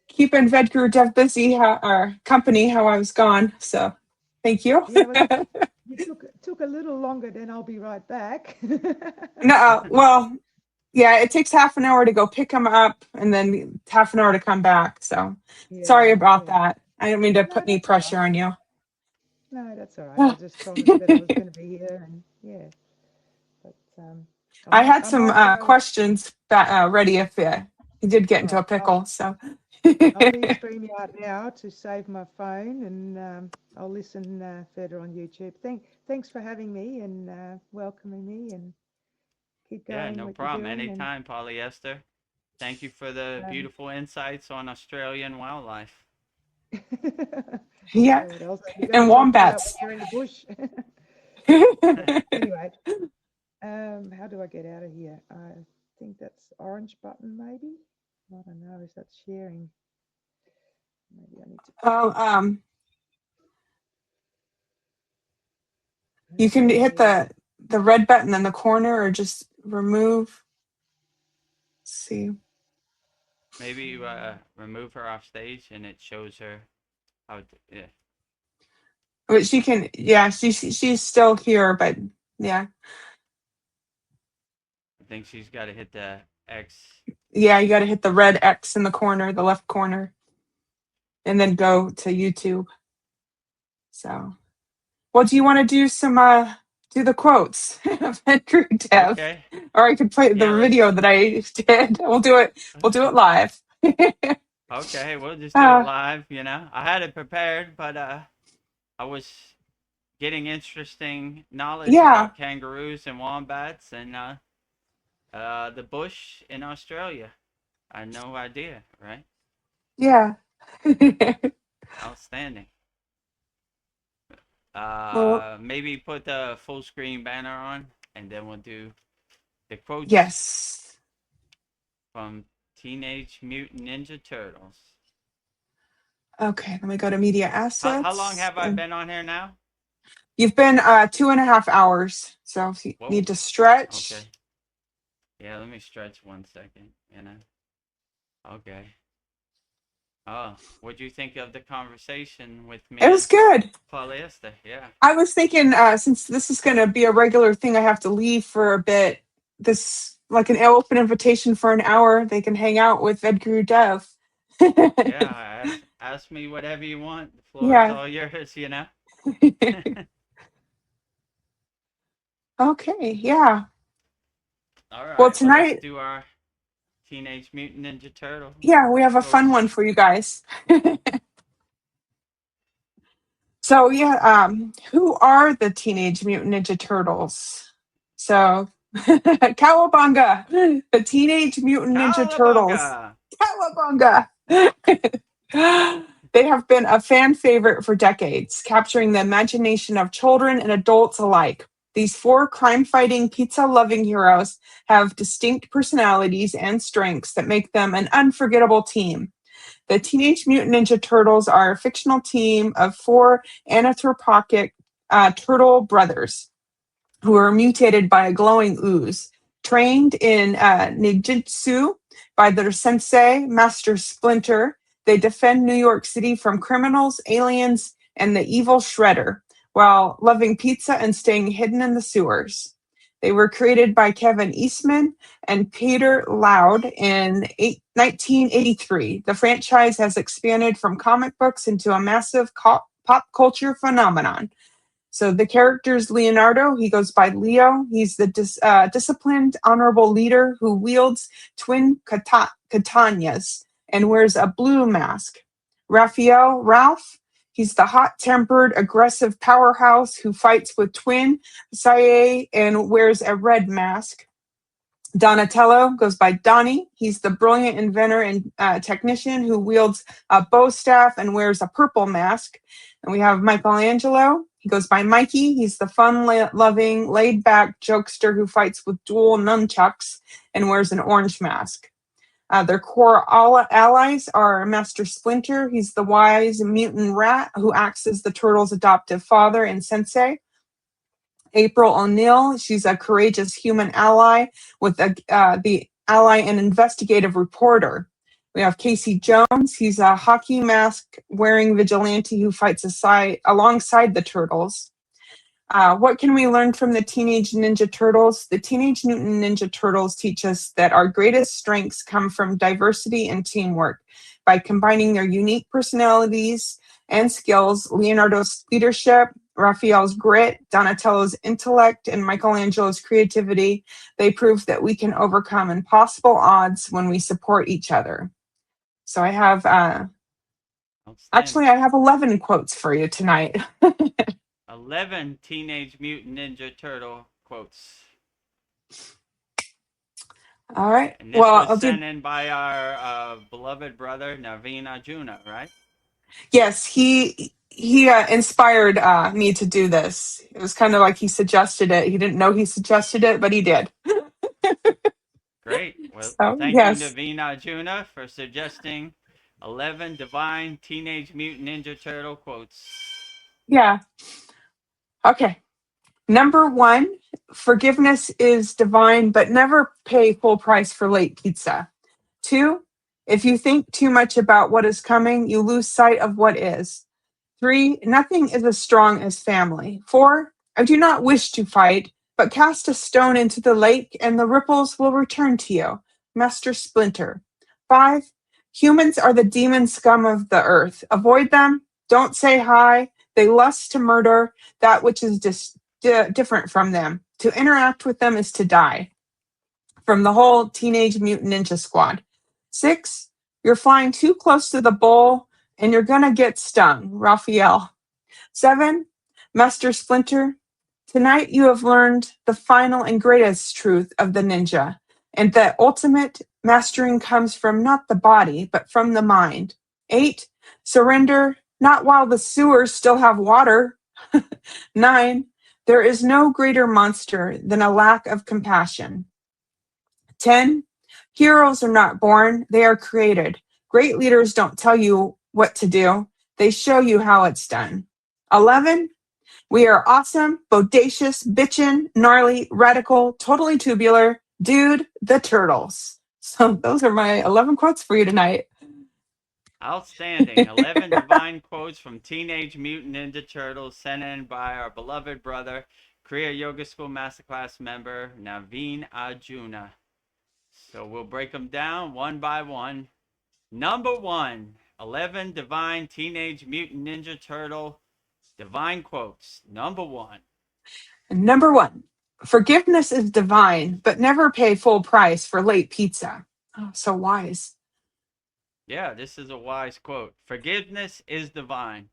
keeping Vedagurudev busy, or company, how I was gone. So thank you. yeah, but it took a little longer. Then I'll be right back. No, well, yeah, it takes half an hour to go pick him up and then half an hour to come back. So sorry Yeah, about yeah. that. I don't mean to No, put any that's all right. pressure on you. No, that's all right. I just told her that I was going to be here, and yeah. But I had I some might go. questions ready if he did get All into a right, pickle. So I'll leave StreamYard now to save my phone, and I'll listen further on YouTube. Thanks for having me and welcoming me, and keep Yeah, going no what you're problem. doing. Anytime, Polyester. Thank you for the And beautiful insights on Australian wildlife. yeah, what else are you going and to talk about when wombats. you're in the bush? Anyway, how do I get out of here? I think that's orange button, maybe. I don't know. Is that sharing? Maybe I need to. Oh, you can hit the red button in the corner or just remove. Let's see. Maybe remove her off stage and it shows her how. Yeah. But she can, yeah, she's still here, but yeah. I think she's got to hit the X. Yeah, you got to hit the red X in the corner, the left corner, and then go to YouTube. So, well, do you want to do some, do the quotes of Vedagurudev? Okay. Or I could play the Yeah, video that I did. We'll do it live. Okay, we'll just do it uh, live, you know. I had it prepared, but I was getting interesting knowledge yeah, about kangaroos and wombats and the bush in Australia. I had no idea, right? yeah. Outstanding. Well, Maybe put the full screen banner on, and then we'll do the quotes yes. from Teenage Mutant Ninja Turtles. Okay, let me go to media How long assets. have I been on here now? You've been 2.5 hours. So if you Whoa. need to stretch. Okay. Yeah, let me stretch 1 second, you know. Okay. Oh, what'd you think of the conversation with me? It was good. Polyester, yeah. I was thinking, since this is going to be a regular thing, I have to leave for a bit. This, like an open invitation for an hour. They can hang out with Vedagurudev. Yeah, ask me whatever you want. The floor is Yeah. all yours, you know. Okay. Yeah. All right. Well, Let's tonight, do our Teenage Mutant Ninja Turtle. yeah, we have a fun one for you guys. So yeah, who are the Teenage Mutant Ninja Turtles? So Cowabunga, the Teenage Mutant Ninja Turtles. Cowabunga! Cowabunga. They have been a fan favorite for decades, capturing the imagination of children and adults alike. These four crime-fighting, pizza-loving heroes have distinct personalities and strengths that make them an unforgettable team. The Teenage Mutant Ninja Turtles are a fictional team of four anthropomorphic turtle brothers who are mutated by a glowing ooze, trained in ninjutsu by their sensei, Master Splinter. They defend New York City from criminals, aliens, and the evil Shredder, while loving pizza and staying hidden in the sewers. They were created by Kevin Eastman and Peter Loud in 1983. The franchise has expanded from comic books into a massive pop culture phenomenon. So the character's Leonardo. He goes by Leo. He's the disciplined, honorable leader who wields twin katanas and wears a blue mask. Raphael, Ralph. He's the hot-tempered, aggressive powerhouse who fights with twin Sae and wears a red mask. Donatello goes by Donnie. He's the brilliant inventor and technician who wields a bow staff and wears a purple mask. And we have Michelangelo. He goes by Mikey. He's the fun-loving, laid-back jokester who fights with dual nunchucks and wears an orange mask. Their core allies are Master Splinter. He's the wise mutant rat who acts as the turtles' adoptive father and sensei. April O'Neil, she's a courageous human ally with the ally and investigative reporter. We have Casey Jones. He's a hockey mask wearing vigilante who fights alongside the turtles. What can we learn from the Teenage Ninja Turtles? The Teenage Mutant Ninja Turtles teach us that our greatest strengths come from diversity and teamwork. By combining their unique personalities and skills, Leonardo's leadership, Raphael's grit, Donatello's intellect, and Michelangelo's creativity, they prove that we can overcome impossible odds when we support each other. So I have, I have 11 quotes for you tonight. 11 Teenage Mutant Ninja Turtle quotes. All right. And this was sent in by our beloved brother, Naveen Arjuna, right? Yes, he inspired me to do this. It was kind of like he suggested it. He didn't know he suggested it, but he did. Great. Well, So, thank yes. you, Naveen Arjuna, for suggesting 11 divine Teenage Mutant Ninja Turtle quotes. Yeah. Okay. Number 1, forgiveness is divine, but never pay full price for late pizza. 2, if you think too much about what is coming, you lose sight of what is. 3, nothing is as strong as family. 4, I do not wish to fight, but cast a stone into the lake and the ripples will return to you. Master Splinter. 5, humans are the demon scum of the earth. Avoid them. Don't say hi. They lust to murder that which is different from them. To interact with them is to die. From the whole Teenage Mutant Ninja Squad. 6, you're flying too close to the bowl and you're gonna get stung. Raphael. 7, Master Splinter, tonight you have learned the final and greatest truth of the ninja, and that ultimate mastering comes from not the body, but from the mind. 8, surrender, not while the sewers still have water. 9, there is no greater monster than a lack of compassion. 10, heroes are not born, they are created. Great leaders don't tell you what to do, they show you how it's done. 11, we are awesome, bodacious, bitchin', gnarly, radical, totally tubular, dude, the turtles. So those are my 11 quotes for you tonight. Outstanding. 11 divine quotes from Teenage Mutant Ninja Turtles sent in by our beloved brother, Kriya Yoga School Masterclass member, Naveen Arjuna. So we'll break them down one by one. Number 1, 11 divine Teenage Mutant Ninja Turtle divine quotes. Number 1. Number 1, forgiveness is divine, but never pay full price for late pizza. Oh, so wise. Yeah, this is a wise quote. Forgiveness is divine.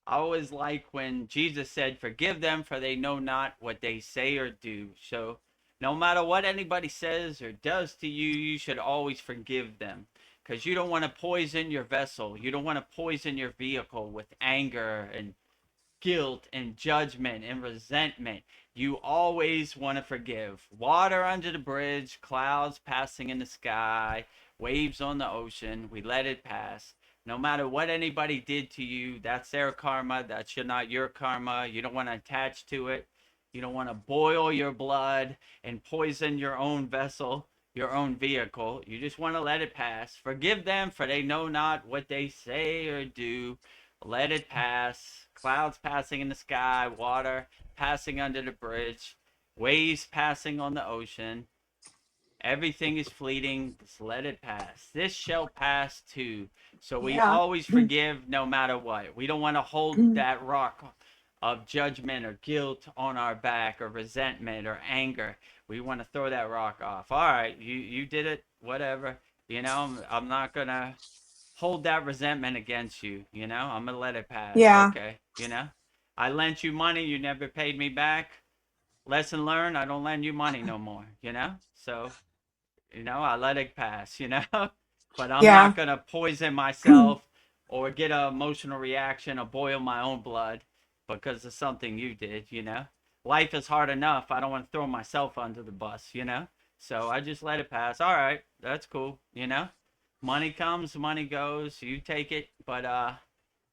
I always like when Jesus said, forgive them for they know not what they say or do. So no matter what anybody says or does to you, you should always forgive them. because you don't want to poison your vessel. You don't want to poison your vehicle with anger and guilt and judgment and resentment. You always want to forgive. Water under the bridge, clouds passing in the sky, waves on the ocean. We let it pass. No matter what anybody did to you, that's their karma. That's not your karma. You don't want to attach to it. You don't want to boil your blood and poison your own vessel, your own vehicle. You just want to let it pass. Forgive them, for they know not what they say or do. Let it pass. Clouds passing in the sky, water passing under the bridge, waves passing on the ocean. Everything is fleeting. Just let it pass. This shall pass too. So we always forgive no matter what. We don't want to hold that rock of judgment or guilt on our back, or resentment or anger. We want to throw that rock off. All right, you did it, whatever. I'm not going to hold that resentment against you. I'm going to let it pass. Yeah. Okay. I lent you money. You never paid me back. Lesson learned. I don't lend you money no more. So I let it pass, but I'm not going to poison myself or get an emotional reaction or boil my own blood because of something you did. Life is hard enough. I don't want to throw myself under the bus, so I just let it pass. All right, that's cool. Money comes, money goes. You take it, but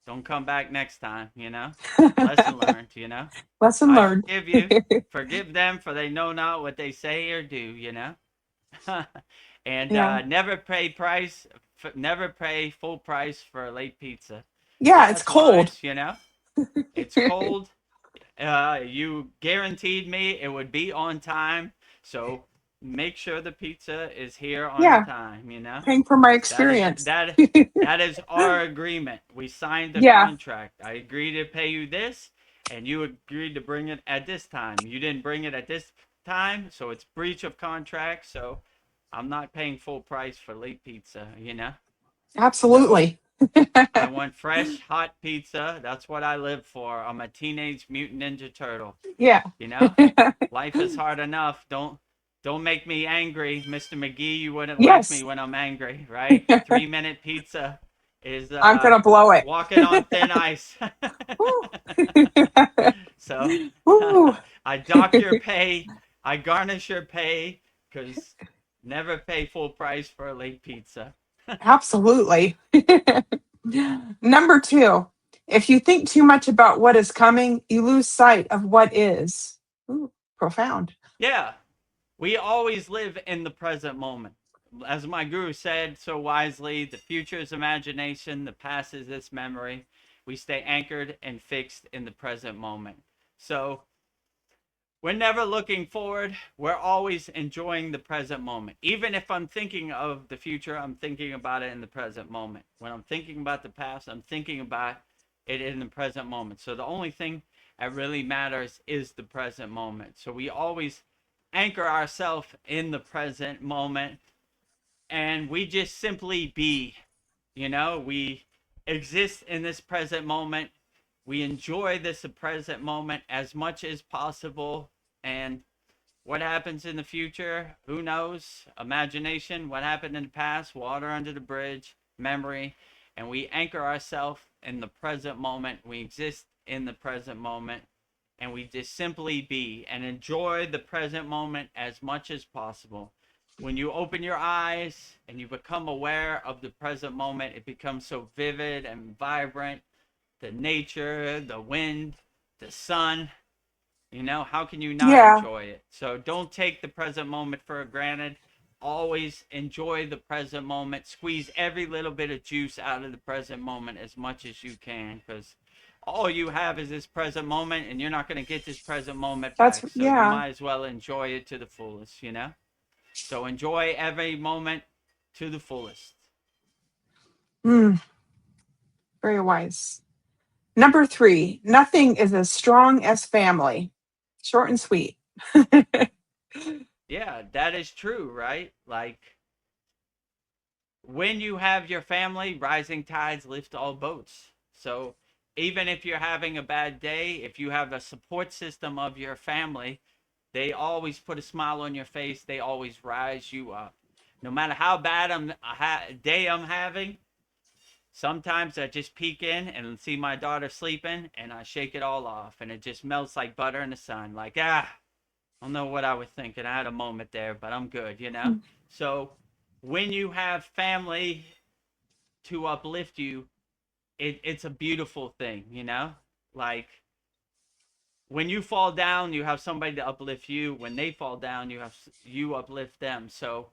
don't come back next time. Lesson learned. Lesson I learned. forgive you. Forgive them, for they know not what they say or do. And Yeah. never pay full price for a late pizza. Yeah, it's cold. Wise, it's cold. You guaranteed me it would be on time, so make sure the pizza is here on time. Paying for my that experience. that is our agreement. We signed the Yeah. contract. I agree to pay you this, and you agreed to bring it at this time. You didn't bring it at this time, so it's breach of contract. So I'm not paying full price for late pizza. Absolutely. I want fresh, hot pizza. That's what I live for. I'm a teenage mutant ninja turtle. Yeah. Life is hard enough. Don't make me angry, Mr. McGee. You wouldn't like Yes. me when I'm angry, right? 3-minute pizza is I'm gonna blow it. walking on thin ice. So Ooh. I dock your pay. I garnish your pay, because never pay full price for a late pizza. Absolutely. Number 2, if you think too much about what is coming, you lose sight of what is. Ooh, profound. Yeah, we always live in the present moment. As my guru said so wisely, the future is imagination, the past is its memory. We stay anchored and fixed in the present moment. So we're never looking forward. We're always enjoying the present moment. Even if I'm thinking of the future, I'm thinking about it in the present moment. When I'm thinking about the past, I'm thinking about it in the present moment. So the only thing that really matters is the present moment. So we always anchor ourselves in the present moment, and we just simply be. We exist in this present moment. We enjoy this present moment as much as possible. And what happens in the future, who knows? Imagination. What happened in the past, water under the bridge, memory. And we anchor ourselves in the present moment. We exist in the present moment, and we just simply be and enjoy the present moment as much as possible. When you open your eyes and you become aware of the present moment, it becomes so vivid and vibrant. The nature, the wind, the sun, how can you not enjoy it? So don't take the present moment for granted. Always enjoy the present moment. Squeeze every little bit of juice out of the present moment as much as you can, because all you have is this present moment, and you're not going to get this present moment back. So you might as well enjoy it to the fullest, So enjoy every moment to the fullest. Very wise. Number 3, nothing is as strong as family. Short and sweet. Yeah, that is true, right? Like, when you have your family, rising tides lift all boats. So even if you're having a bad day, if you have a support system of your family, they always put a smile on your face. They always rise you up. No matter how bad day I'm having, sometimes I just peek in and see my daughter sleeping, and I shake it all off, and it just melts like butter in the sun. Like, I don't know what I was thinking. I had a moment there, but I'm good, you know? So when you have family to uplift you, it's a beautiful thing, you know? Like, when you fall down, you have somebody to uplift you. When they fall down, you uplift them. So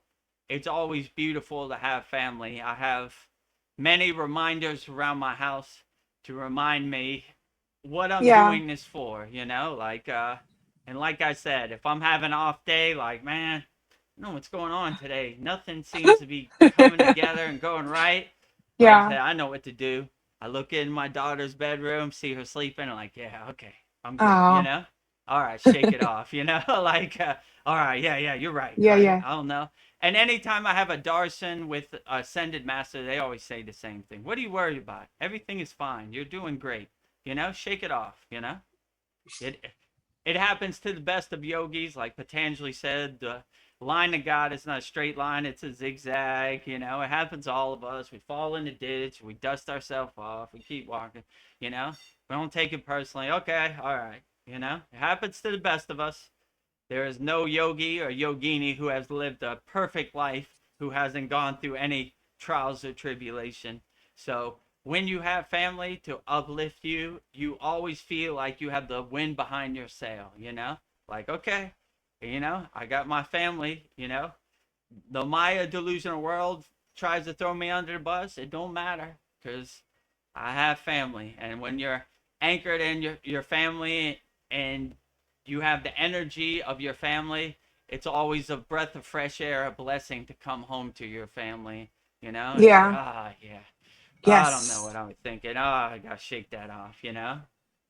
it's always beautiful to have family. I have many reminders around my house to remind me what I'm Yeah. doing this for, you know? Like and like I said, if I'm having an off day, like, man, I don't know what's going on today. Nothing seems to be coming together and going right. Like I Yeah. said, I know what to do. I look in my daughter's bedroom, see her sleeping, I'm like, yeah, okay, I'm good, you Oh. know? All right, shake it off, you know? Like, all right, yeah, you're right, Yeah, right? yeah. I don't know. And anytime I have a Darson with Ascended Master, they always say the same thing. What are you worried about? Everything is fine. You're doing great. You know, shake it off, you know? It it happens to the best of yogis, like Patanjali said. The line of God is not a straight line; it's a zigzag. You know, it happens to all of us. We fall in the ditch, we dust ourselves off, we keep walking. You know, we don't take it personally. Okay, all right. You know, it happens to the best of us. There is no yogi or yogini who has lived a perfect life who hasn't gone through any trials or tribulation. So when you have family to uplift you, you always feel like you have the wind behind your sail, you know? Like, okay, you know, I got my family, you know? The Maya delusional world tries to throw me under the bus. It don't matter because I have family. And when you're anchored in your family and you have the energy of your family, it's always a breath of fresh air, a blessing to come home to your family, you know, and say, Yeah. yeah, I don't know what Yes. I was thinking. I gotta shake that off, you know.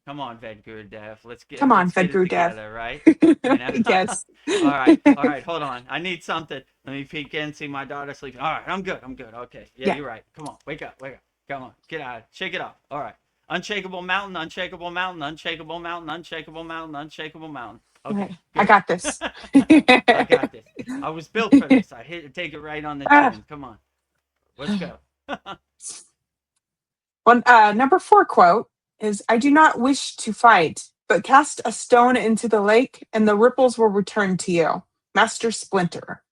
Come on, Vedagurudev. Come on, Let's get it Vedagurudev. together, right? You know. Yes. All right. Hold on. I need something. Let me peek in, see my daughter sleeping. All right, I'm good. I'm good. Okay. Yeah, Yeah. you're right. Come on, wake up, wake up. Come on, get out. Shake it off. All right. Unshakable mountain, unshakable mountain, unshakable mountain, unshakable mountain, unshakable mountain. Okay, Okay. I good. got this. I got this. I was built for this. I hit to take it right on the Ah. chin. Come on, let's go. One number 4 quote is, I do not wish to fight, but cast a stone into the lake and the ripples will return to you. Master Splinter.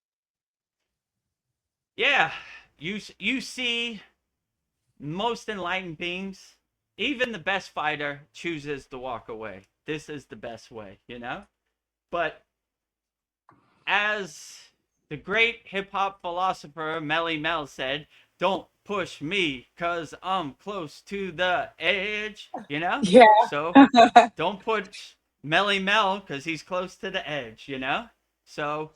Yeah, you see most enlightened beings, even the best fighter chooses to walk away. This is the best way, you know? But as the great hip hop philosopher Melly Mel said, don't push me because I'm close to the edge, you know? Yeah. So don't push Melly Mel because he's close to the edge, you know? So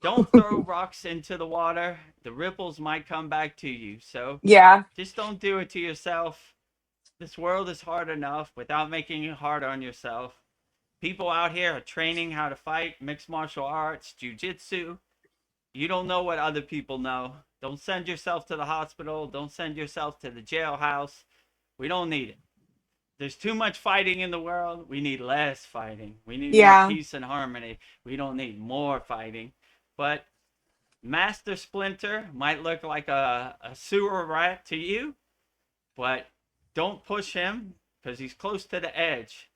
don't throw rocks into the water. The ripples might come back to you. So Yeah. just don't do it to yourself. This world is hard enough without making it hard on yourself. People out here are training how to fight, mixed martial arts, jujitsu. You don't know what other people know. Don't send yourself to the hospital. Don't send yourself to the jailhouse. We don't need it. There's too much fighting in the world. We need less fighting. We need more Yeah. peace and harmony. We don't need more fighting. But Master Splinter might look like a sewer rat to you, but don't push him because he's close to the edge.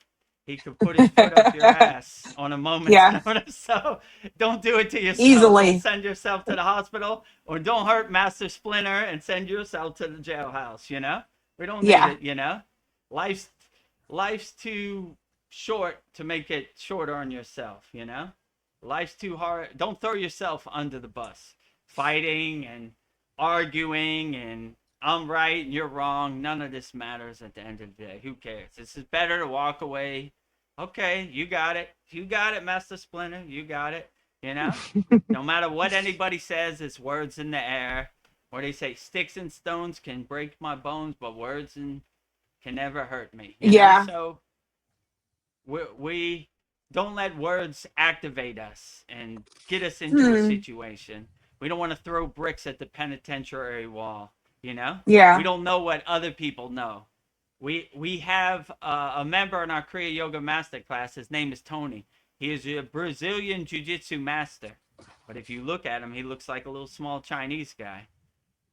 He could put his foot up your ass on a moment's Yeah. notice. So don't do it to yourself. Don't Easily. send yourself to the hospital, or don't hurt Master Splinter and send yourself to the jailhouse, you know? We don't need Yeah. it, you know? Life's life's too short to make it shorter on yourself, you know? Life's too hard. Don't throw yourself under the bus. Fighting and arguing and I'm right and you're wrong. None of this matters at the end of the day. Who cares? It's better to walk away. Okay, you got it. You got it, Master Splinter. You got it. You know? No matter what anybody says, it's words in the air. Or they say sticks and stones can break my bones, but words can never hurt me. You know? Yeah. So we don't let words activate us and get us into a Hmm. situation. We don't want to throw bricks at the penitentiary wall, you know? We Yeah. don't know what other people know. We have a member in our Kriya Yoga Masterclass. His name is Tony. He is a Brazilian Jiu-Jitsu master. But if you look at him, he looks like a little small Chinese guy.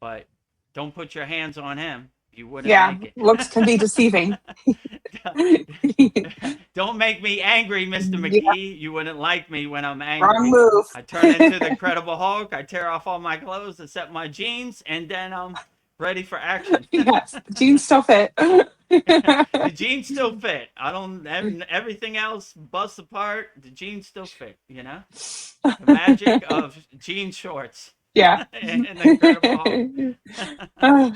But don't put your hands on him. You wouldn't Yeah, like looks can be deceiving. it. Don't make me angry, Mr. Yeah, McGee. You wouldn't like me when I'm wrong angry. move. I turn into the Incredible Hulk. I tear off all my clothes except my jeans, and then I'm ready for action. Yes, the jeans still fit. The jeans still fit. I don't. Everything else busts apart. The jeans still fit. You know, the magic of jean shorts. Yeah. And the Incredible Hulk.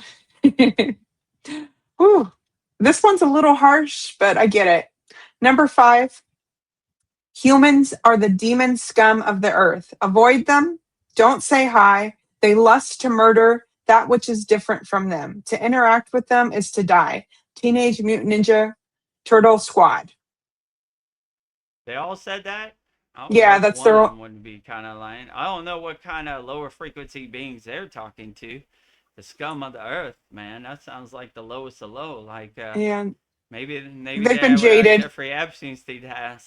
Whew. This one's a little harsh, but I get it. Number 5, humans are the demon scum of the earth. Avoid them. Don't say hi. They lust to murder that which is different from them. To interact with them is to die. Teenage Mutant Ninja Turtle Squad. They all said that. I would Yeah, hope that's one their. of them wouldn't be kind of lying. I don't know what kind of lower frequency beings they're talking to. The scum of the earth, man. That sounds like the lowest of low. Like And maybe they've they're been where jaded. Jeffrey Epstein has.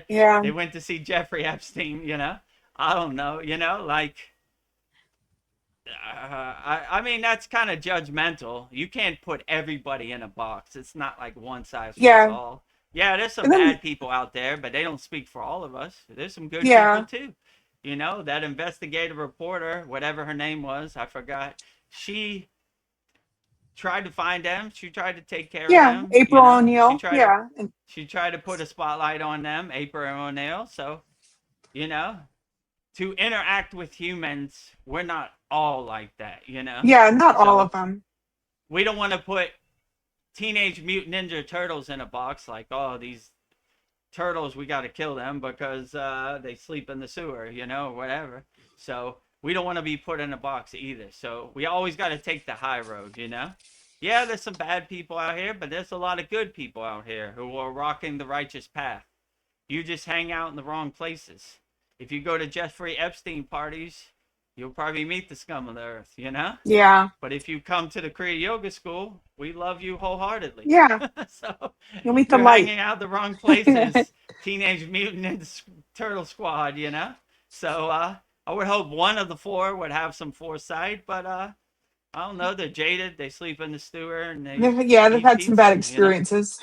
Yeah. They went to see Jeffrey Epstein. You know, I don't know. You know, like I mean that's kind of judgmental. You can't put everybody in a box. It's not like one size fits Yeah. all. Yeah, there's some And then, bad people out there, but they don't speak for all of us. There's some good yeah. people too. You know, that investigative reporter, whatever her name was, I forgot. She tried to find them. She tried to take care of Yeah. them. You April know, O'Neil. Yeah. And she tried to put a spotlight on them, April O'Neil. So, you know, to interact with humans, we're not all like that, you know? yeah, not all of So them. we don't want to put Teenage Mutant Ninja Turtles in a box like, oh, these turtles, we got to kill them because they sleep in the sewer, you know, whatever. So we don't want to be put in a box either. So we always got to take the high road, you know? Yeah, there's some bad people out here, but there's a lot of good people out here who are rocking the righteous path. You just hang out in the wrong places. If you go to Jeffrey Epstein parties, you'll probably meet the scum of the earth, you know? Yeah. But if you come to the Kriya Yoga School, we love you wholeheartedly. Yeah. So You'll meet the you're light. hanging out the wrong places, Teenage Mutant Ninja Turtle Squad, you know? So I would hope one of the 4 would have some foresight, but I don't know. They're jaded. They sleep in the sewer and they They've eat had some bad pizza, you know? experiences.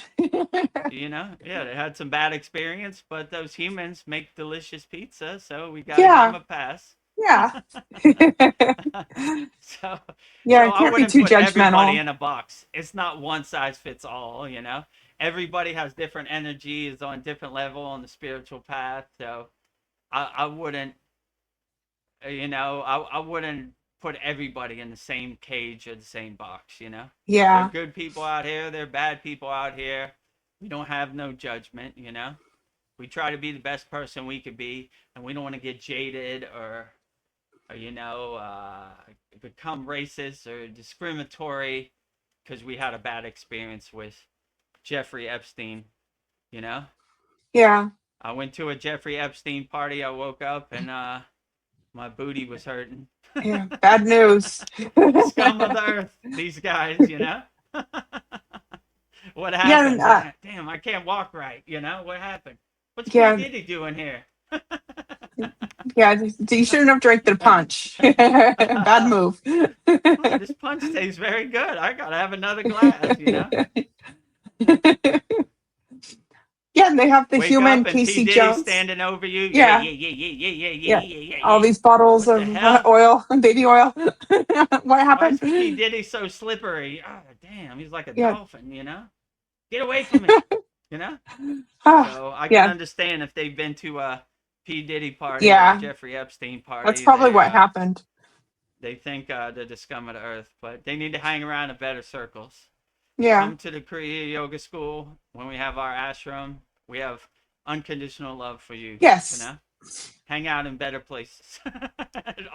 You know, yeah, they had some bad experience, but those humans make delicious pizza, so we got to give them Yeah. a pass. Yeah. So, Yeah, so it I can't be wouldn't too put everybody judgmental. in a box. It's not one size fits all, you know. Everybody has different energy, is on different level on the spiritual path. So I wouldn't, you know, I wouldn't put everybody in the same cage or the same box, you know. There are Yeah. good people out here, there are bad people out here. We don't have no judgment, you know. We try to be the best person we could be, and we don't want to get jaded or you know, become racist or discriminatory because we had a bad experience with Jeffrey Epstein. You know, Yeah. I went to a Jeffrey Epstein party. I woke up and my booty was hurting. Yeah. Bad news. Scum of the earth, these guys. You know, what Yeah. And, happened? Damn, I can't walk right. You know what happened? What's P yeah. Diddy doing here? Yeah. You shouldn't have drank the punch. Bad move. This punch tastes very good. I gotta have another glass. You know. Yeah, and they have the Wake human up and P Casey Diddy Jones. standing over you. Yeah, Yeah. yeah, yeah, yeah, yeah, yeah, yeah, Yeah. yeah, yeah, All yeah. these bottles What the of hell? oil, baby oil. What Why is happened? P Diddy so slippery? Oh, damn, he's like a Yeah. dolphin, you know? Get away from me, you know? Ah, So I can yeah. understand if they've been to a P Diddy party or a Yeah. Jeffrey Epstein That's party. probably what happened. They think they're the scum of the earth, but they need to hang around in better circles. Yeah. Come to the Kriya Yoga School when we have our ashram. We have unconditional love for you. Yes. You know? Hang out in better places.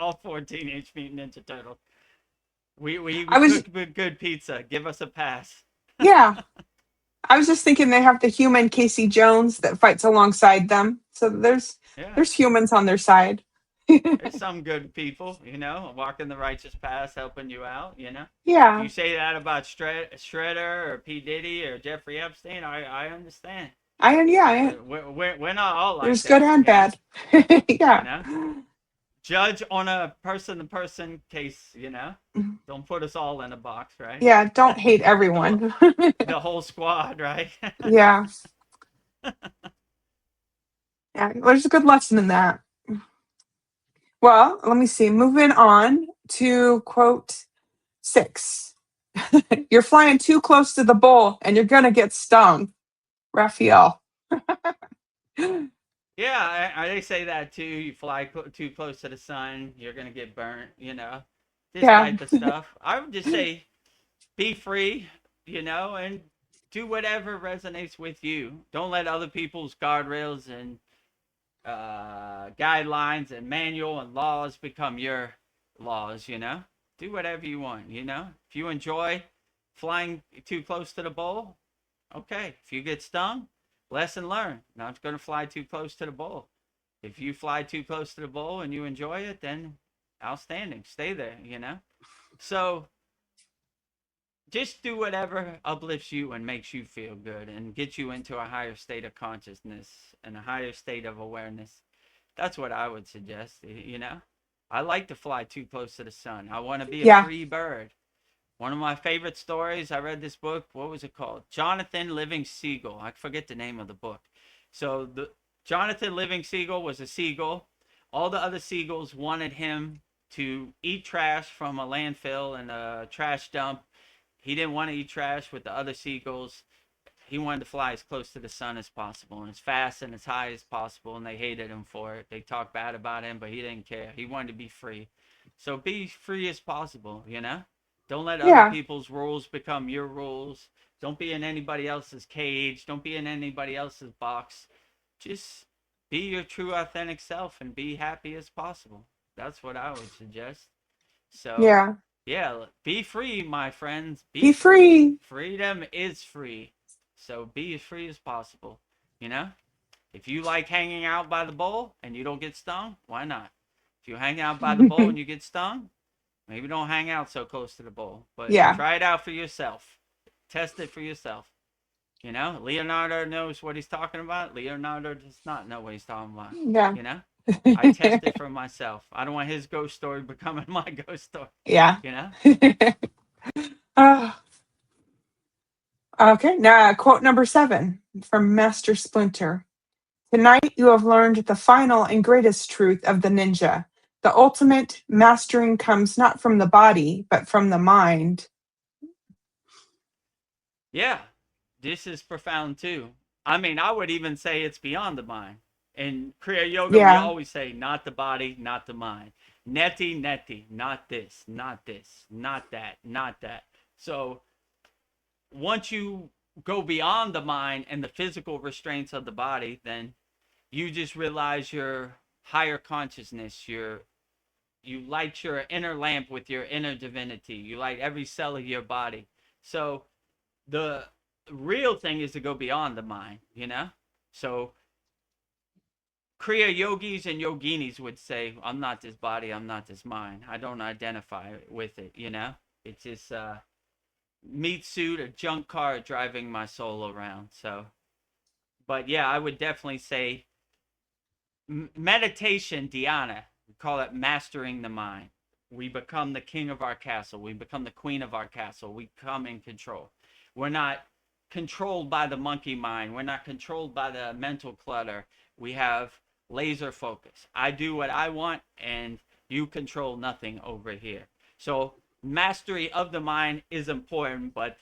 All 4 Teenage Mutant Ninja Turtles. We I was cook good pizza. Give us a pass. yeah. I was just thinking they have the human Casey Jones that fights alongside them. So Yeah. there's humans on their side. There's some good people, you know, walking the righteous path, helping you out, you know. Yeah. You say that about Shredder or P. Diddy or Jeffrey Epstein, I understand. We're not all like There's that. good and bad. Yeah. You know, judge on a person-to-person case. Don't put us all in a box, right? Yeah, don't hate the, everyone. the whole squad, right? Yeah. Yeah, there's a good lesson in that. Well, let me see. Moving on to quote 6. You're flying too close to the bull and you're going to get stung. Raphael. Yeah, they say that too. You fly too close to the sun, you're gonna get burnt. This Yeah. type of stuff. I would just say, be free. And do whatever resonates with you. Don't let other people's guardrails and guidelines and manual and laws become your laws. Do whatever you want. If you enjoy flying too close to the bowl, okay. If you get stung, lesson learned. Not going to fly too close to the bowl. If you fly too close to the bowl and you enjoy it, then outstanding. Stay there. So just do whatever uplifts you and makes you feel good and gets you into a higher state of consciousness and a higher state of awareness. That's what I would suggest. I like to fly too close to the sun. I want to be a Yeah. free bird. One of my favorite stories, I read this book. What was it called? Jonathan Living Seagull. I forget the name of the book. So the Jonathan Living Seagull was a seagull. All the other seagulls wanted him to eat trash from a landfill and a trash dump. He didn't want to eat trash with the other seagulls. He wanted to fly as close to the sun as possible and as fast and as high as possible, and they hated him for it. They talked bad about him, but he didn't care. He wanted to be free. So be free as possible. Don't let other Yeah. people's rules become your rules. Don't be in anybody else's cage. Don't be in anybody else's box. Just be your true authentic self and be happy as possible. That's what I would suggest. So, Yeah. yeah, be free, my friends. Be free. Freedom is free. So be as free as possible. If you like hanging out by the bowl and you don't get stung, why not? If you hang out by the bowl and you get stung, maybe don't hang out so close to the bowl, but Yeah. try it out for yourself. Test it for yourself. Leonardo knows what he's talking about. Leonardo does not know what he's talking about. Yeah. I test it for myself. I don't want his ghost story becoming my ghost story. Yeah. Okay, now quote number 7 from Master Splinter. Tonight you have learned the final and greatest truth of the ninja. The ultimate mastering comes not from the body, but from the mind. Yeah, this is profound too. I would even say it's beyond the mind. In Kriya Yoga, we always say, not the body, not the mind. Neti, neti, not this, not this, not that, not that. So once you go beyond the mind and the physical restraints of the body, then you just realize your higher consciousness, you light your inner lamp with your inner divinity. You light every cell of your body. So the real thing is to go beyond the mind, So Kriya yogis and yoginis would say, I'm not this body, I'm not this mind. I don't identify with it, It's just meat suit, a junk car driving my soul around. So, but yeah, I would definitely say meditation, dhyana, we call it mastering the mind. We become the king of our castle. We become the queen of our castle. We come in control. We're not controlled by the monkey mind. We're not controlled by the mental clutter. We have laser focus. I do what I want and you control nothing over here. So mastery of the mind is important, but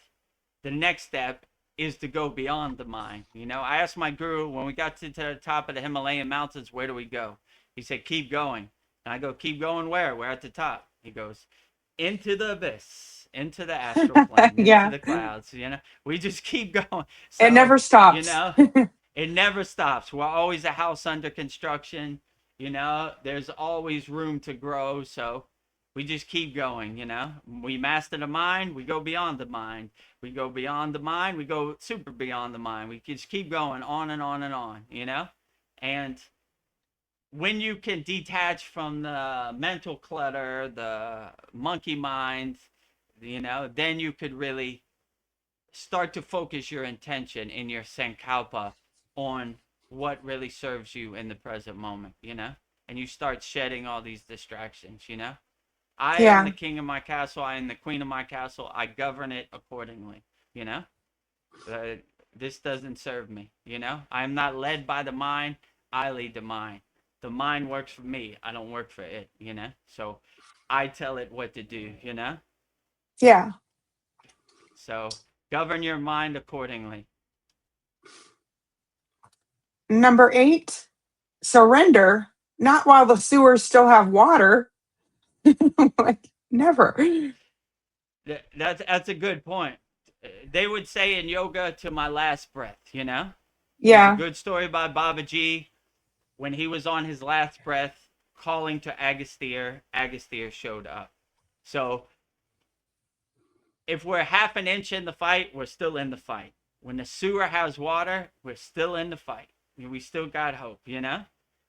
the next step is to go beyond the mind. I asked my guru when we got to the top of the Himalayan mountains, where do we go? He said, keep going. And I go, keep going where? We're at the top. He goes, into the abyss, into the astral plane, into the clouds. We just keep going. So, it never stops. It never stops. We're always a house under construction. There's always room to grow. So we just keep going. We master the mind. We go beyond the mind. We go beyond the mind. We go super beyond the mind. We just keep going on and on and on, And when you can detach from the mental clutter, the monkey mind, then you could really start to focus your intention in your sankalpa on what really serves you in the present moment, you know? And you start shedding all these distractions, you know? I am Yeah. the king of my castle. I am the queen of my castle. I govern it accordingly, you know? Uh, this doesn't serve me, you know? I'm not led by the mind. I lead the mind. The mind works for me. I don't work for it, you know? So I tell it what to do, you know? Yeah. So govern your mind accordingly. Number 8, surrender, not while the sewers still have water. Like, never. That's a good point. They would say in yoga, to my last breath, you know? There's a Yeah. good story by Babaji. When he was on his last breath, calling to Agastya, Agastya showed up. So if we're half an inch in the fight, we're still in the fight. When the sewer has water, we're still in the fight. We still got hope, you know?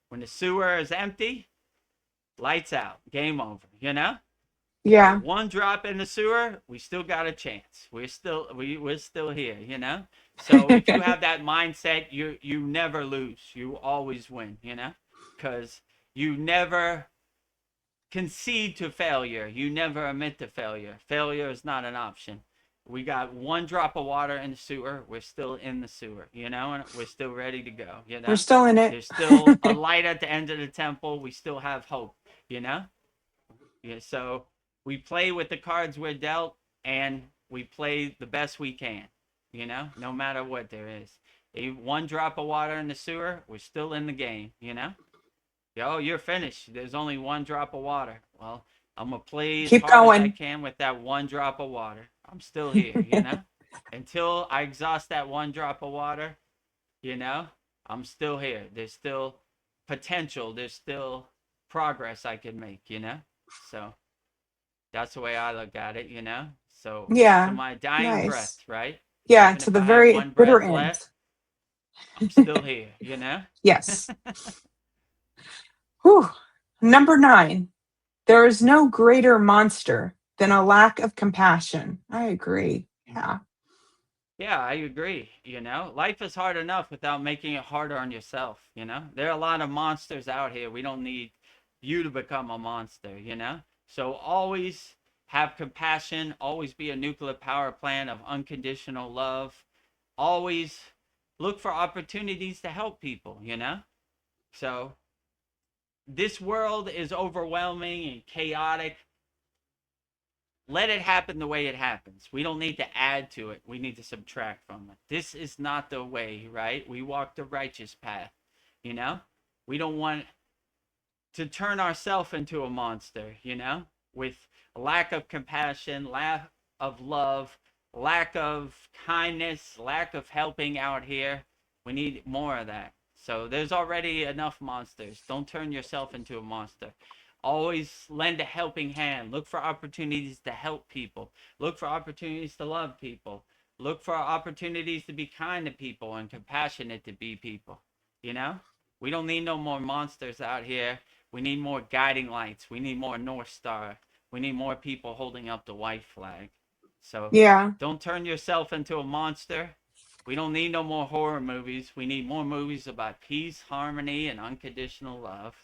When the sewer is empty, lights out, game over, you know? Yeah. One drop in the sewer, we still got a chance. We're still here, you know? So if you have that mindset, you never lose. You always win, you know? Cuz you never concede to failure. You never admit to failure. Failure is not an option. We got one drop of water in the sewer. We're still in the sewer, you know, and we're still ready to go, you We're know. still in it. There's still a light at the end of the temple. We still have hope, you know. Yeah, so we play with the cards we're dealt, and we play the best we can, you know, no matter what there is. One drop of water in the sewer, we're still in the game, you know. Yo, you're finished. There's only one drop of water. Well, I'm going to play as Keep hard as I going. can with that one drop of water. I'm still here, you know? Until I exhaust that one drop of water, you know, I'm still here. There's still potential. There's still progress I can make, you know? So that's the way I look at it, you know? So to Yeah. my dying breath, Nice. right? Yeah, Even to if the I have very one bitter breath end. left, I'm still here, you know? Yes. Whew. Number 9, there is no greater monster than a lack of compassion. I agree. Yeah. Yeah, I agree. You know, life is hard enough without making it harder on yourself. You know, there are a lot of monsters out here. We don't need you to become a monster, you know? So always have compassion, always be a nuclear power plant of unconditional love, always look for opportunities to help people, you know? So this world is overwhelming and chaotic. Let it happen the way it happens. We don't need to add to it. We need to subtract from it. This is not the way, right? We walk the righteous path, you know? We don't want to turn ourselves into a monster, you know? With lack of compassion, lack of love, lack of kindness, lack of helping out here. We need more of that. So there's already enough monsters. Don't turn yourself into a monster. Always lend a helping hand. Look for opportunities to help people. Look for opportunities to love people. Look for opportunities to be kind to people and compassionate to be people. You know? We don't need no more monsters out here. We need more guiding lights. We need more North Star. We need more people holding up the white flag. So Yeah. don't turn yourself into a monster. We don't need no more horror movies. We need more movies about peace, harmony, and unconditional love.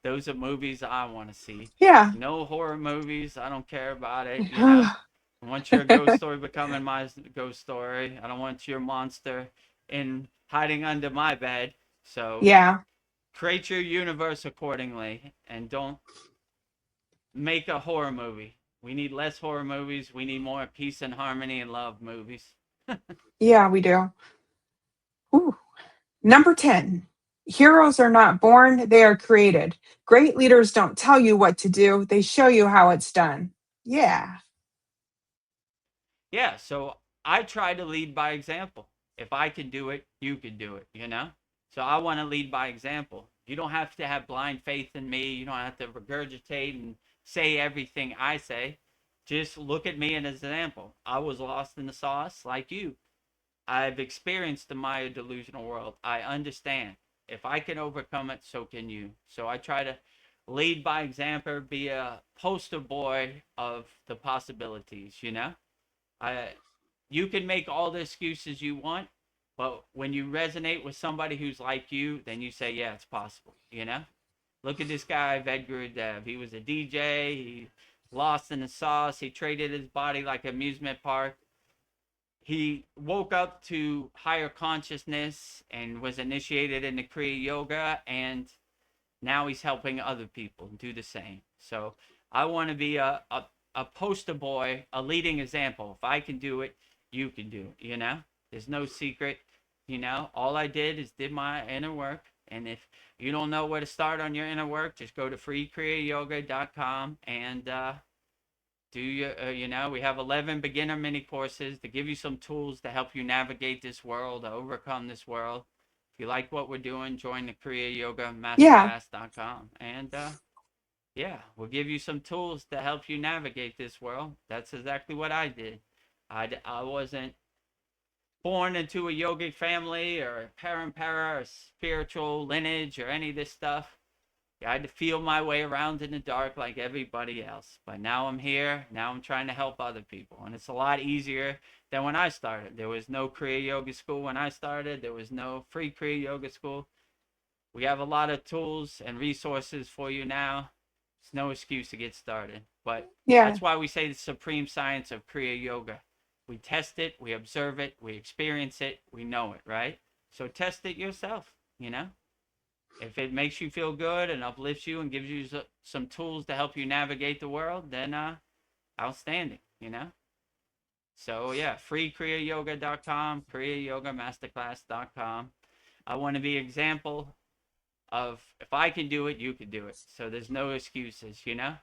Those are movies I want to see. Yeah. No horror movies. I don't care about it, you know. I want your ghost story becoming my ghost story. I don't want your monster in hiding under my bed. So Yeah. create your universe accordingly and don't make a horror movie. We need less horror movies. We need more peace and harmony and love movies. Yeah, we do. Ooh. Number 10, heroes are not born, they are created. Great leaders don't tell you what to do, they show you how it's done. Yeah. Yeah, so I try to lead by example. If I can do it, you can do it, you know? So I want to lead by example. You don't have to have blind faith in me. You don't have to regurgitate and say everything I say. Just look at me as an example. I was lost in the sauce like you. I've experienced the Maya delusional world. I understand. If I can overcome it, so can you. So I try to lead by example, be a poster boy of the possibilities, you know? I, you can make all the excuses you want. But when you resonate with somebody who's like you, then you say, yeah, it's possible, you know? Look at this guy, Vedagurudev. He was a DJ. He lost in the sauce. He traded his body like an amusement park. He woke up to higher consciousness and was initiated into Kriya yoga, and now he's helping other people do the same. So I want to be a poster boy, a leading example. If I can do it, you can do it, you know? There's no secret, you know? All I did is did my inner work. And if you don't know where to start on your inner work, just go to freekriyayogamasterclass.com and do your, you know, we have 11 beginner mini courses to give you some tools to help you navigate this world, to overcome this world. If you like what we're doing, join the kriyayogamasterclass.com. And yeah, we'll give you some tools to help you navigate this world. That's exactly what I did. I wasn't born into a yogic family or parampara or spiritual lineage or any of this stuff. I had to feel my way around in the dark like everybody else. But now I'm here. Now I'm trying to help other people. And it's a lot easier than when I started. There was no Kriya Yoga School when I started. There was no free Kriya Yoga School. We have a lot of tools and resources for you now. It's no excuse to get started. But that's why we say the supreme science of Kriya Yoga. We test it, we observe it, we experience it, we know it, right? So test it yourself, you know? If it makes you feel good and uplifts you and gives you some tools to help you navigate the world, then outstanding, you know? So yeah, freekriyayoga.com, kriyayogamasterclass.com. I want to be an example of if I can do it, you can do it. So there's no excuses, you know?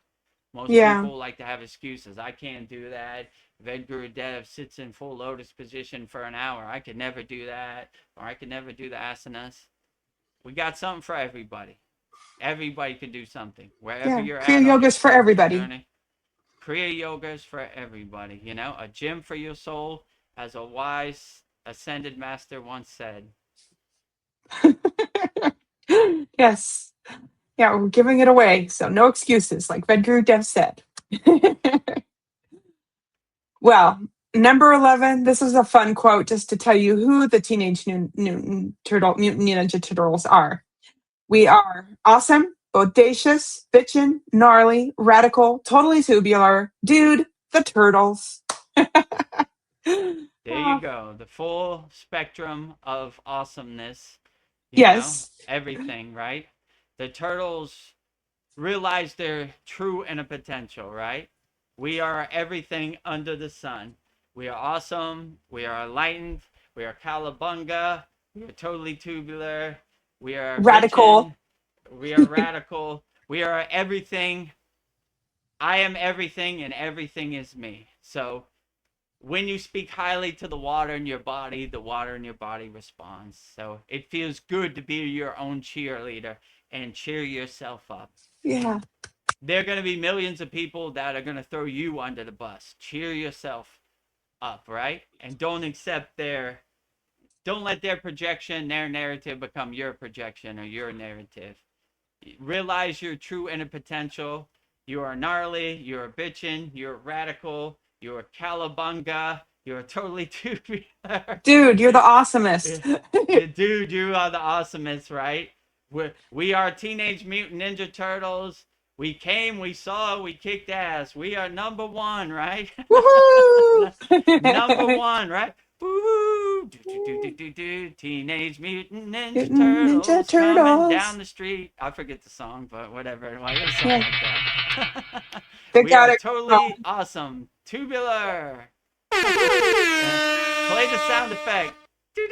Most people like to have excuses. I can't do that. Vedagurudev sits in full lotus position for an hour. I could never do that. Or I could never do the asanas. We got something for everybody. Everybody can do something. Wherever you're at. Kriya yoga's for everybody. Journey. Kriya yoga is for everybody. You know, a gym for your soul, as a wise ascended master once said. Yes. Yeah, we're giving it away. So no excuses, like Vedagurudev said. Well, number 11, this is a fun quote just to tell you who the Teenage Mutant Ninja Turtles are. We are awesome, bodacious, bitchin', gnarly, radical, totally tubular, dude, the turtles. There you go. The full spectrum of awesomeness. You know, everything, right? The turtles realize their true inner potential, right? We are everything under the sun. We are awesome. We are enlightened. We are calabunga. We are totally tubular. We are radical. Bitchin'. We are radical. We are everything. I am everything, and everything is me. So when you speak highly to the water in your body, the water in your body responds. So it feels good to be your own cheerleader and cheer yourself up. Yeah. There are going to be millions of people that are going to throw you under the bus. Cheer yourself up, right? And don't let their projection, their narrative become your projection or your narrative. Realize your true inner potential. You are gnarly, you're bitchin', you're radical, you're calabunga, you're totally tubular. Dude, you're the awesomest. Dude, you are the awesomest, right? We are Teenage Mutant Ninja Turtles. We came, we saw, we kicked ass. We are number one, right? Woohoo! Number one, right? Woo! Teenage Mutant Ninja Turtles coming down the street. I forget the song, but whatever. Like a song like that. We are totally awesome. Tubular. Play the sound effect. We're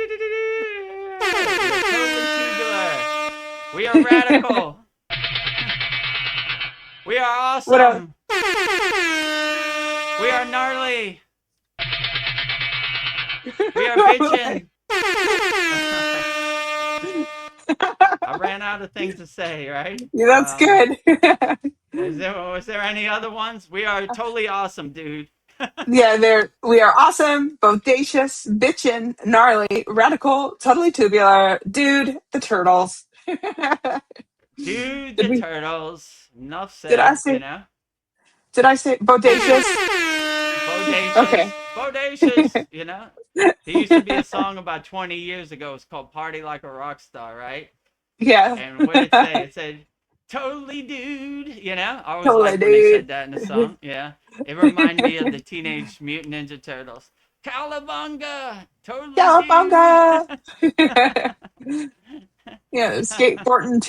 totally tubular. We are radical. We are awesome. We are gnarly. We are bitchin'. I ran out of things to say, right? Yeah, that's good. Was there any other ones? We are totally awesome, dude. Yeah, we are awesome, bodacious, bitchin', gnarly, radical, totally tubular, dude, the turtles. Dude, the turtles. Enough said. Did I say bodacious? Bodacious. Okay. Bodacious, you know. There used to be a song about 20 years ago. It's called Party Like a Rock Star, right? Yeah. And what did it say? It said, totally dude, you know? I always Totally, like when they said dude. that in the song. Yeah. It reminded me of the Teenage Mutant Ninja Turtles. Cowabunga! Totally dude! Cowabunga! Yeah, skateboarding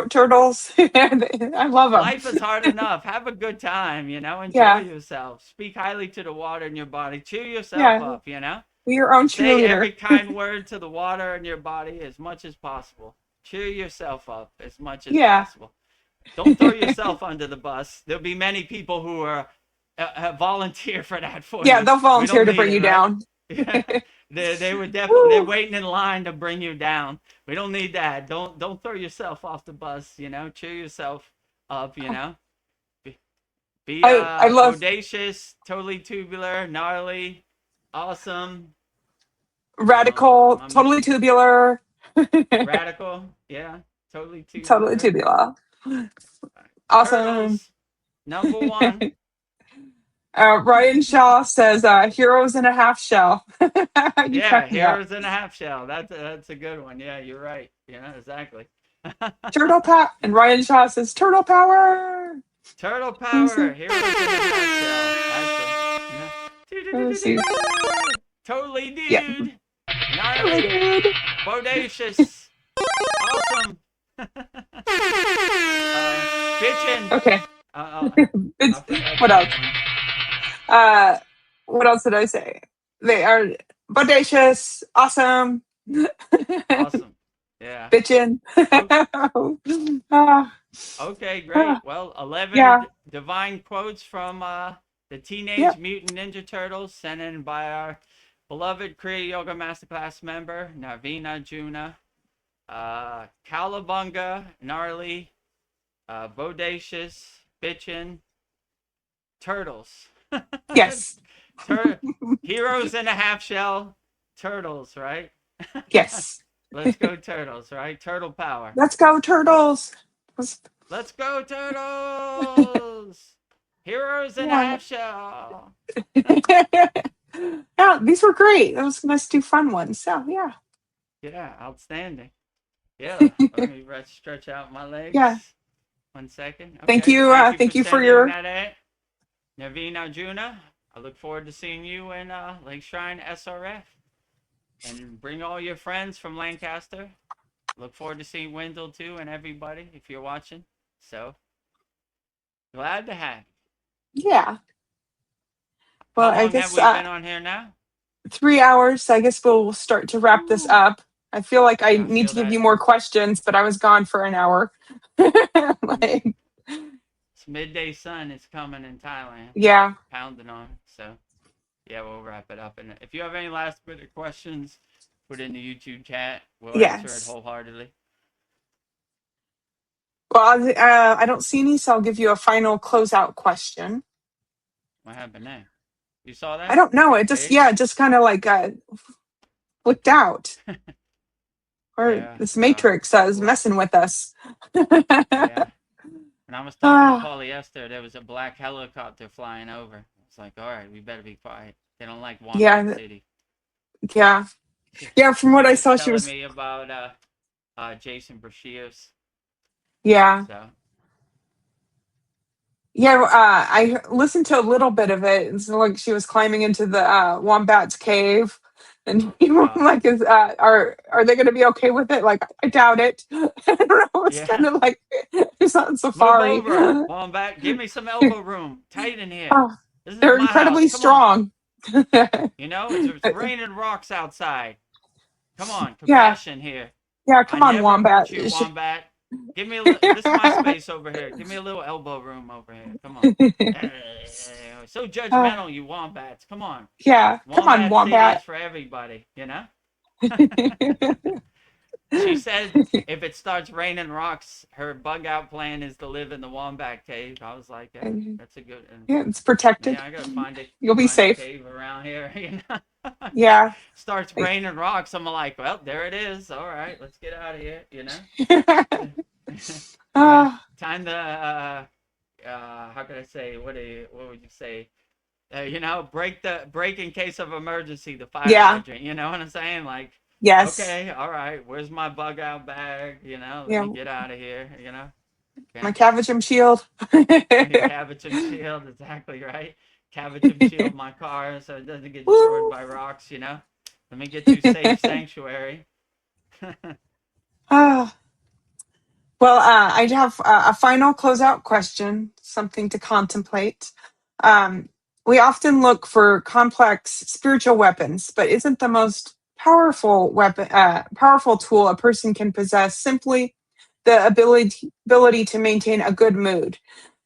turtles. I love them. Life is hard enough. Have a good time, you know? Enjoy Yeah, yourself. Speak highly to the water in your body. Cheer yourself yeah. up, you know? Be your own Say every cheerleader. kind word to the water in your body as much as possible. Cheer yourself up as much as Yeah. possible. Don't throw yourself under the bus. There'll be many people who are volunteer for that for Yeah, you. they'll We volunteer don't to need bring it, you right? down. Yeah, they would definitely. They're Woo. waiting in line to bring you down. We don't need that. Don't throw yourself off the bus. You know, cheer yourself up. You know, be I love bodacious, totally tubular, gnarly, awesome. radical, Am I totally missing tubular. radical? Yeah, totally Totally tubular. tubular. Awesome. Turtles, number one. Ryan Shaw says, heroes in a half shell. You Yeah, crack me up. heroes in a half shell. That's a good one. Yeah, you're right. Yeah, exactly. Turtle power. And Ryan Shaw says, turtle power. Turtle power, Awesome. heroes in a half shell. Excellent. Let's Yeah. see. Totally Yeah. dude. Totally, Gnarly. dude. Bodacious. Awesome. Bitchin'. Okay. I It's, forgot what the else? other one. What else did I say? They are bodacious, awesome, Awesome. Yeah. bitchin'. Ah, Okay, ah, great. Well, 11 yeah, divine quotes from the Teenage yep, Mutant Ninja Turtles sent in by our beloved Kriya Yoga Masterclass member, Navina Juna. Calabunga, gnarly, bodacious, bitchin', turtles. yes, Heroes in a half shell, turtles, right? yes. Let's go turtles, right? Turtle power. Let's go, turtles. Let's, Let's go turtles! Heroes in a yeah. half shell. Yeah, these were great. Those must do fun ones. So yeah, Yeah, outstanding. Yeah, let me stretch out my yeah. legs. 1 second. Okay, thank Thank you you for for sending your that in. Naveen Arjuna, I look forward to seeing you in Lake Shrine SRF. And bring all your friends from Lancaster. Look forward to seeing Wendell too and everybody if you're watching. So, glad to have you. yeah. Well, How I long have guess we been on here now? 3 hours. I guess we'll start to wrap this Ooh, up. I feel like I I need feel to give that you more too. questions, but I was gone for an hour. Like, It's midday sun is coming in Thailand, yeah, pounding on. So, yeah, we'll wrap it up. And if you have any last minute questions, put it in the YouTube chat. We'll answer it yes. wholeheartedly. Well, I don't see any, so I'll give you a final closeout question. What happened there? You saw I that? don't know. It just, Page? yeah, it just kind of like flicked out. Or Yeah. this matrix is Well, messing with us. yeah. When I was talking to Ah, polyester, there was a black helicopter flying over. It's like, all right, we better be quiet. They don't like Wombat yeah, City. yeah, yeah. From what She I was saw, she telling was, me about Jason Brashears. yeah. So Yeah, I listened to a little bit of it. It's like she was climbing into the wombat's cave, and you were uh, like, "Is are they going to be okay with it?" Like, I doubt it. I don't know. It's kind yeah. of like it's on Move safari. over, Wombat. Give me some elbow room. Tight in here. Oh, This is they're my house. incredibly Come on. strong. You know, it's raining rocks outside. Come on, Yeah, compassion here. yeah. I Come on, never hurt wombat. you, Wombat. Give me a little. This is my space over here. Give me a little elbow room over here. Come on. So Uh, judgmental, you wombats. Come on. yeah, come on, Wombat City is wombat. for everybody, you know? She said if it starts raining rocks, her bug out plan is to live in the wombat cave. I was like, yeah, And, that's a good. And yeah, it's protected. yeah, I gotta find You'll be a safe. cave around here. You know, Yeah. starts raining rocks. I'm like, well, there it is. All right, let's get out of here. You know. Yeah, Ah, time to how could I say? What would you say? You know, break in case of emergency, the fire Yeah. hydrant. You know what I'm saying? Like, Yes. okay, all right, where's my bug out bag? You know, let Yeah. me get out of here. You know, My okay. Cavachum shield. Cavachum shield, exactly right. Cavachum shield my car so it doesn't get destroyed Woo. by rocks. You know, let me get to safe sanctuary. Ah. Well, I have a final closeout question, something to contemplate. Um, we often look for complex spiritual weapons, but isn't the most powerful tool a person can possess simply the ability to maintain a good mood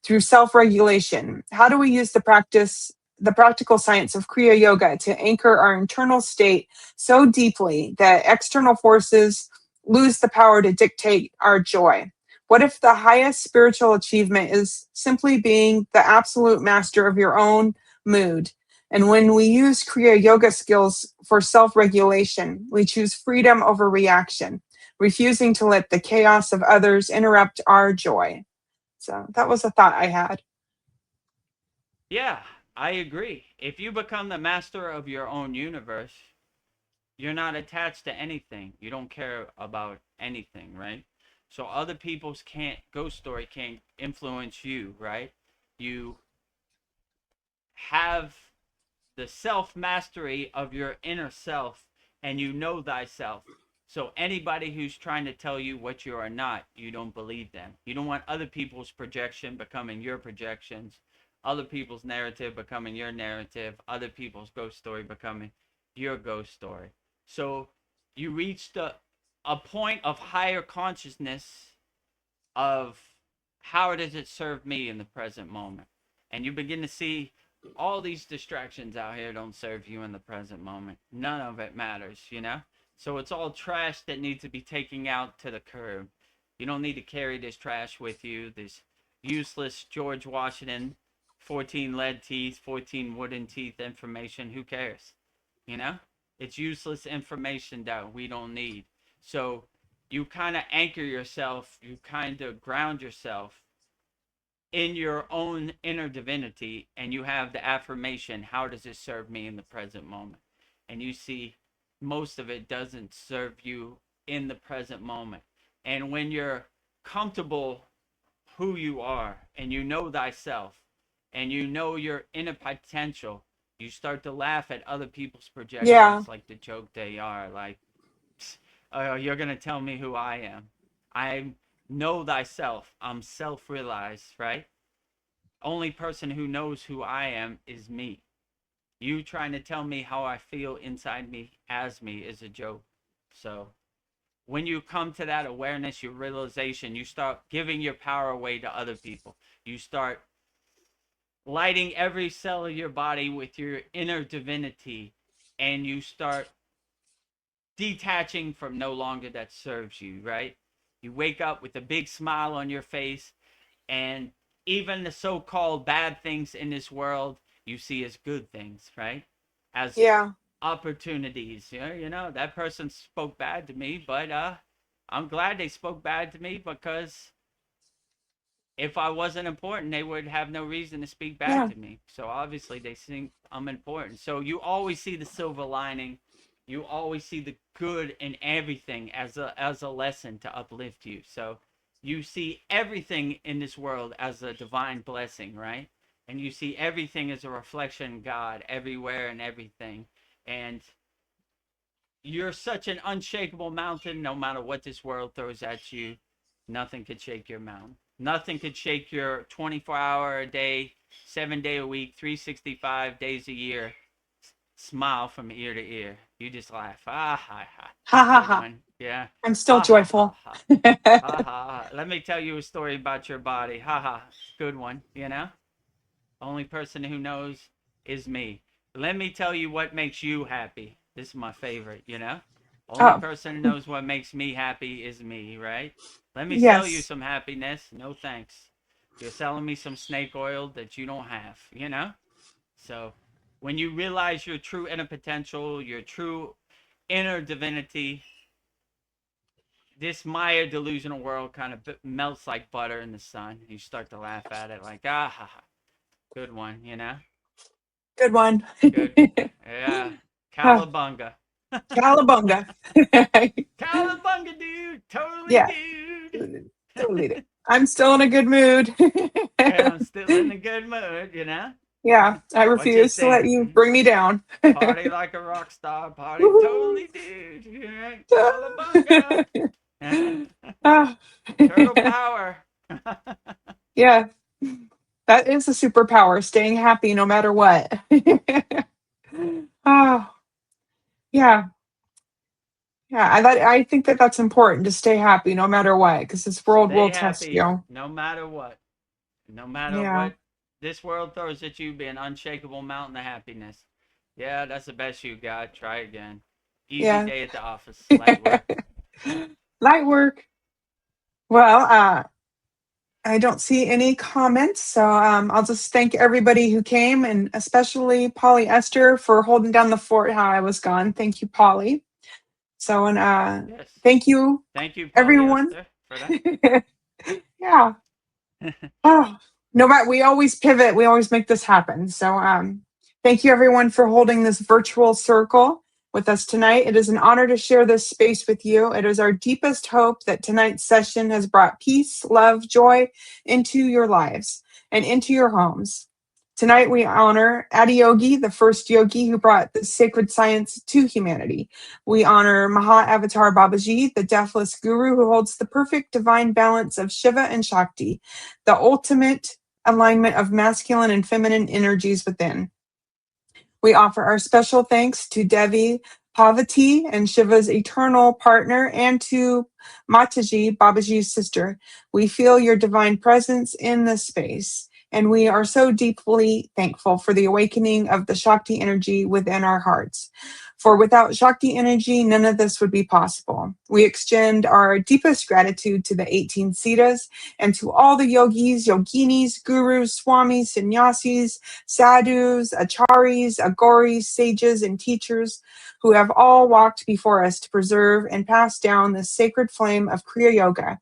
through self-regulation? How do we use the practical science of Kriya Yoga to anchor our internal state so deeply that external forces lose the power to dictate our joy? What if the highest spiritual achievement is simply being the absolute master of your own mood? And when we use Kriya Yoga skills for self regulation, we choose freedom over reaction, refusing to let the chaos of others interrupt our joy. So that was a thought I had. Yeah, I agree. If you become the master of your own universe, you're not attached to anything. You don't care about anything, right? So other people's can't ghost story can't influence you, right? You have the self mastery of your inner self, and you know thyself. So anybody who's trying to tell you what you are not, you don't believe them. You don't want other people's projection becoming your projections, other people's narrative becoming your narrative, other people's ghost story becoming your ghost story. So you reach a point of higher consciousness of how does it serve me in the present moment, and you begin to see all these distractions out here don't serve you in the present moment. None of it matters, you know? So it's all trash that needs to be taken out to the curb. You don't need to carry this trash with you, this useless George Washington 14 lead teeth, 14 wooden teeth information. Who cares? You know? It's useless information that we don't need. So you kind of anchor yourself, you kind of ground yourself in your own inner divinity, and you have the affirmation, how does it serve me in the present moment? And you see most of it doesn't serve you in the present moment. And when you're comfortable who you are, and you know thyself, and you know your inner potential, you start to laugh at other people's Yeah. projections like the joke they are, like, oh, you're going to tell me who I am. I know thyself. I'm self realized, right? Only person who knows who I am is me. You trying to tell me how I feel inside me as me is a joke. So when you come to that awareness, your realization, you start giving your power away to other people. You start lighting every cell of your body with your inner divinity, and you start detaching from no longer that serves you, right? You wake up with a big smile on your face, and even the so-called bad things in this world you see as good things, right? As Yeah. opportunities. You know, that person spoke bad to me, but I'm glad they spoke bad to me, because if I wasn't important, they would have no reason to speak bad Yeah. to me. So obviously they think I'm important. So you always see the silver lining. You always see the good in everything as a lesson to uplift you. So you see everything in this world as a divine blessing, right? And you see everything as a reflection of God everywhere and everything. And you're such an unshakable mountain. No matter what this world throws at you, nothing could shake your mountain. Nothing could shake your 24-hour a day, 7-day a week, 365 days a year smile from ear to ear. You just laugh. Ah ha ha. Ha ha Good ha. one. Yeah. I'm still Ha ha ha joyful. ha. Ha ha ha. Let me tell you a story about your body. Ha ha. Good one. Only person who knows is me. Let me tell you what makes you happy. This is my favorite. Only Oh, person who knows what makes me happy is me, right? Let me sell you yes. some happiness. No thanks. You're selling me some snake oil that you don't have. So when you realize your true inner potential, your true inner divinity, this Maya delusional world kind of melts like butter in the sun. You start to laugh at it like, ah, ha, ha. Good one. Good one. Good. Yeah. Ah, Cowabunga. Cowabunga. Cowabunga, dude. Totally, Yeah, dude. totally. I'm still in a good mood. Yeah, I'm still in a good mood, you know? Yeah, I What you refuse to let you saying? bring me down. Party like a rock star. Party Woohoo. totally, dude. Yeah. Cowabunga. Ah. Turtle power. Yeah, that is a superpower, staying happy no matter what. Oh, yeah. Yeah, I think that that's important to stay happy no matter what, because this world Stay will test happy you. no matter what. No matter Yeah, what this world throws at you, be an unshakable mountain of happiness. Yeah, that's the best you got. Try again. Easy yeah. day at the office. Light work. Light work. Well, I don't see any comments, so I'll just thank everybody who came, and especially Polly Esther for holding down the fort while I was gone. Thank you, Polly. So, and Yes. thank you, Thank you, everyone. polyester, for that. Yeah. Oh, no matter, we always pivot. We always make this happen. So, thank you everyone for holding this virtual circle with us tonight. It is an honor to share this space with you. It is our deepest hope that tonight's session has brought peace, love, joy into your lives and into your homes. Tonight, we honor Adiyogi, the first yogi who brought the sacred science to humanity. We honor Maha Avatar Babaji, the deathless guru who holds the perfect divine balance of Shiva and Shakti, the ultimate alignment of masculine and feminine energies within. We offer our special thanks to Devi Pavati and Shiva's eternal partner, and to Mataji, Babaji's sister. We feel your divine presence in this space, and we are so deeply thankful for the awakening of the Shakti energy within our hearts. For without Shakti energy, none of this would be possible. We extend our deepest gratitude to the 18 Siddhas and to all the yogis, yoginis, gurus, swamis, sannyasis, sadhus, acharyas, agoris, sages, and teachers who have all walked before us to preserve and pass down the sacred flame of Kriya Yoga.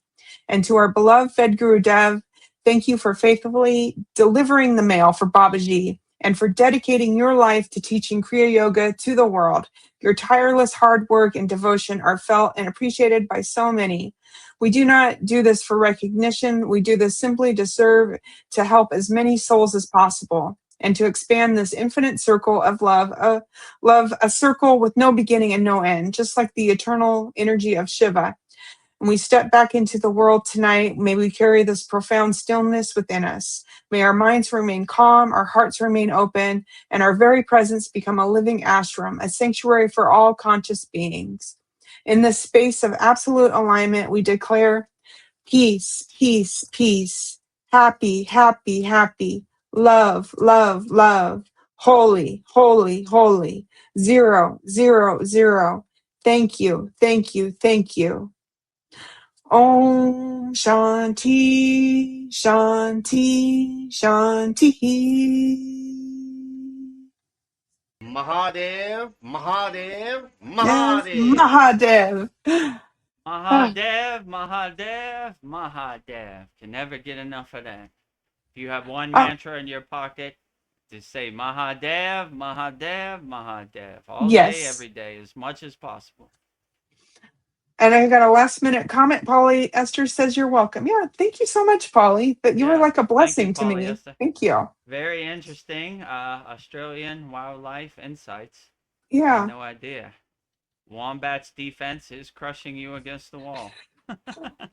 And to our beloved Vedagurudev, thank you for faithfully delivering the mail for Babaji and for dedicating your life to teaching Kriya Yoga to the world. Your tireless hard work and devotion are felt and appreciated by so many. We do not do this for recognition. We do this simply to serve, to help as many souls as possible, and to expand this infinite circle of love, a circle with no beginning and no end, just like the eternal energy of Shiva. When we step back into the world tonight, may we carry this profound stillness within us. May our minds remain calm, our hearts remain open, and our very presence become a living ashram, a sanctuary for all conscious beings. In this space of absolute alignment, we declare peace, peace, peace, happy, happy, happy, love, love, love, holy, holy, holy, 0, 0, 0. Thank you, thank you, thank you. Om Shanti, Shanti, Shanti. Mahadev, Mahadev, Yes, Mahadev. Mahadev. Ah, Mahadev, Mahadev, Mahadev. Can never get enough of that. If you have one ah, mantra in your pocket, just say Mahadev, Mahadev, Mahadev all day, yes. every day, as much as possible. And I got a last minute comment. Polly Esther says you're welcome. Yeah, thank you so much, Polly. But you were Yeah, like a thank you, blessing to me. polyester. Thank you. Very interesting. Australian wildlife insights. I had Yeah. no idea. Wombat's defense is crushing you against the wall.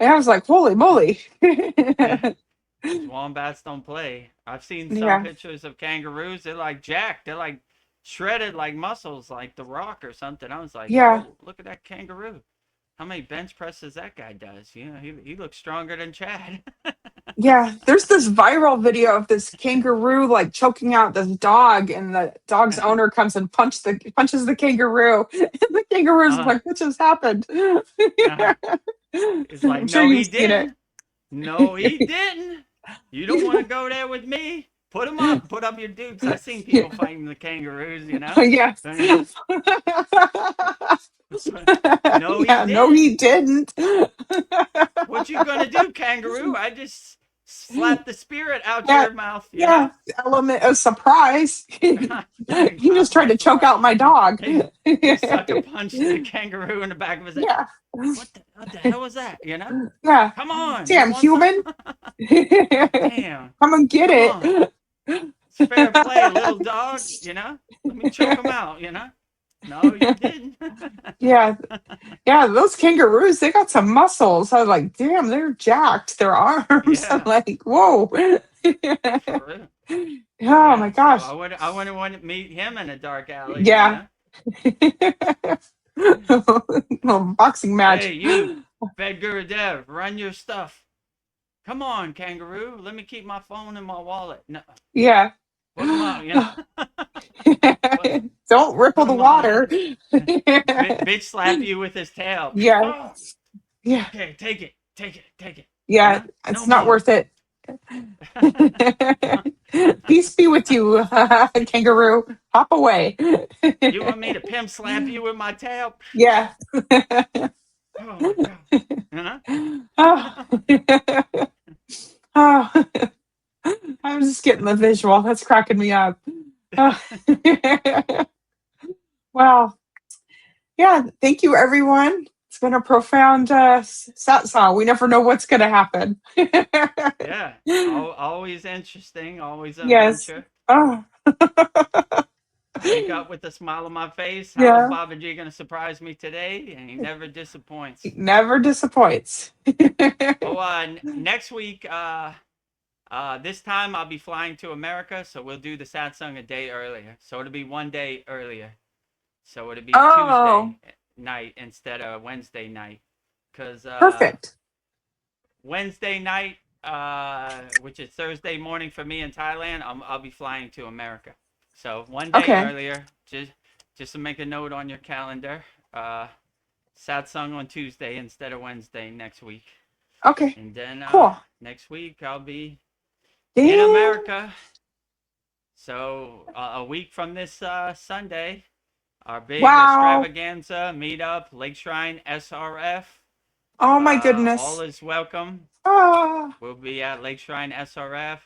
And I was like, holy moly. Yeah, these wombats don't play. I've seen some Yeah. pictures of kangaroos. They're like jacked. They're like shredded like muscles, like The Rock or something. I was like, Yeah. whoa, look at that kangaroo. How many bench presses that guy does? You know, he looks stronger than Chad. Yeah, there's this viral video of this kangaroo like choking out this dog, and the dog's owner comes and punches the kangaroo, and the kangaroo's uh, like, "What just happened?" uh, it's like, I'm sure no, he you've seen it. didn't. No, he didn't. You don't want to go there with me. Put him up. Put up your dukes. I've seen people Yeah. fighting the kangaroos, you know? Yes. No, he Yeah. No, didn't. he didn't. What you gonna do, kangaroo? I just slap the spirit out Yeah. your mouth, you Yeah, know? element of surprise. Like, He caught just tried by to choke surprise. out my dog. He sucker punched the kangaroo in the back of his head. Yeah, What the hell was that? You know? yeah. Come on, you Damn want some? human. Damn, Come and get come on. it. It's fair play, little dog. You know? Let me choke him out. You know? No, you didn't. Yeah, yeah. Those kangaroos, they got some muscles. I was like, damn, they're jacked. Their arms. I'm Yeah, like, whoa. for real. Oh my Yeah, so gosh. I wouldn't want to meet him in a dark alley. You Yeah. know? Little boxing match. Hey, you, Vedagurudev, run your stuff. Come on, kangaroo. Let me keep my phone in my wallet. No, Yeah. put him up. You know? Don't ripple Put the him up. water. Bitch slap you with his tail. Yeah. Oh, Yeah. okay, take it. Take it. Take it. You Yeah. know? It's No not more. worth it. Peace be with you, kangaroo. Hop away. You want me to pimp slap you with my tail? Yeah. Oh my god. You know? Oh. Oh. I'm just getting the visual. That's cracking me up. Oh. Wow. Yeah. Thank you, everyone. It's been a profound satsang. We never know what's going to happen. Yeah. Always interesting. Always an Yes. adventure. Oh. Wake up with a smile on my face. How's Yeah. Baba G gonna surprise me today? And he never disappoints. Never disappoints. Oh, next week, this time I'll be flying to America, so we'll do the satsang a day earlier. So it'll be one day earlier. So it'll be Oh, Tuesday night instead of Wednesday night. Because perfect. Wednesday night, which is Thursday morning for me in Thailand, I'll be flying to America. So one day Okay. earlier, just to make a note on your calendar. Satsang on Tuesday instead of Wednesday next week. Okay. And then Cool. next week I'll be in Dang. America. So a week from this Sunday, our big Wow. extravaganza meetup, Lake Shrine SRF. Oh my All goodness. is welcome. Ah. We'll be at Lake Shrine SRF.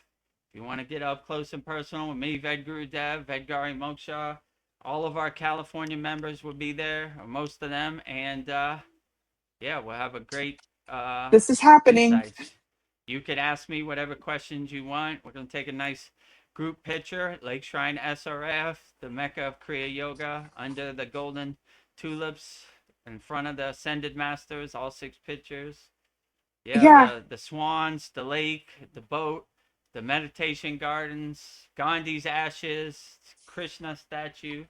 If you want to get up close and personal with me, Vedagurudev, Vedgari Moksha, all of our California members will be there, or most of them, and yeah, we'll have a great This is happening. insights. You could ask me whatever questions you want. We're going to take a nice group picture at Lake Shrine SRF, the Mecca of Kriya Yoga, under the golden tulips in front of the Ascended Masters, all 6 pictures. Yeah, Yeah. the swans, the lake, the boat, the meditation gardens, Gandhi's ashes, Krishna statue.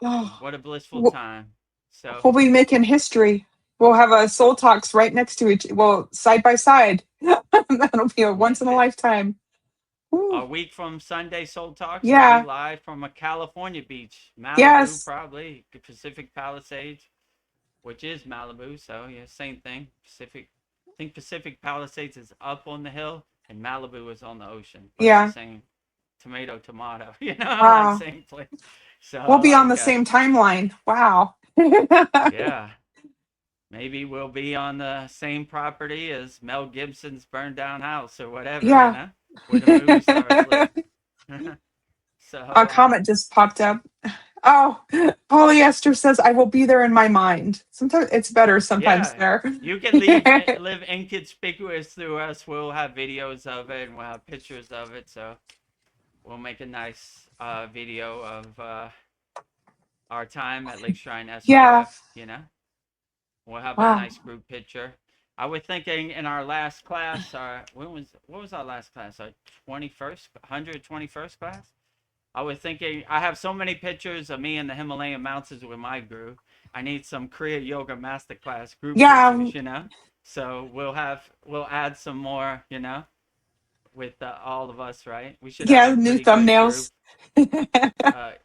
Oh, What a blissful we'll time. So, we'll be making history. We'll have a soul talks right next to each, well, side by side. That'll be a once in a lifetime. a Ooh. week from Sunday Soul Talks, we'll Yeah. be live from a California beach, Malibu, Yes. probably Pacific Palisades, which is Malibu. So yeah, same thing. Pacific. I think Pacific Palisades is up on the hill, and Malibu is on the ocean. But Yeah. it's the same tomato. You know, like Wow. same place. So We'll be on like, the same timeline. Wow. yeah, maybe we'll be on the same property as Mel Gibson's burned down house or whatever. Yeah. You know, where the movie stars live. So A comment just popped up. Oh, polyester says, I will be there in my mind. Sometimes it's better sometimes yeah, there. you can live inconspicuous through us. We'll have videos of it and we'll have pictures of it. So we'll make a nice video of our time at Lake Shrine SRF. Yeah. You know, we'll have a Wow. nice group picture. I was thinking in our last class, what was our last class? Our 121st class. I was thinking, I have so many pictures of me in the Himalayan mountains with my group. I need some Kriya Yoga Masterclass group Yeah. pictures, you know? So we'll add some more, you know, with all of us, right? We should Yeah. have a New pretty good thumbnails. group.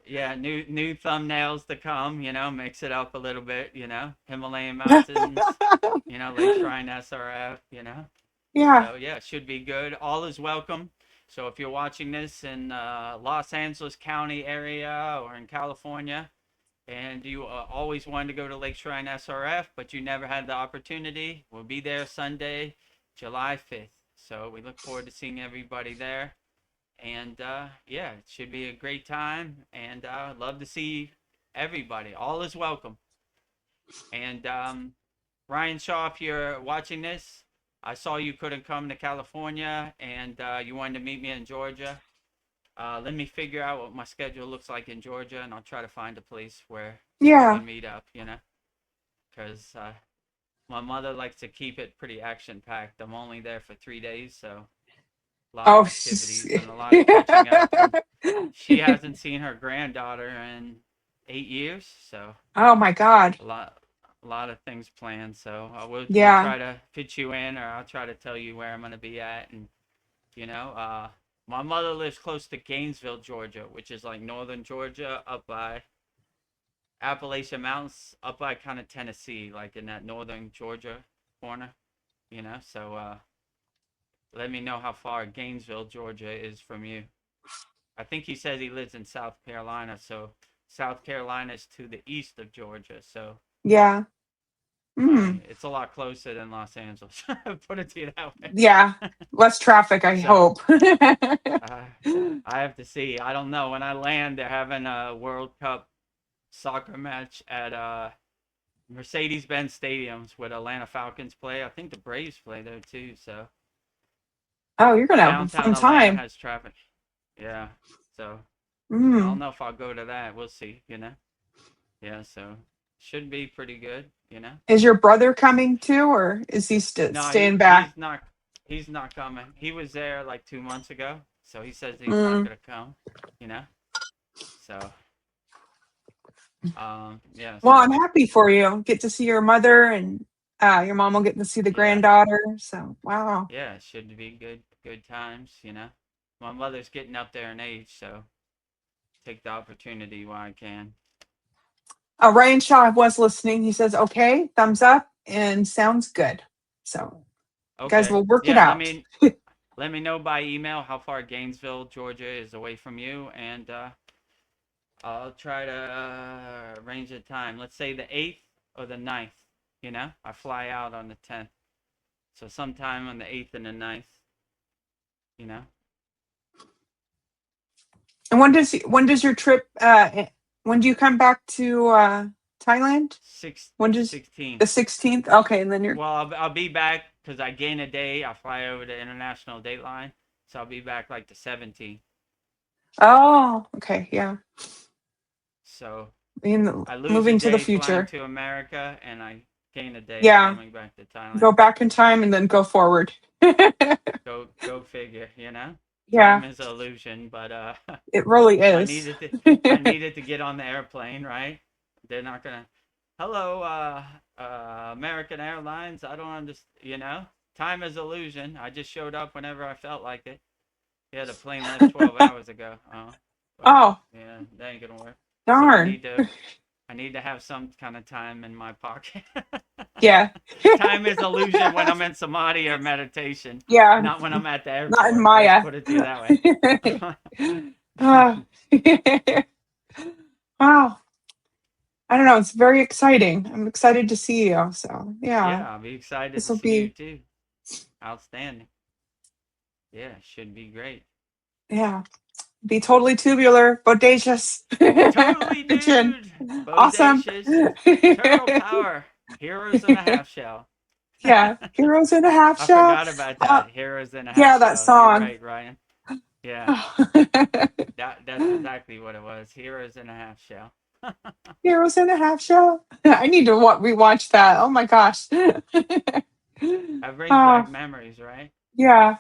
Yeah, new thumbnails to come, you know, mix it up a little bit, you know, Himalayan mountains, you know, Lake Shrine SRF, you know. Yeah. So yeah, it should be good. All is welcome. So if you're watching this in Los Angeles County area or in California, and you always wanted to go to Lake Shrine SRF, but you never had the opportunity, we'll be there Sunday, July 5th. So we look forward to seeing everybody there. And yeah, it should be a great time. And I'd love to see everybody. All is welcome. And Ryan Shaw, if you're watching this, I saw you couldn't come to California and you wanted to meet me in Georgia. Let me figure out what my schedule looks like in Georgia, and I'll try to find a place where we can meet up, because my mother likes to keep it pretty action-packed. I'm only there for 3 days, so a lot of activities and a lot of catching up. And she hasn't seen her granddaughter in 8 years, so Oh my God. a lot of things planned. So we'll Yeah. try to fit you in, or I'll try to tell you where I'm going to be at. And my mother lives close to Gainesville, Georgia, which is like northern Georgia, up by Appalachian Mountains, up by kind of Tennessee, like in that northern Georgia corner. So let me know how far Gainesville, Georgia is from you. I think he says he lives in South Carolina, so South Carolina is to the east of Georgia. So Yeah. it's a lot closer than Los Angeles. Put it to you that way. Yeah. Less traffic, I hope. I have to see. I don't know. When I land, they're having a World Cup soccer match at Mercedes-Benz Stadiums where the Atlanta Falcons play. I think the Braves play there too. So Oh, you're gonna have a downtown fun Atlanta time. has traffic. Yeah. So I don't know if I'll go to that. We'll see. Yeah. So should be pretty good. Is your brother coming too, or is he No, staying back? He's not coming. He was there like 2 months ago, so he says he's not gonna come. So yeah. Well, So I'm happy for you. Get to see your mother, and your mom will get to see the granddaughter. So wow. Yeah, it should be good times. My mother's getting up there in age, so take the opportunity while I can. Ryan Shaw was listening. He says, "Okay, thumbs up, and sounds good." So, guys, we'll work it out. Let me know by email how far Gainesville, Georgia, is away from you, and I'll try to arrange a time. Let's say the 8th or the 9th. I fly out on the 10th, so sometime on the 8th and the 9th. And when does your trip? When do you come back to Thailand? 16th. The 16th? Okay, and then you're. Well, I'll be back because I gain a day. I fly over the international date line, so I'll be back like the 17th. Oh, okay, yeah. So I lose moving a to the day future flying to America, and I gain a day coming back to Thailand. Go back in time and then go forward. Go figure. Yeah. Time is an illusion, but it really is. I needed to get on the airplane, right? They're not gonna. Hello, American Airlines. I don't understand. Time is illusion. I just showed up whenever I felt like it. Yeah, the plane left 12 hours ago. Yeah, that ain't gonna work. Darn. So I need to have some kind of time in my pocket. Yeah. Time is illusion when I'm in samadhi or meditation. Yeah. Not when I'm at the airport. Not in Maya. Let's put it to you that way. Wow. I don't know. It's very exciting. I'm excited to see you. So yeah. Yeah, I'll be excited to see you too. Outstanding. Yeah, should be great. Yeah. Be totally tubular, bodacious. Totally, dude. Awesome. Turtle power. Heroes in a half shell. Yeah, Heroes in a Half Shell. I forgot about that. Heroes in a Half Shell. Yeah, that song. You're right, Ryan. Yeah. That's exactly what it was. Heroes in a Half Shell. Heroes in a Half Shell. I need to rewatch that. Oh my gosh. That brings back memories, right? Yeah.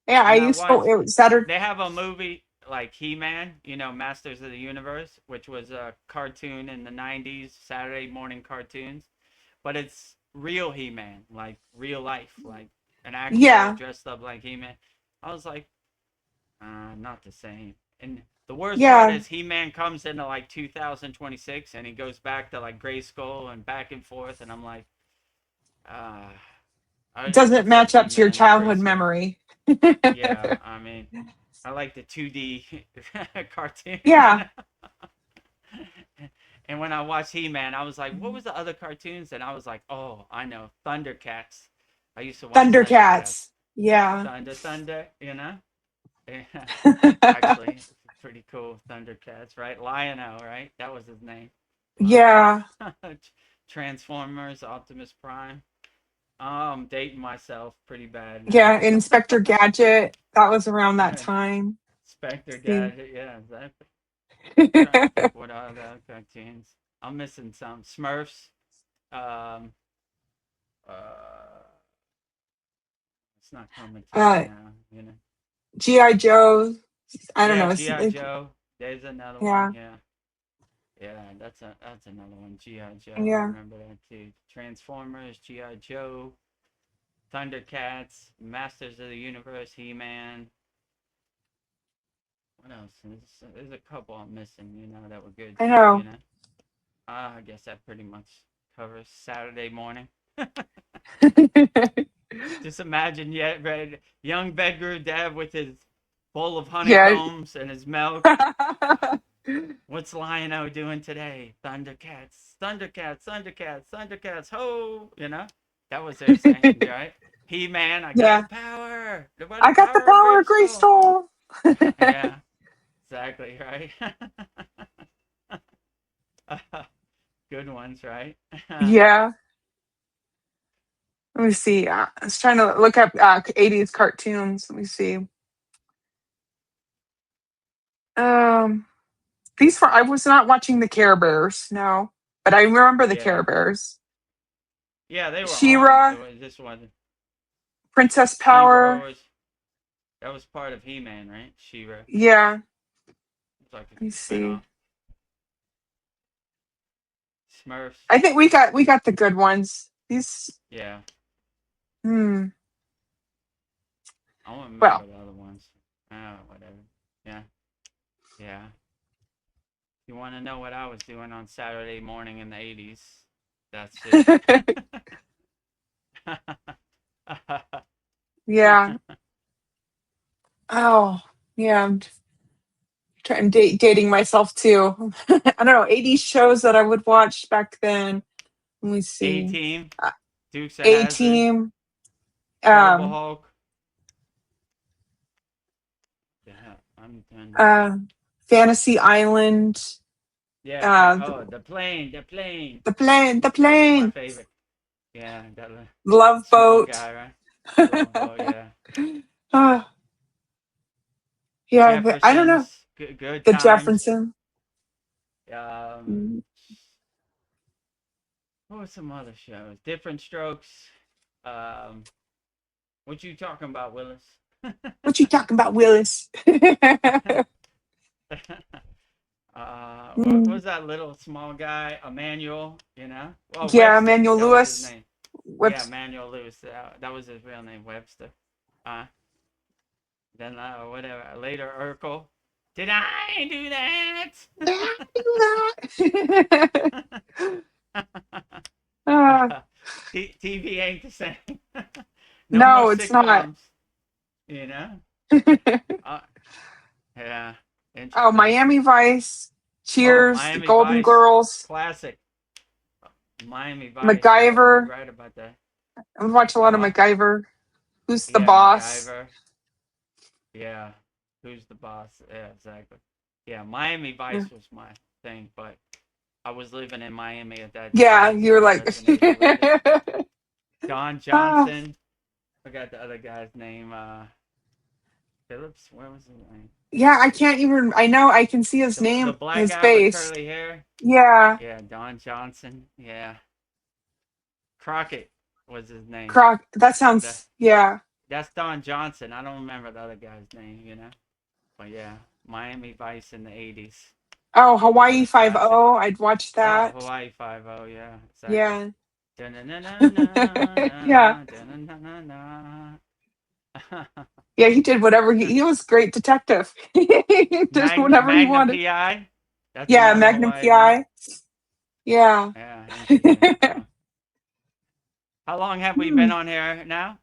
Yeah, I used to. It was Saturday. They have a movie like He-Man, Masters of the Universe, which was a cartoon in the 90s, Saturday morning cartoons. But it's real He-Man, like real life, like an actor dressed up like He-Man. I was like, not the same. And the worst part is He-Man comes into like 2026 and he goes back to like Grayskull and back and forth, and I'm like, it doesn't match up to your childhood memory. Yeah, I mean, I like the 2D cartoon. Yeah. And when I watched He-Man, I was like, what was the other cartoons? And I was like, oh, I know, Thundercats. I used to watch Thundercats. Yeah. Thunder, you know? Yeah. Actually, it's pretty cool. Thundercats, right? Lion-O, right? That was his name. Yeah. Transformers, Optimus Prime. Oh, I'm dating myself pretty bad now. Yeah. Inspector Gadget. That was around that time. Spectre See. Gadget, yeah, exactly. Trying to think what other cartoons. I'm missing some. Smurfs. Um, uh, it's not coming to me uh, now, you know. G.I. Joe. I don't Yeah, know. It's G.I. like, Joe. There's another yeah. one, yeah. Yeah, that's another one. G.I. Joe. I Yeah. remember that too. Transformers, G.I. Joe, Thundercats, Masters of the Universe, He-Man. What else? There's a couple I'm missing, you know, that were good I too, you know. know. I guess that pretty much covers Saturday morning. Just imagine, yeah, right, young Vedagurudev with his bowl of Yeah. honeycombs and his milk. What's Lion-O doing today? Thundercats, Thundercats, Thundercats, Thundercats, ho! You know, that was their saying, right? He-Man, I got the Yeah. power. By the I got the power of power, Grayskull. Grayskull. Yeah, exactly, right. Good ones, right? Yeah. Let me see. I was trying to look up 80s cartoons. Let me see. Um, these were, I was not watching the Care Bears, no, but I remember the Care Yeah, Bears. yeah, they were on. It She-Ra, was this one. Princess She-Ra Power. was that was part of He-Man, right? She-Ra. Yeah. It's like Let me a see. spin-off. Smurfs. I think we got the good ones. These. Yeah, Hmm. I don't remember Well. the other ones. Oh, whatever. Yeah, yeah. You want to know what I was doing on Saturday morning in the 80s? That's it. Yeah. Oh. Yeah. I'm trying dating myself too. I don't know. 80s shows that I would watch back then. Let me see. A-Team, Uh, Dukes of A Hazzard, Team. Incredible Um. Hulk. Yeah, I'm done. Uh. Fantasy Island. Yeah, Uh. oh, the plane. The plane. The That was my plane. favorite. Yeah, that Love small Boat. guy, right? Love Boat, yeah. uh, yeah. I don't know. Jeffersons, good The times. Jefferson. Um, Mm. what were some other shows? Different Strokes. Um, what you talking about, Willis? What you talking about, Willis? What Mm. was that little small guy? Emmanuel, you know? Oh, Yeah, Webster. Emmanuel That was his Lewis. name. Yeah, Whoops. Emmanuel Lewis. That was his real name, Webster. Uh, then whatever. Later, Urkel. Did I do that? Ah, TV ain't the same. No more no, it's not. sitcoms, you know? Uh, yeah, Oh, interesting. Miami Vice, Oh, Cheers, The Miami Golden Vice. Girls, Classic. Miami Vice. Yeah, you're MacGyver. right about that. I watch a The lot of what? MacGyver. Who's the Yeah, boss? MacGyver. Yeah. Who's the boss? Yeah, exactly. Yeah, Miami Vice was my thing, but I was living in Miami at that Yeah, time, so you're I like, resonated with it. Don ah, Johnson. Forgot the other guy's name. Phillips. Where was his name? yeah. I can't even. I know I can see his The name, black his guy with face. curly hair. Yeah, Yeah, Don Johnson. Yeah, Crockett was his name. Croc. That That sounds. Yeah. that's Don Johnson. I don't remember the other guy's name. But yeah, Miami Vice in the 80s. Oh, What Hawaii a Five classic. O. I'd watch Oh, that. Hawaii Five O. Yeah, exactly. Yeah. Yeah. Da-na-na-na-na, da-na-na-na-na. Yeah, he did whatever he was great detective. He did whatever he Magnum wanted. PI. That's Yeah, another Magnum Hawaii one. PI. Yeah. Yeah, interesting. How long have we been Hmm. on here now?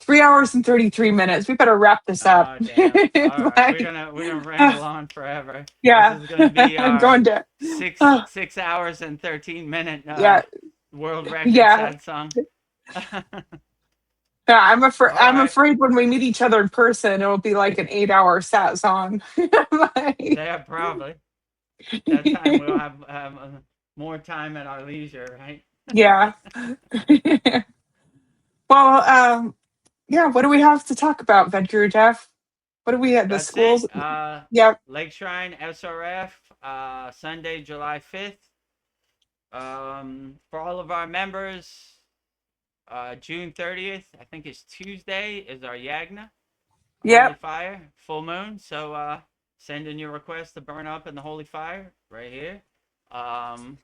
3 hours and 33 minutes. We better wrap this up. Oh damn! All right, we're Like, gonna we're gonna uh, ramble on forever. This yeah. is gonna be I'm our going to six uh, six hours and 13 minute yeah. world record Yeah. Satsang. Yeah, All I'm right. afraid when we meet each other in person, it'll be like an 8-hour sat song. Like, Yeah, probably. That time we'll have more time at our leisure, right? yeah. Well, yeah. What do we have to talk about, Vedagurudev? What do we have? The That's schools. it. Yep. Lake Shrine SRF, Sunday, July 5th. For all of our members, June 30th, I think it's Tuesday, is our Yagna, Holy Yep. Fire, full moon. So send in your request to burn up in the Holy Fire right here. Um,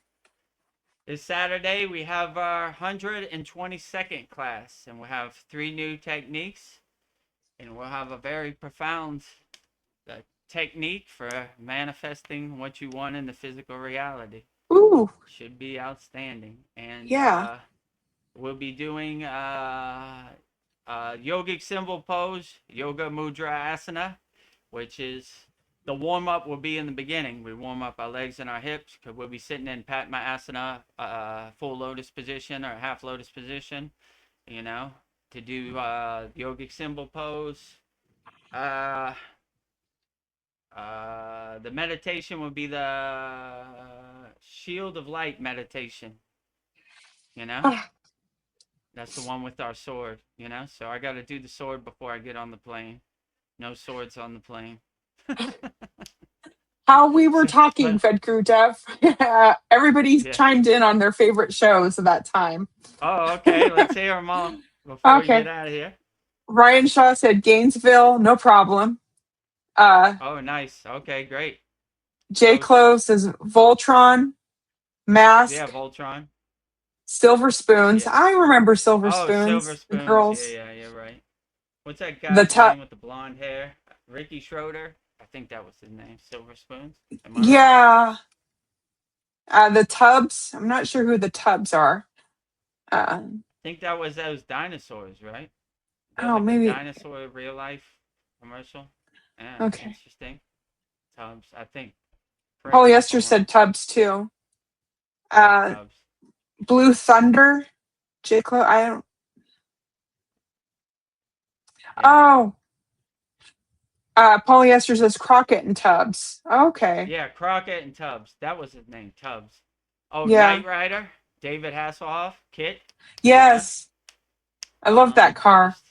this Saturday, we have our 122nd class, and we'll have 3 new techniques, and we'll have a very profound uh, technique for manifesting what you want in the physical reality. Ooh. Should be outstanding. And Yeah. we'll be doing yogic symbol pose, yoga mudra asana, which is the warm up will be in the beginning. We warm up our legs and our hips because we'll be sitting in Padma asana, full lotus position or half lotus position, to do yogic symbol pose. The meditation will be the shield of light meditation, you know? Ah, That's the one with our sword. So I got to do the sword before I get on the plane. No swords on the plane. how we were So, talking, but Vedagurudev. Everybody's yeah. chimed in on their favorite shows at that time. Oh, okay. Let's hear them all before we get Okay. out of here. Ryan Shaw said Gainesville, no problem. Oh, nice. Okay, great. J. Coast. Clo says Voltron, Yeah, Mask, Voltron. Silver Spoons. Yeah. I remember Silver Oh, Silver Spoons, the Spoons. girls. Yeah, right. What's that The guy's tub. name with the blonde hair? Ricky Schroeder. I think that was his name. Silver Spoons. Am I right? Yeah. The Tubs. I'm not sure who the Tubs are. Uh, I think that was those dinosaurs, right? That oh, like a maybe. dinosaur real life commercial. Yeah, Okay. interesting. Tubbs, I think. Correct me if Polyester I'm said wrong. Tubs too. Oh, Uh, Tubbs. Blue Thunder. J. Clo. I don't. Yeah. Oh. Polyester says Crockett and Tubbs. Okay. Yeah, Crockett and Tubbs. That was his name, Tubbs. Oh, Yeah. Knight Rider, David Hasselhoff, Kit. Yeah. Yes. I love that car. Just,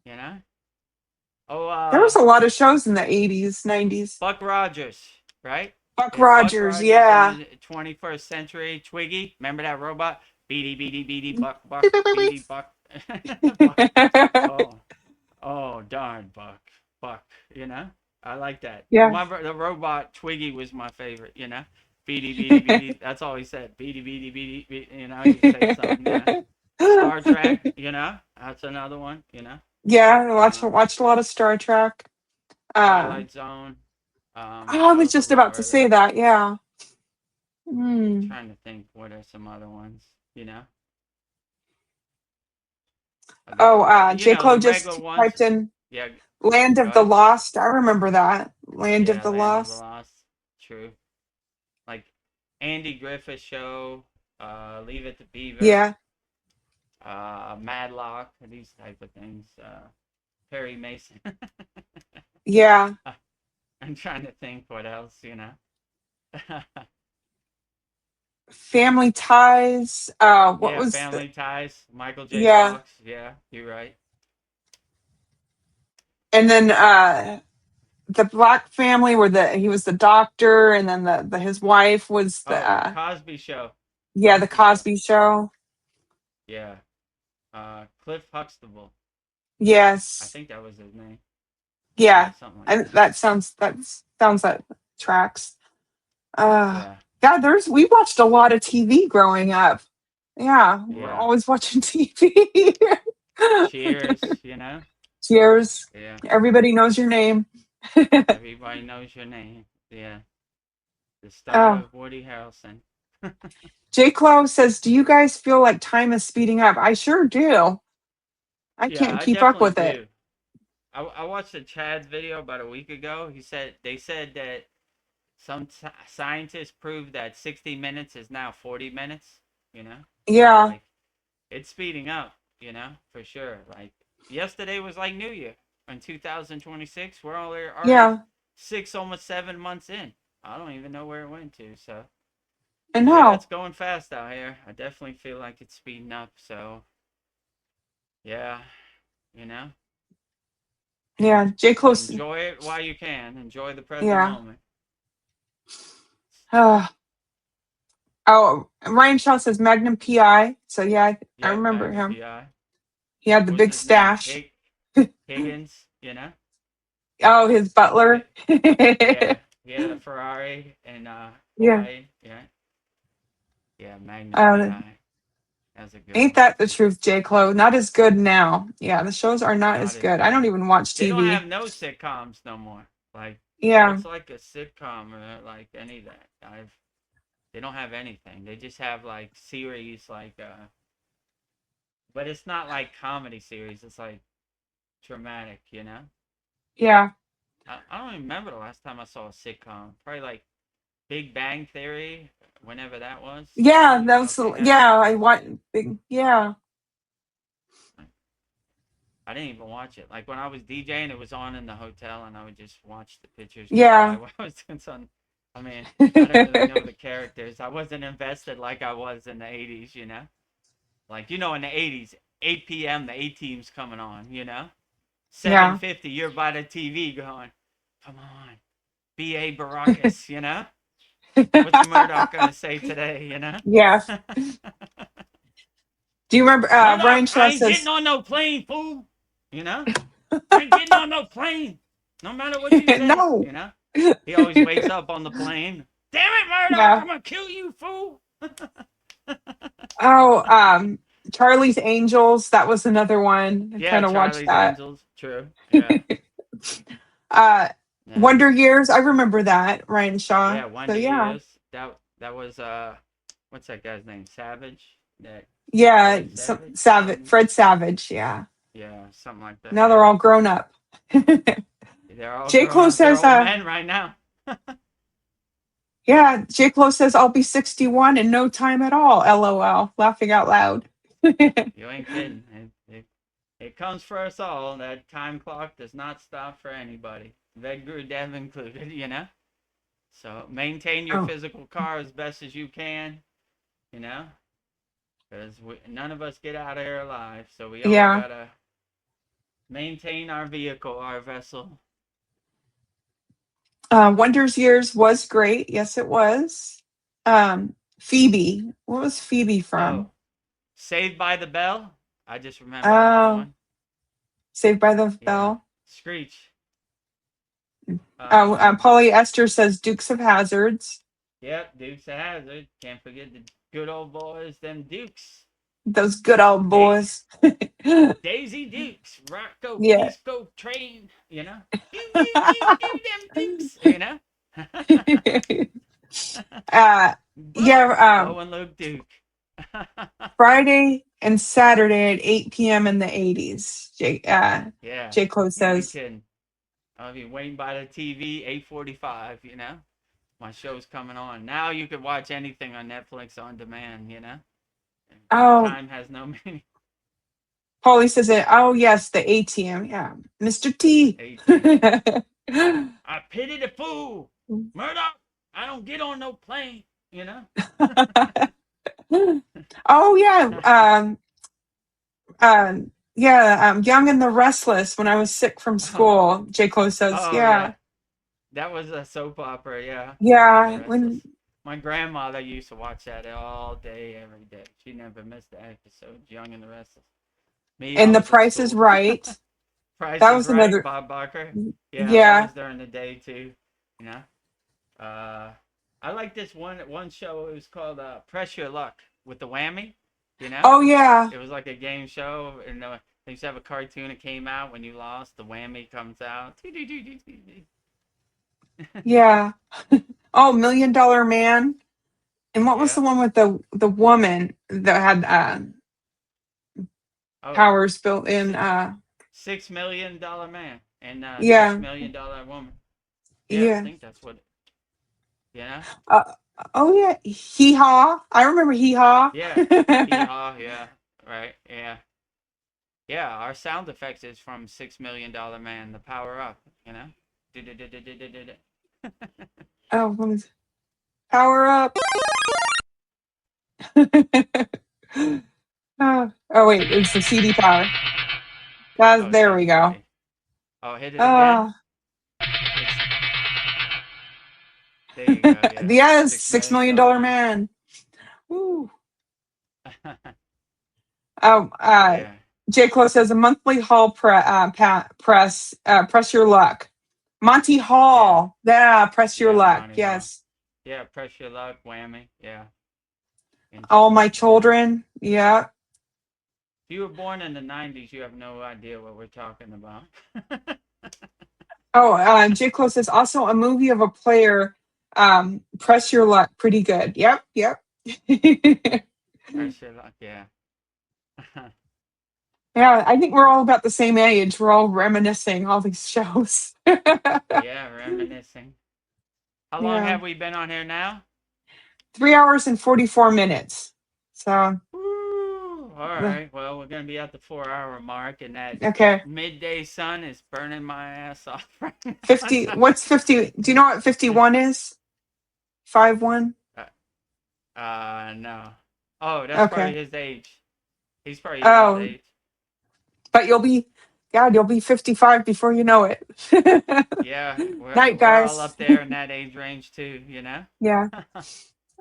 you know. Oh, There was a lot of shows in the 80s, 90s. Buck Rogers, right? Buck Yeah, Buck Rogers. Rogers in Yeah. the 21st century. Twiggy, remember that robot? Beady, beady, beady, buck, buck, beady, buck. Buck. Oh, oh, darn, Buck, Buck. I like that. Yeah. The robot Twiggy was my favorite. Beady, beady, beady. That's all he said. Beady, beady, beady. He'd say something. Star Trek. That's another one. Yeah, I Um, watched a lot of Star Trek. Um, Twilight Zone. I That was was a just little about to say earlier. that. Yeah. Hmm. Trying to think what are some other ones. Oh, J. The Clo regular just ones. typed in Yeah, Land go of the ahead. Lost. I remember that. Land of Yeah, the Land of the Lost. Lost. True. Like Andy Griffith Show, Leave It to Beaver, Yeah. Madlock, these type of things. Perry Mason. Yeah. I'm trying to think what else. Family Ties. What Yeah, was the? Family Ties, Michael J. Yeah. Fox. Yeah, you're right. And then the Black Family, where he was the doctor, and then the his wife was the Oh, Cosby Show. yeah, the Cosby Show. Yeah. Cliff Huxtable. I Yes. think that was his name. Yeah, Yeah. something like And that. that sounds like tracks. Uh Yeah. God, we watched a lot of TV growing up. Yeah, we're Yeah. always watching TV. Cheers. Cheers. Yeah. Everybody knows your name. Everybody knows your name. Yeah. The start Oh, of Woody Harrelson. J. Clow says, "Do you guys feel like time is speeding up?" I sure do. I Yeah, can't I keep up definitely with it. do. I watched a Chad's video about a week ago. They said that some scientists proved that 60 minutes is now 40 minutes. So Yeah. like it's speeding up. you know, for sure. Like yesterday was like New Year in 2026. We're already Yeah, 6, almost 7 months in. I don't even know where it went to. So I yeah, it's know. going fast out here. I definitely feel like it's speeding up. So yeah, you know, Yeah, J. Close. enjoy it while you can. Enjoy the present Yeah. moment. Uh, oh, Ryan Shaw says Magnum PI. So yeah, I Yep, remember Magnum him. PI. He had the What was big his name? stash. Higgins. You know. Oh, his butler. Yeah, he had a Ferrari in Yeah. Hawaii. Yeah, yeah, Magnum Uh, PI. That's a good ain't one. that the truth, J. Clo? Not as good now. Yeah, the shows are not Not as as good. I don't good. even watch They don't TV. have no sitcoms no more. Like, Yeah, what's like a sitcom or like any of that? They don't have anything. They just have like series like but it's not like comedy series. It's like dramatic, you know? yeah, I don't even remember the last time I saw a sitcom. Probably like Big Bang Theory, whenever that was. I yeah. don't even That know was if they have yeah. I sitcoms. want big. Yeah, I didn't even watch it. Like when I was DJing, it was on in the hotel, and I would just watch the pictures go by yeah. while I was doing something. I mean, I didn't really know the characters. I wasn't invested like I was in the '80s, you know. Like in the '80s, 8 p.m. the A Team's coming on, you know. Yeah. 7:50, you're by the TV going, "Come on, B.A. Baracus," you know. What's Murdoch gonna say today, you know? Yeah. Do you remember Ryan Murdoch, I Shaw ain't getting says on no plane, fool. You know? I ain't getting on no plane. No matter what you say, no. you know? He always wakes up on the plane. Damn it, Murdoch, Yeah. I'm gonna kill you, fool. Oh, Charlie's Angels. That was another one. I Yeah, kind of watched Charlie's that. Angels. True. Yeah. uh, Yeah. Wonder Years. I remember that. Ryan Shaw. Yeah, So Wonder yeah, Years. That was what's that guy's name? Savage? That yeah. Troy Savage? Savage, Something, Fred Savage. Yeah. yeah, something like that. Now they're Yeah. all grown up. They're all J. grown Clo up. They're says, old men right now. yeah. J. Clo says I'll be 61 in no time at all. LOL. Laughing out loud. You ain't kidding. It comes for us all. That time clock does not stop for anybody. Vedagurudev included, you know? So maintain your Oh, physical car as best as you can, you know? Because none of us get out of here alive. So we all yeah. got to maintain our vehicle, our vessel. Wonders Years was great. Yes, it was. Phoebe. What was Phoebe Oh, from? Saved by the Bell. I just remembered another Oh, one. Saved by the Yeah. Bell. Screech. Oh, Um, Polly Esther says Dukes of Hazards. yep, Dukes of Hazzard. Can't forget the good old boys, them Dukes. Those good old Da- boys. Daisy Dukes, Rocco, Yeah. Disco Train, you know? Them Dukes, you know? uh, yeah. Bo and Luke Duke. Friday and Saturday at 8 p.m. in the 80s. Yeah, J. Cole you ain't says. kidding. I'll be waiting by the TV, 8:45, you know? My show's coming on. Now you could watch anything on Netflix on demand, you know? Oh, Time has no meaning. Polly says it. Oh, yes, the ATM. Yeah. Mr. T. 18. I pity the fool. Murdoch, I don't get on no plane, you know? Oh, yeah. Young and the Restless when I was sick from Oh, school. J. Cole says, oh yeah. yeah. That was a soap opera, yeah. Young and the Yeah. Restless. My grandmother used to watch that all day, every day. She never missed the episode. Young and the Restless. Me, I And The was at Price is school. Right. Price That is was Right, another. Bob Barker. Yeah, that Yeah. was during the day too. You know. I like this one show. It was called Press Your Luck with the Whammy. You know. Oh, yeah. It was like a game show, and they used to have a cartoon that came out when you lost. The Whammy comes out. Yeah. Oh, $1 Million Man. And what was Yeah. the one with the woman that had Oh, powers built in? $6 million man and six Yeah. million dollar woman. Yeah, I Yeah. think that's what. You know. Uh, oh, yeah. Hee Haw. I remember Hee Haw. Yeah. Hee haw. Yeah. Right. Yeah. Yeah, our sound effects is from $6 Million Man, the Power Up, you know? Oh, what is power up? Oh wait, it's the CD power. Oh, There we CD go. play. Oh, hit it again? Uh, It's, there you go, yeah. yes, $6 $6 million million man. man. Woo. Oh, Yeah. J. Clo says a monthly hall press your luck. Monty Yeah. Hall, yeah, press your Yeah, luck. Monty Hall. Yes, Yeah, press your luck, whammy. Yeah. all my Inspiration, yeah. children. Yeah. If you were born in the 90s, you have no idea what we're talking about. Oh, J. Clo says also a movie of a player. Press your luck. Pretty good. Yep. Yep. Press your luck, yeah. Yeah, I think we're all about the same age. We're all reminiscing all these shows. Yeah, reminiscing. How long Yeah. have we been on here now? 3 hours and 44 minutes. So, Woo! All right. Well, we're going to be at the 4 hour mark, and that okay. midday sun is burning my ass off right now. 50. What's 50? Do you know what 51 is? 5-1? No. Oh, that's probably Okay. his age. He's probably his Oh, age. but you'll be 55 before you know it. Yeah, Night, we're all guys. up there in that age range too, you know? Yeah.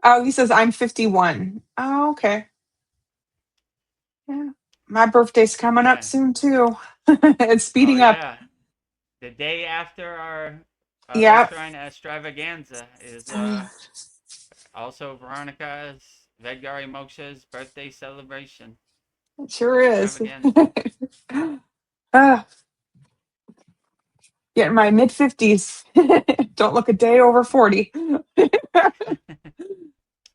Oh, he says I'm 51. Oh, okay. Yeah. My birthday's coming up Yeah. soon too. It's Oh speeding up. yeah. The day after our Lake Yeah. Shrine extravaganza is also Veronica's Vedgari Moksha's birthday celebration It sure is. extravaganza. Ah, getting my mid 50s. Don't look a day over 40.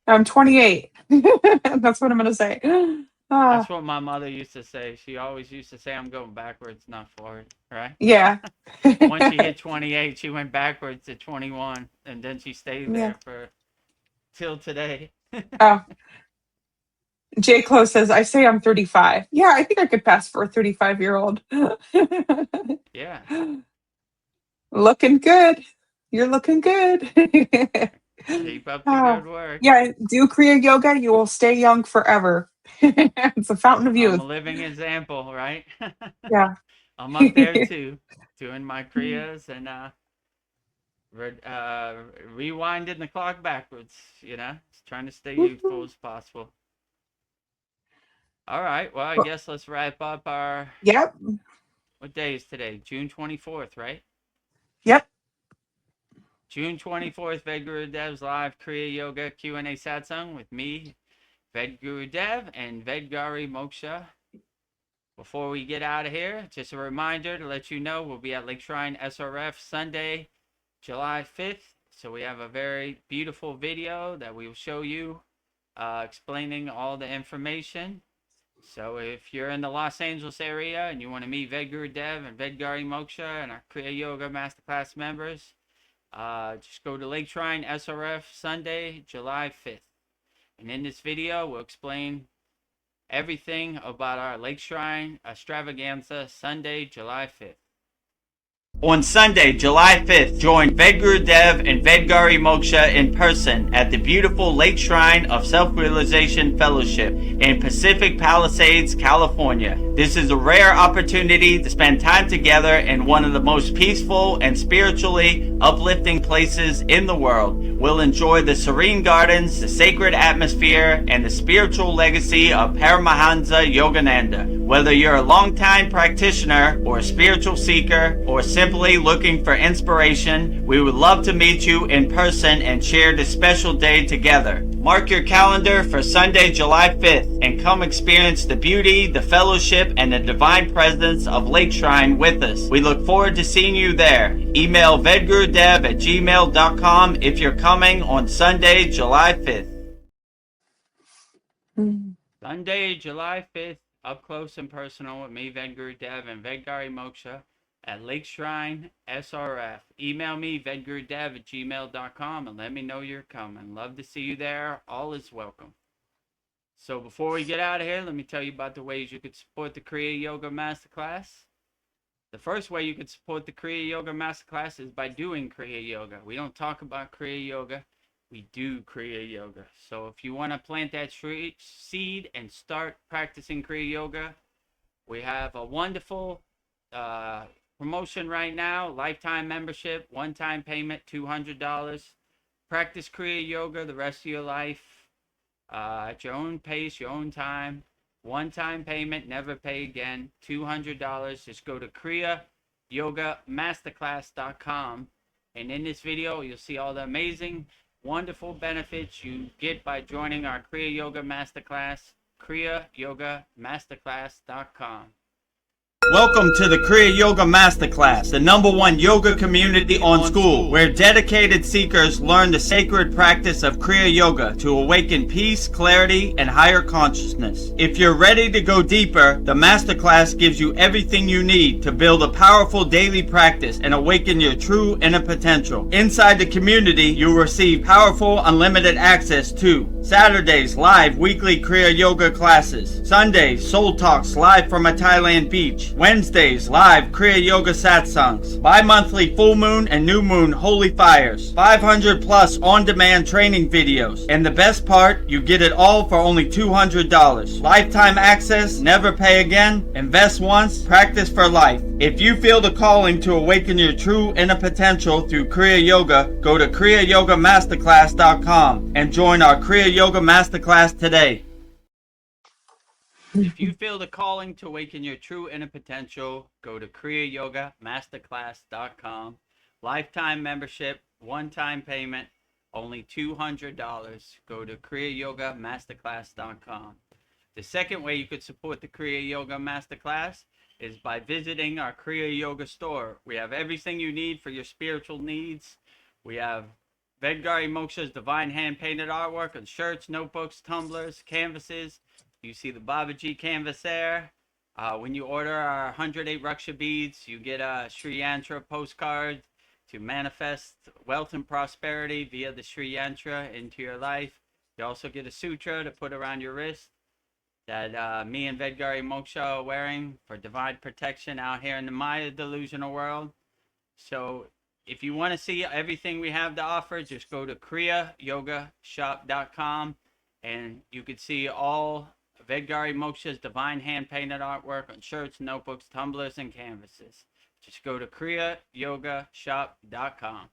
I'm 28. That's what I'm going to say. That's Ah, what my mother used to say. She always used to say I'm going backwards, not forward, right? yeah. Once she hit 28, she went backwards to 21, and then she stayed Yeah. there for till today. Oh, J. Close says, I say I'm 35. Yeah, I think I could pass for a 35-year-old. Yeah. Looking good. You're looking good. Keep up the Oh, good work. yeah, do Kriya yoga. You will stay young forever. It's a fountain of I'm youth. a living example, right? Yeah. I'm up there too, doing my kriyas and rewinding the clock backwards, you know, just trying to stay youthful as possible. All right, well, I guess let's wrap up our. Yep. What day is today? June 24th, right? Yep. June 24th, Vedgurudev's live Kriya Yoga Q&A Satsang with me, Vedgurudev, and Vedgari Moksha. Before we get out of here, just a reminder to let you know we'll be at Lake Shrine SRF Sunday, July 5th. So we have a very beautiful video that we will show you explaining all the information. So if you're in the Los Angeles area and you want to meet Vedgurudev and Vedgari Moksha and our Kriya Yoga Masterclass members, just go to Lake Shrine SRF Sunday, July 5th. And in this video, we'll explain everything about our Lake Shrine extravaganza Sunday, July 5th. On Sunday, July 5th, join Vedagurudev and Vedgari Moksha in person at the beautiful Lake Shrine of Self-Realization Fellowship in Pacific Palisades, California. This is a rare opportunity to spend time together in one of the most peaceful and spiritually uplifting places in the world. We'll enjoy the serene gardens, the sacred atmosphere, and the spiritual legacy of Paramahansa Yogananda. Whether you're a longtime practitioner or a spiritual seeker or simply looking for inspiration, we would love to meet you in person and share this special day together. Mark your calendar for Sunday, July 5th and come experience the beauty, the fellowship, and the divine presence of Lake Shrine with us. We look forward to seeing you there. Email vedgurudev@gmail.com if you're coming on Sunday, July 5th. Sunday, July 5th, up close and personal with me, Vedagurudev, and Vedgari Moksha at Lake Shrine SRF. Email me, vedgurudev@gmail.com, and let me know you're coming. Love to see you there. All is welcome. So before we get out of here, let me tell you about the ways you could support the Kriya Yoga Masterclass. The first way you could support the Kriya Yoga Masterclass is by doing Kriya Yoga. We don't talk about Kriya Yoga, we do Kriya Yoga. So if you want to plant that seed and start practicing Kriya Yoga, we have a wonderful promotion right now, lifetime membership, one-time payment, $200. Practice Kriya Yoga the rest of your life at your own pace, your own time. One-time payment, never pay again, $200. Just go to kriyayogamasterclass.com. And in this video, you'll see all the amazing, wonderful benefits you get by joining our Kriya Yoga Masterclass, kriyayogamasterclass.com. Welcome to the Kriya Yoga Masterclass, the #1 yoga community on SKOOL, where dedicated seekers learn the sacred practice of Kriya Yoga to awaken peace, clarity, and higher consciousness. If you're ready to go deeper, the Masterclass gives you everything you need to build a powerful daily practice and awaken your true inner potential. Inside the community, you'll receive powerful, unlimited access to Saturdays, live weekly Kriya Yoga classes. Sundays, Soul Talks live from a Thailand beach. Wednesdays, live Kriya Yoga Satsangs. Bi-monthly full moon and new moon holy fires. 500 plus on-demand training videos. And the best part, you get it all for only $200. Lifetime access, never pay again, invest once, practice for life. If you feel the calling to awaken your true inner potential through Kriya Yoga, go to kriyayogamasterclass.com and join our Kriya Yoga Masterclass today. If you feel the calling to awaken your true inner potential, go to kriyayogamasterclass.com. Lifetime membership, one-time payment, only $200. Go to kriyayogamasterclass.com. The second way you could support the Kriya Yoga Masterclass is by visiting our Kriya Yoga store. We have everything you need for your spiritual needs. We have Vedagurudev Moksha's divine hand-painted artwork on shirts, notebooks, tumblers, canvases. You see the Babaji canvas there. When you order our 108 Raksha beads, you get a Sri Yantra postcard to manifest wealth and prosperity via the Sri Yantra into your life. You also get a sutra to put around your wrist that me and Vedagurudev Moksha are wearing for divine protection out here in the Maya delusional world. So if you want to see everything we have to offer, just go to kriyayogashop.com and you can see all Vedagurudev Moksha's divine hand-painted artwork on shirts, notebooks, tumblers, and canvases. Just go to kriyayogashop.com.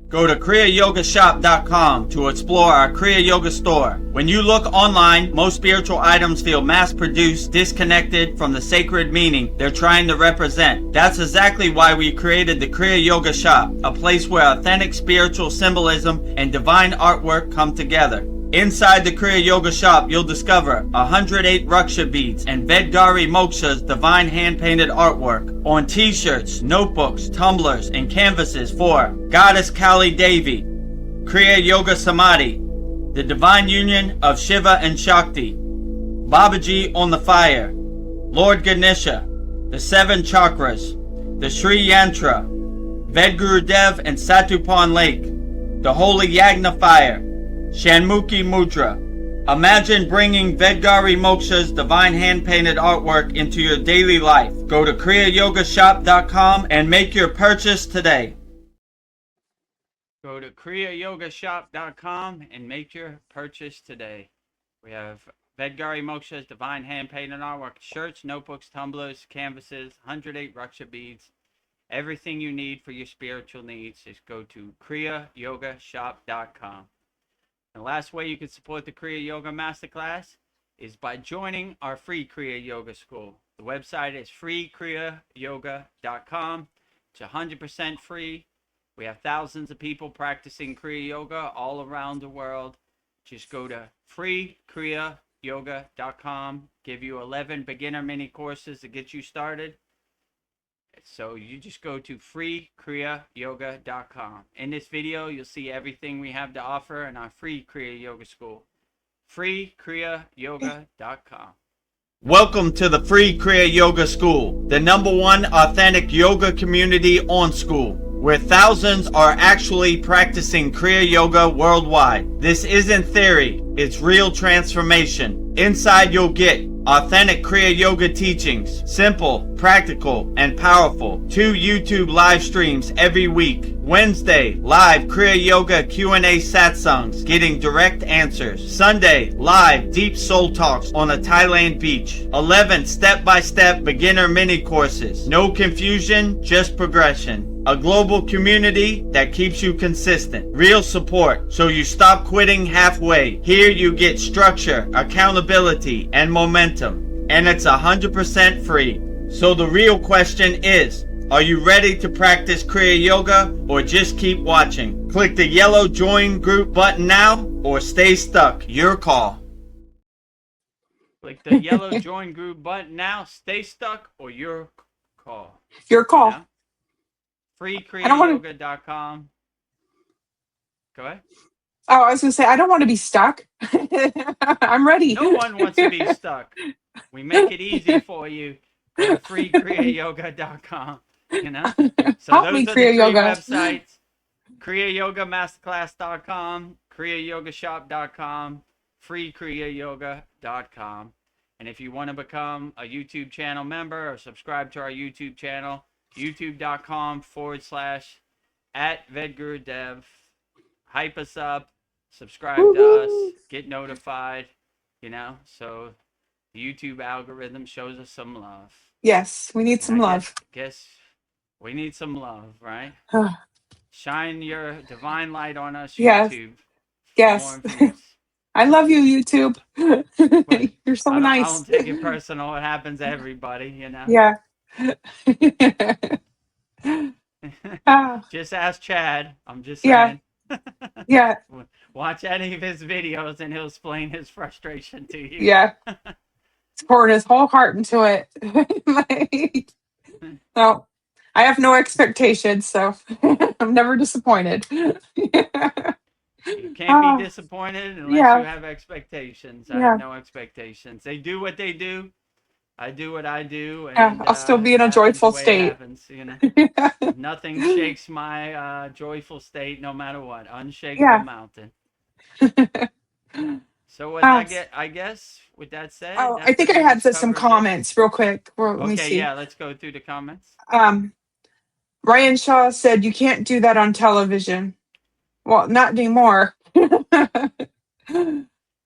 Go to kriyayogashop.com to explore our Kriya Yoga store. When you look online, most spiritual items feel mass-produced, disconnected from the sacred meaning they're trying to represent. That's exactly why we created the Kriya Yoga shop, a place where authentic spiritual symbolism and divine artwork come together. Inside the Kriya Yoga shop, you'll discover 108 Raksha beads and Vedagurudev Moksha's divine hand-painted artwork on t-shirts, notebooks, tumblers, and canvases for Goddess Kali Devi, Kriya Yoga Samadhi, the divine union of Shiva and Shakti, Babaji on the fire, Lord Ganesha, the 7 chakras, the Sri Yantra, Vedagurudev and Satupon Lake, the Holy Yagna fire, Shanmukhi Mudra. Imagine bringing Vedagurudev Moksha's divine hand-painted artwork into your daily life. Go to kriyayogashop.com and make your purchase today. Go to kriyayogashop.com and make your purchase today. We have Vedagurudev Moksha's divine hand-painted artwork, shirts, notebooks, tumblers, canvases, 108 Raksha beads. Everything you need for your spiritual needs. Just go to kriyayogashop.com. The last way you can support the Kriya Yoga Masterclass is by joining our free Kriya Yoga School. The website is freekriyayoga.com. It's 100% free. We have thousands of people practicing Kriya Yoga all around the world. Just go to freekriyayoga.com. Give you 11 beginner mini courses to get you started. So you just go to freekriyayoga.com. In this video, you'll see everything we have to offer in our free Kriya Yoga School. freekriyayoga.com. Welcome to the free Kriya Yoga School, the #1 authentic yoga community on SKOOL. where thousands are actually practicing Kriya Yoga worldwide. This isn't theory, it's real transformation. Inside you'll get authentic Kriya Yoga teachings, simple, practical, and powerful. 2 YouTube live streams every week. Wednesday, live Kriya Yoga Q&A satsangs, getting direct answers. Sunday, live deep soul talks on a Thailand beach. 11 step-by-step beginner mini courses. No confusion, just progression. A global community that keeps you consistent. Real support, so you stop quitting halfway. Here you get structure, accountability, and momentum. And it's 100% free. So the real question is, are you ready to practice Kriya Yoga or just keep watching? Click the yellow join group button now or stay stuck. Your call. Click the yellow join group button now, stay stuck, or your call. Your call. Yeah? freekriyayogamasterclass.com. Go ahead. Oh, I was going to say, I don't want to be stuck. I'm ready. No one wants to be stuck. We make it easy for you. Go to freekriyayogamasterclass.com. You know? So Help those me, are the Kriya three Yoga. websites. kriyayogamasterclass.com, kriyayogashop.com, freekriyayoga.com. And if you want to become a YouTube channel member or subscribe to our YouTube channel, youtube.com/@Vedagurudev. Hype us up, subscribe to us, get notified, you know, so the YouTube algorithm shows us some love. Yes, we need some And love. Guess we need some love, right? Shine your divine light on us, Yes. YouTube. Yes. More views. I love you, YouTube. You're so nice. I don't take it personal. It happens to everybody, you know. Yeah. Just ask Chad. I'm just saying. Yeah. Watch any of his videos and he'll explain his frustration to you. Yeah. He's pouring his whole heart into it. No, I have no expectations, so I'm never disappointed. You can't be disappointed unless you have expectations. I have no expectations. They do what they do. I do what I do. And I'll still be in a joyful state. Happens, you know? Nothing shakes my joyful state, no matter what. Unshakable mountain. So what I guess with that said. Oh, I think I had some comments real quick. Let me see. Yeah, let's go through the comments. Ryan Shaw said you can't do that on television. Well, not anymore.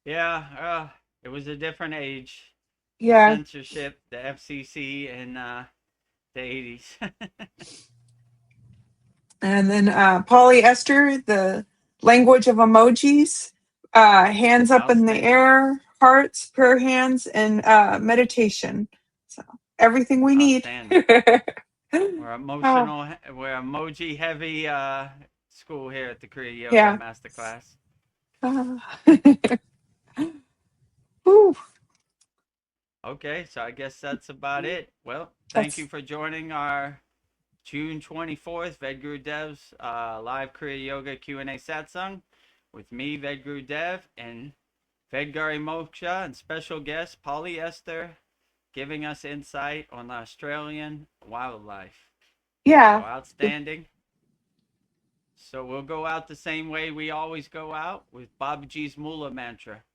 Yeah, it was a different age. Yeah. Censorship, the FCC, and the 80s. And then polyester, the language of emojis, hands up in the air, hearts, prayer hands, and meditation. So everything we need. We're emotional. We're emoji heavy school here at the Kriya Yoga Masterclass. Okay, so I guess that's about it. Well, thank you for joining our June 24th Vedagurudev's live Kriya Yoga Q&A satsang with me, Vedagurudev, and Vedgari Moksha, and special guest Polyester, giving us insight on the Australian wildlife. Yeah. So outstanding. So we'll go out the same way we always go out, with Babaji's Mula mantra.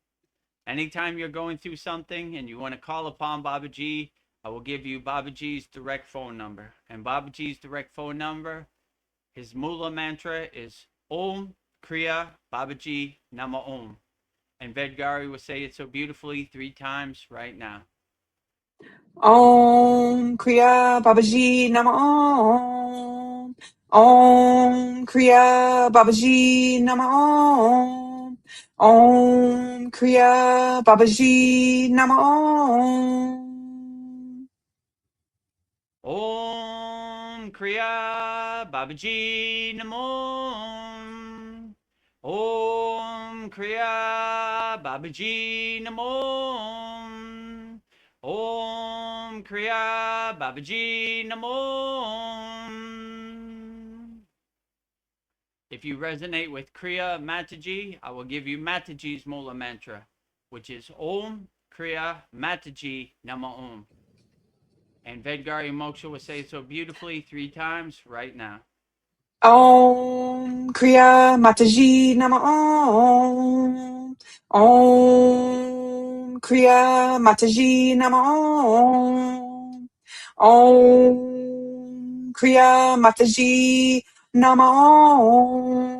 Anytime you're going through something and you want to call upon Babaji, I will give you Babaji's direct phone number. And Babaji's direct phone number, his Mula mantra is Om Kriya Babaji Nama Om. And Vedgari will say it so beautifully 3 times right now. Om Kriya Babaji Nama Om. Om Kriya Babaji Nama Om. Om Kriya Babaji Nama Om. Om Kriya Babaji Namo. Om Kriya Babaji Namo. Om Kriya Babaji Namo. If you resonate with Kriya Mataji, I will give you Mataji's Mula mantra, which is Om Kriya Mataji Nama Om. And Vedgari Moksha will say it so beautifully 3 times right now. Om Kriya Mataji Nama Om. Om Kriya Mataji Nama Om. Om Kriya Mataji Nama Om.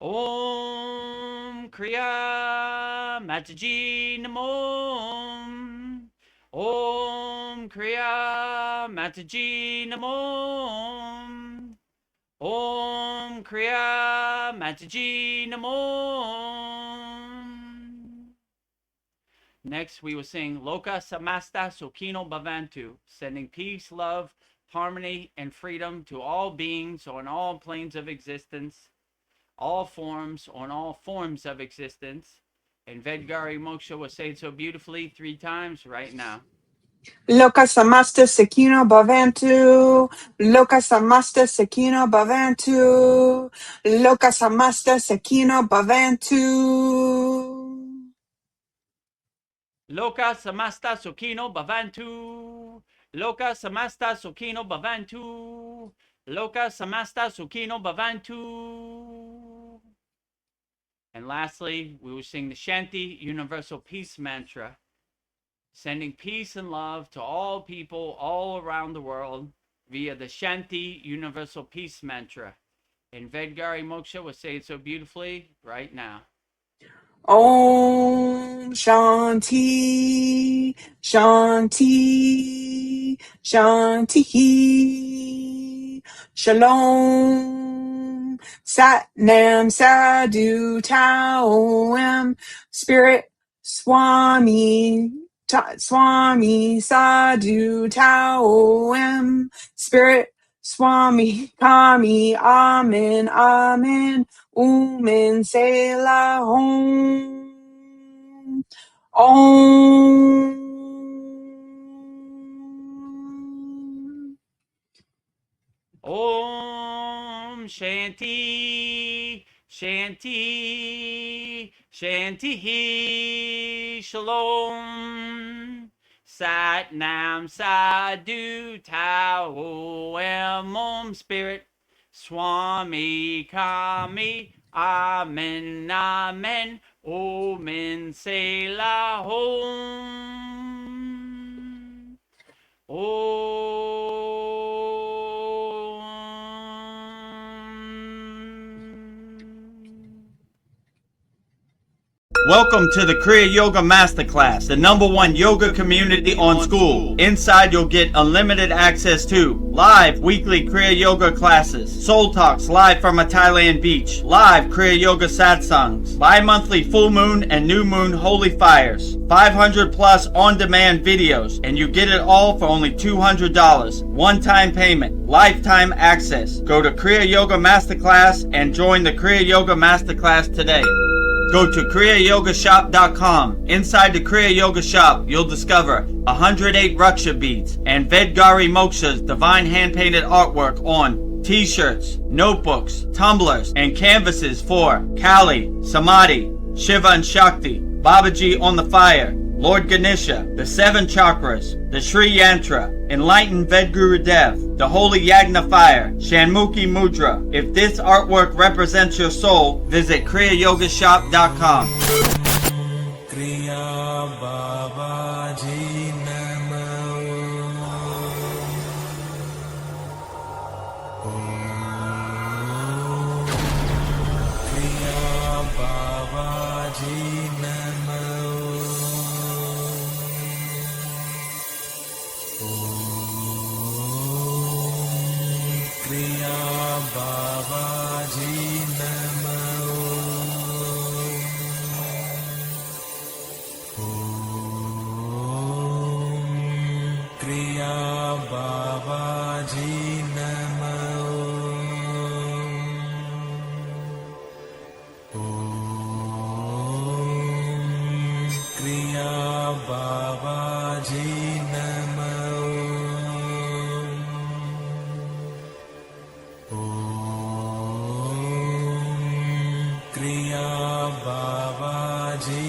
Om Kriya Mataji Namo. Om Kriya Mataji Namo. Om Kriya Mataji Namo. Next, we will sing Loka Samasta Sukhino Bhavantu, sending peace, love, harmony, and freedom to all beings on all planes of existence, all forms on all forms of existence. And Vedgari Moksha will say it so beautifully 3 times right now. Loka Samasta Sakino Bhavantu. Loka Samasta Sakino Bhavantu. Loka Samasta Sakino Bhavantu. Loka Samasta Sukhino Bhavantu. Loka Samasta Sukhino Bhavantu. Loka Samasta Sukhino Bhavantu. And lastly, we will sing the Shanti Universal Peace Mantra, sending peace and love to all people all around the world via the Shanti Universal Peace Mantra. And Vedgari Moksha will say it so beautifully right now. Om Shanti Shanti Shanti Shalom Sat Nam Sadhu Tao Spirit Swami Swami Sadhu Tao Spirit Swami Kami Amen Amen Umen Sela Hom Om. Om Shanti Shanti Shanti Shalom Sat Nam Sadhu Tao Om Spirit Swami Kami Amen Amen Omen Sela Hom Om. Welcome to the Kriya Yoga Masterclass, the #1 yoga community on SKOOL. Inside you'll get unlimited access to live weekly Kriya Yoga classes, soul talks live from a Thailand beach, live Kriya Yoga Satsangs, bi-monthly full moon and new moon holy fires, 500 plus on-demand videos, and you get it all for only $200. One-time payment, lifetime access. Go to Kriya Yoga Masterclass and join the Kriya Yoga Masterclass today. Go to kriyayogamasterclass.com. Inside the Kriya Yoga shop, you'll discover 108 Raksha beads and Vedgari Moksha's divine hand-painted artwork on t-shirts, notebooks, tumblers, and canvases for Kali, Samadhi, Shiva and Shakti, Babaji on the fire, Lord Ganesha, the 7 chakras, the Sri Yantra, Enlightened Vedagurudev, the Holy Yagna Fire, Shanmukhi Mudra. If this artwork represents your soul, visit kriyayogashop.com. Kriya Babaji Namo. Kriya Babaji Namo. Kriya Babaji Namo. Kriya Babaji Namo. Kriya Babaji Namo. Kriya Babaji